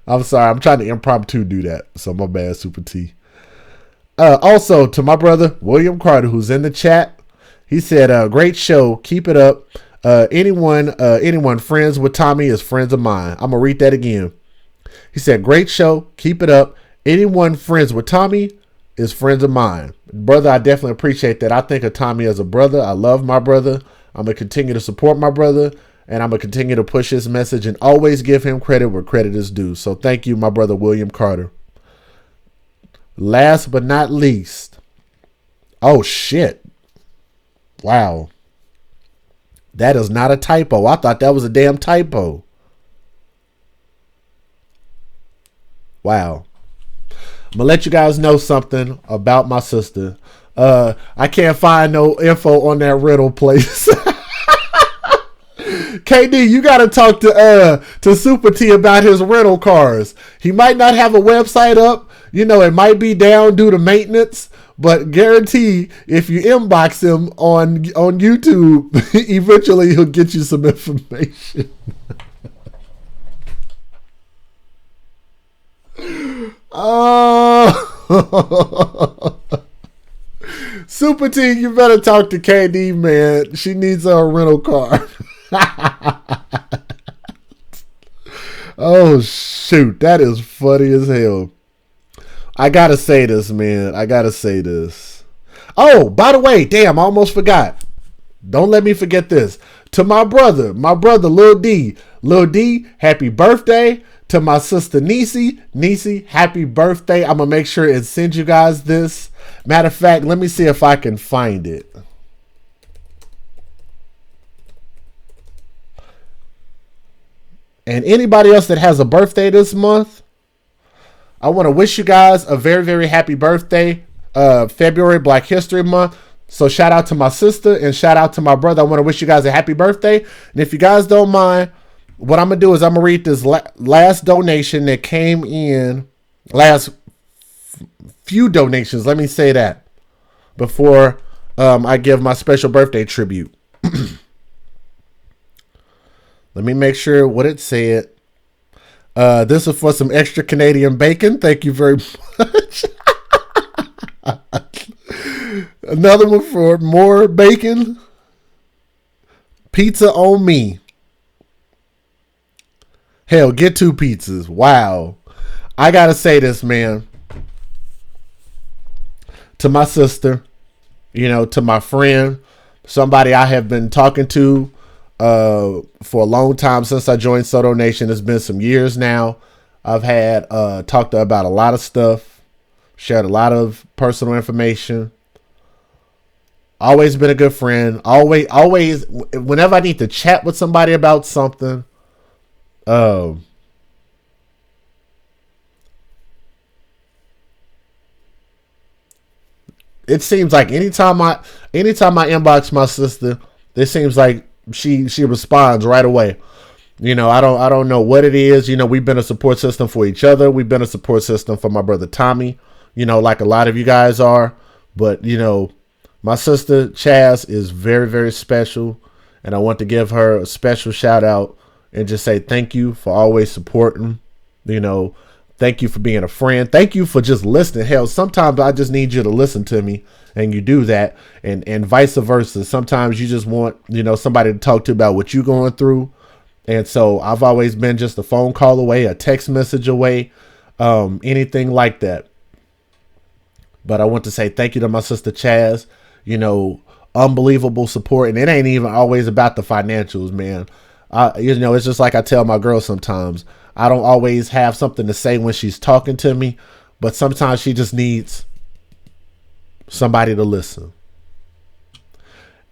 I'm sorry. I'm trying to impromptu do that. So my bad, Super T. Also, to my brother, William Carter, who's in the chat. He said, great show. Keep it up. Anyone friends with Tommy is friends of mine. I'm gonna read that again. He said, great show, keep it up. Anyone friends with Tommy is friends of mine. Brother, I definitely appreciate that. I think of Tommy as a brother. I love my brother. I'm gonna continue to support my brother, and I'm gonna continue to push his message and always give him credit where credit is due. So thank you, my brother William Carter. Last but not least, oh shit. Wow. That is not a typo. I thought that was a damn typo. Wow. I'm gonna let you guys know something about my sister. I can't find no info on that rental place. KD, you gotta talk to Super T about his rental cars. He might not have a website up. You know, it might be down due to maintenance. But guarantee if you inbox him on YouTube, eventually he'll get you some information. Oh, Super T, you better talk to KD, man. She needs a rental car. Oh shoot, that is funny as hell. I gotta say this, man. I gotta say this. Oh, by the way, damn, I almost forgot. Don't let me forget this. To my brother, Lil D. Lil D, happy birthday. To my sister, Niecy, happy birthday. I'm gonna make sure and send you guys this. Matter of fact, let me see if I can find it. And anybody else that has a birthday this month, I want to wish you guys a very, very happy birthday. February, Black History Month. So shout out to my sister and shout out to my brother. I want to wish you guys a happy birthday. And if you guys don't mind, what I'm going to do is I'm going to read this last donation that came in. Last few donations. Let me say that before I give my special birthday tribute. Let me make sure what it said. This is for some extra Canadian bacon. Thank you very much. Another one for more bacon. Pizza on me. Hell, get 2 pizzas. Wow. I gotta say this, man. To my sister, you know, to my friend, somebody I have been talking to for a long time since I joined Soto Nation. It's been some years now. I've had talked to her about a lot of stuff, shared a lot of personal information. Always been a good friend. Always, whenever I need to chat with somebody about something, it seems like anytime I inbox my sister, it seems like she responds right away. You know, I don't know what it is. You know, we've been a support system for each other. We've been a support system for my brother Tommy, you know, like a lot of you guys are. But, you know, my sister Chaz is very, very special. And I want to give her a special shout out and just say thank you for always supporting. You know, thank you for being a friend. Thank you for just listening. Hell, sometimes I just need you to listen to me, and you do that, and vice versa. Sometimes you just want, you know, somebody to talk to about what you're going through. And so I've always been just a phone call away, a text message away, anything like that. But I want to say thank you to my sister Chaz. You know, unbelievable support. And it ain't even always about the financials, man. You know, it's just like I tell my girl sometimes. I don't always have something to say when she's talking to me, but sometimes she just needs somebody to listen.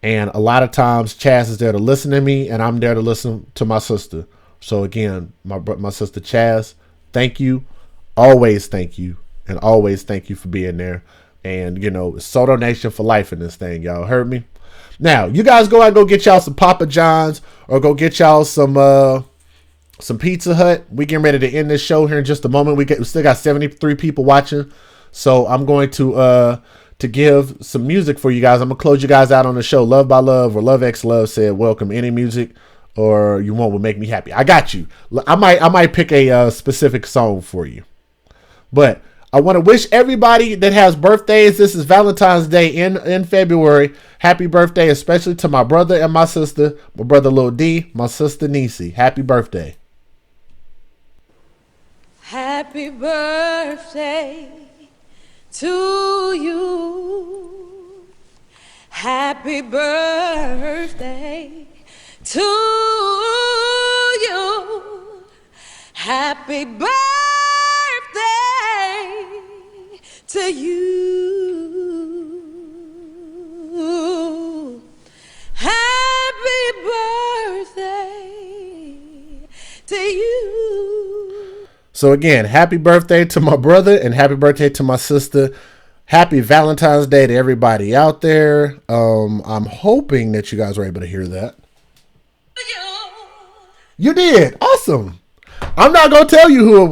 And a lot of times Chaz is there to listen to me, and I'm there to listen to my sister. So again, my sister Chaz, thank you. Always thank you. And always thank you for being there. And, you know, Soto Nation for life in this thing. Y'all heard me? Now, you guys go out and go get y'all some Papa John's or go get y'all some Pizza Hut. We getting ready to end this show here in just a moment. We still got 73 people watching. So I'm going to give some music for you guys. I'm going to close you guys out on the show. Love by Love or Love X Love said, welcome. Any music or you want will make me happy. I got you. I might pick a specific song for you. But I want to wish everybody that has birthdays. This is Valentine's Day in February. Happy birthday, especially to my brother and my sister. My brother Lil D, my sister Niecy. Happy birthday. Happy birthday to you. Happy birthday to you. Happy birthday to you. Happy birthday to you. So again, happy birthday to my brother and happy birthday to my sister. Happy Valentine's Day to everybody out there. I'm hoping that you guys were able to hear that. You did. Awesome. I'm not going to tell you who it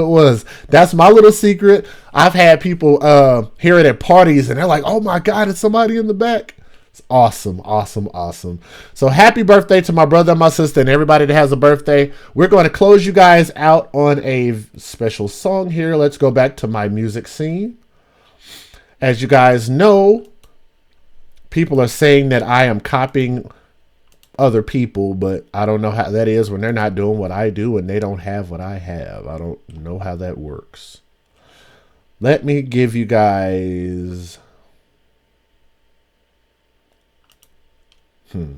was. That's my little secret. I've had people hear it at parties and they're like, oh my God, it's somebody in the back. It's awesome, awesome, awesome. So happy birthday to my brother and my sister and everybody that has a birthday. We're going to close you guys out on a special song here. Let's go back to my music scene. As you guys know, people are saying that I am copying other people, but I don't know how that is when they're not doing what I do and they don't have what I have. I don't know how that works. Let me give you guys... Let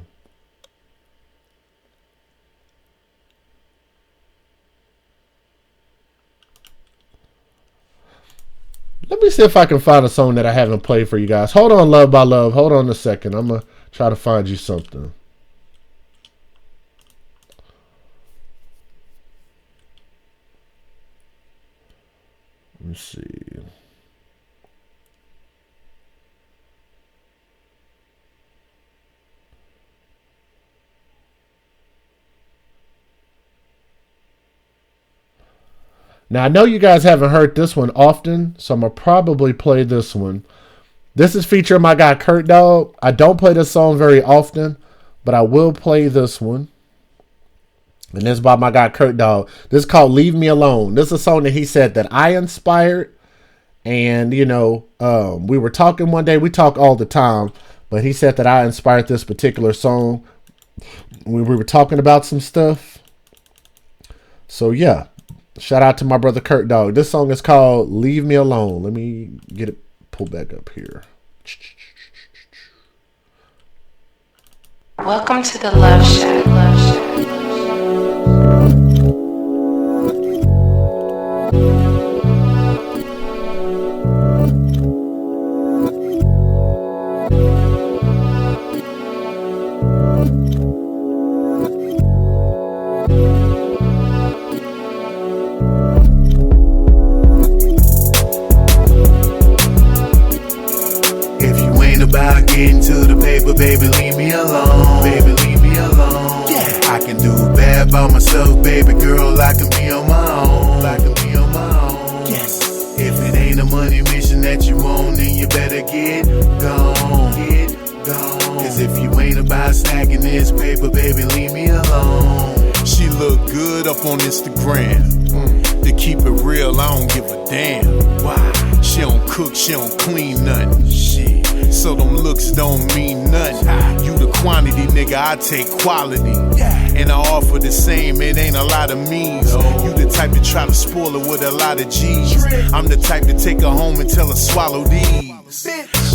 me see if I can find a song that I haven't played for you guys. Hold on, Love by Love. Hold on a second. I'm going to try to find you something. Let me see. Now, I know you guys haven't heard this one often, so I'm going to probably play this one. This is featuring my guy, Kurt Dog. I don't play this song very often, but I will play this one. And this is by my guy, Kurt Dog. This is called Leave Me Alone. This is a song that he said that I inspired. And, you know, we were talking one day. We talk all the time. But he said that I inspired this particular song. We were talking about some stuff. So, yeah. Shout out to my brother Kurt Dog. This song is called Leave Me Alone. Let me get it pulled back up here. Welcome to the Love Shack. About getting to the paper, baby, leave me alone. Baby, leave me alone. Yeah, I can do bad by myself, baby girl. I can be on my own. I can be on my own. Yes. If it ain't a money mission that you want, then you better get gone. Get gone. Cause if you ain't about stacking this paper, baby, leave me alone. She look good up on Instagram. To keep it real, I don't give a damn. Why? She don't cook, she don't clean nothing. Shit. So them looks don't mean nothing. You the quantity, nigga, I take quality. And I offer the same, it ain't a lot of me's. You the type to try to spoil her with a lot of G's. I'm the type to take her home and tell her swallow these.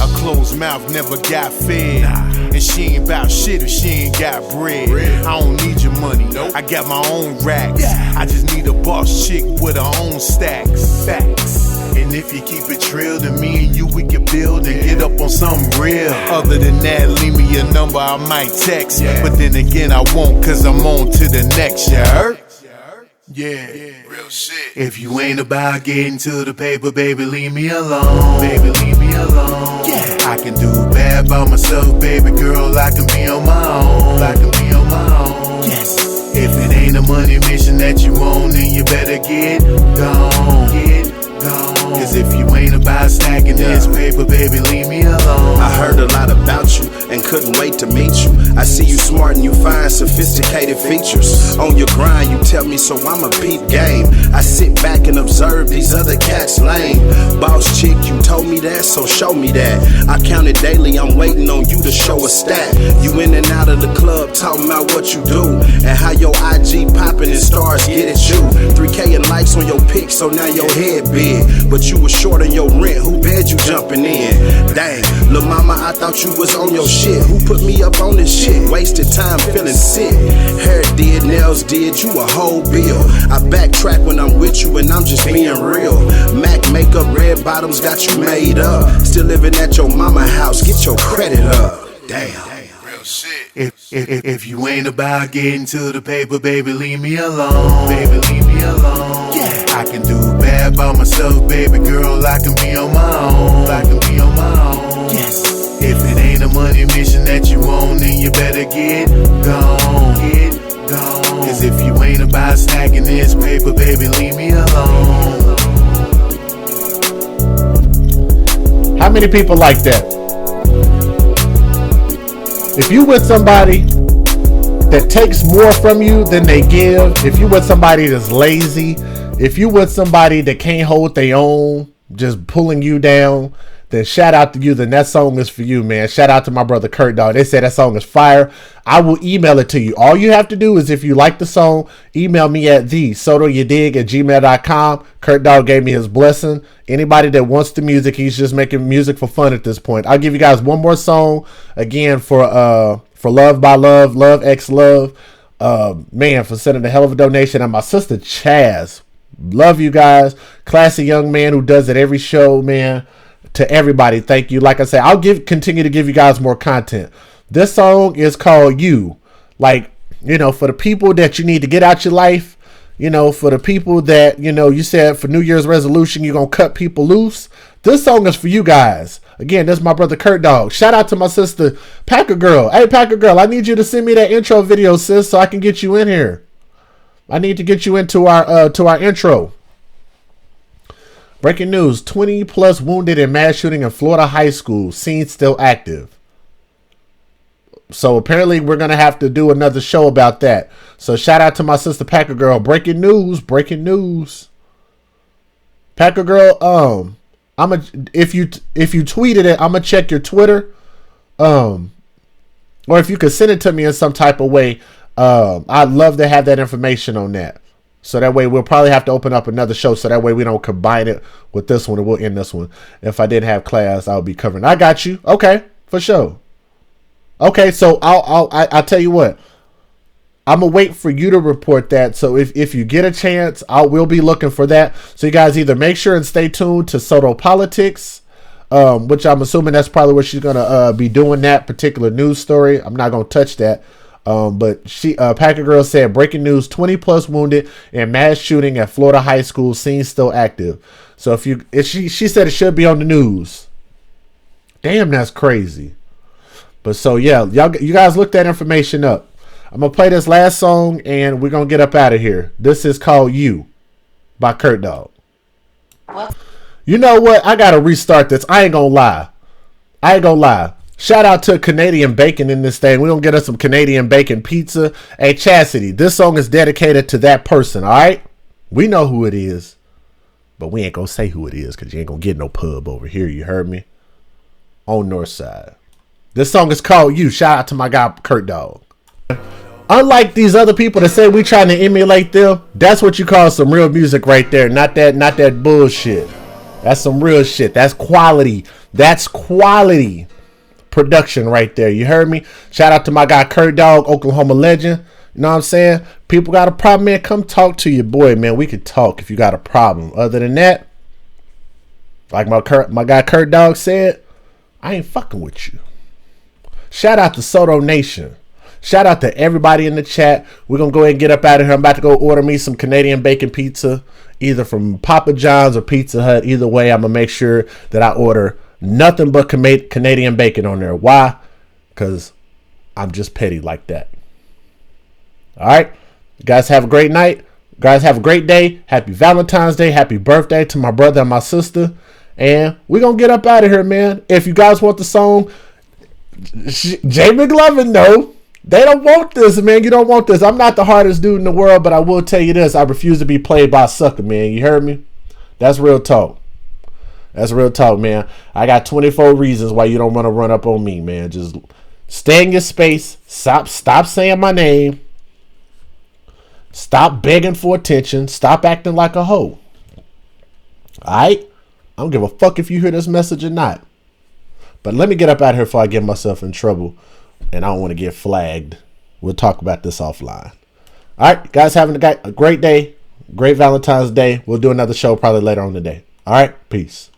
A closed mouth never got fed. And she ain't about shit if she ain't got bread. I don't need your money, I got my own racks. I just need a boss chick with her own stacks. Facts. And if you keep it real, then me and you, we can build and get up on something real. Other than that, leave me your number, I might text. But then again, I won't, cause I'm on to the next, you heard? Yeah, real shit. If you ain't about getting to the paper, baby, leave me alone. Baby, leave me alone. Yeah, I can do bad by myself, baby girl. I can be on my own. I can be on my own. Yes. If it ain't a money mission that you want, then you better get gone. Get gone. Cause if you ain't about stacking this paper, baby, leave me alone. I heard a lot about you and couldn't wait to meet you. I see you smart and you find sophisticated features. On your grind, you tell me, so I'm a peep game. I sit back and observe these other cats lame. Boss chick, you told me that, so show me that. I count it daily, I'm waiting on you to show a stat. You in and out of the club, talking about what you do and how your IG popping and stars get at you. 3K and likes on your pic, so now your head big. But you was short on your rent, who bed you jumping in? Dang, lil' mama, I thought you was on your shit. Who put me up on this shit? Wasted time feeling sick. Hair did, nails did, you a whole bill. I backtrack when I'm with you and I'm just being real. Mac makeup, red bottoms got you made up. Still living at your mama house, get your credit up. Damn. If you ain't about getting to the paper, baby, leave me alone. Baby, leave me alone. Yeah, I can do bad by myself, baby girl. I can be on my own. I can be on my own. Yes. If it ain't a money mission that you want, then you better get gone. Get gone. Cause if you ain't about stacking this paper, baby, leave me alone. How many people like that? If you with somebody that takes more from you than they give, if you with somebody that's lazy, if you with somebody that can't hold their own, just pulling you down, then shout out to you. Then that song is for you, man. Shout out to my brother Kurt Dog. They said that song is fire. I will email it to you. All you have to do is, if you like the song, email me at thesotoyoudig@gmail.com. Kurt Dog gave me his blessing. Anybody that wants the music, he's just making music for fun at this point. I'll give you guys one more song again for Love by Love, Love X Love. Man, for sending a hell of a donation. And my sister Chaz. Love you guys. Classy young man who does it every show, man. To everybody, thank you. Like I said, I'll continue to give you guys more content. This song is called You. Like, you know, for the people that you need to get out your life, you know, for the people that, you know, you said for New Year's resolution, you're going to cut people loose. This song is for you guys. Again, this is my brother Kurt Dog. Shout out to my sister Packer Girl. Hey, Packer Girl, I need you to send me that intro video, sis, so I can get you in here. I need to get you into our intro. Breaking news, 20 plus wounded in mass shooting in Florida high school. Scene still active. So apparently we're going to have to do another show about that. So shout out to my sister Packer Girl. Breaking news. Packer Girl, if you tweeted it, I'm going to check your Twitter. Or if you could send it to me in some type of way, I'd love to have that information on that. So that way we'll probably have to open up another show. So that way we don't combine it with this one and we'll end this one. If I didn't have class, I'll be covering. I got you. Okay, for sure. Okay, so I'll tell you what. I'm gonna wait for you to report that. So if you get a chance, we'll be looking for that. So you guys either make sure and stay tuned to Soto Politics, which I'm assuming that's probably where she's gonna be doing that particular news story. I'm not gonna touch that. But Packer Girl said, breaking news, 20 plus wounded in mass shooting at Florida high school, scene still active. So if she said it should be on the news. Damn, that's crazy. But so yeah, you guys look that information up. I'm gonna play this last song and we're gonna get up out of here. This is called You by Kurt Dog. What? You know what? I gotta restart this. I ain't gonna lie. Shout out to Canadian bacon in this thing. We're going to get us some Canadian bacon pizza. Hey, Chastity, this song is dedicated to that person, all right? We know who it is, but we ain't going to say who it is because you ain't going to get no pub over here. You heard me? On North Side. This song is called You. Shout out to my guy, Kurt Dog. Unlike these other people that say we trying to emulate them, that's what you call some real music right there. Not that bullshit. That's some real shit. That's quality. That's quality production right there. You heard me? Shout out to my guy Kurt Dog, Oklahoma legend. You know what I'm saying? People got a problem, man, come talk to your boy, man. We could talk if you got a problem. Other than that, like my guy Kurt Dog said, I ain't fucking with you. Shout out to Soto Nation. Shout out to everybody in the chat. We're going to go ahead and get up out of here. I'm about to go order me some Canadian bacon pizza, either from Papa John's or Pizza Hut. Either way, I'm going to make sure that I order nothing but Canadian bacon on there. Why? Because I'm just petty like that. All right. You guys have a great night. Guys, have a great day. Happy Valentine's Day. Happy birthday to my brother and my sister. And we're going to get up out of here, man. If you guys want the song, Jay McLovin, no. They don't want this, man. You don't want this. I'm not the hardest dude in the world, but I will tell you this. I refuse to be played by a sucker, man. You heard me? That's real talk. That's real talk, man. I got 24 reasons why you don't want to run up on me, man. Just stay in your space. Stop saying my name. Stop begging for attention. Stop acting like a hoe. Alright? I don't give a fuck if you hear this message or not. But let me get up out of here before I get myself in trouble. And I don't want to get flagged. We'll talk about this offline. Alright, guys, having a great day. Great Valentine's Day. We'll do another show probably later on today. Alright, peace.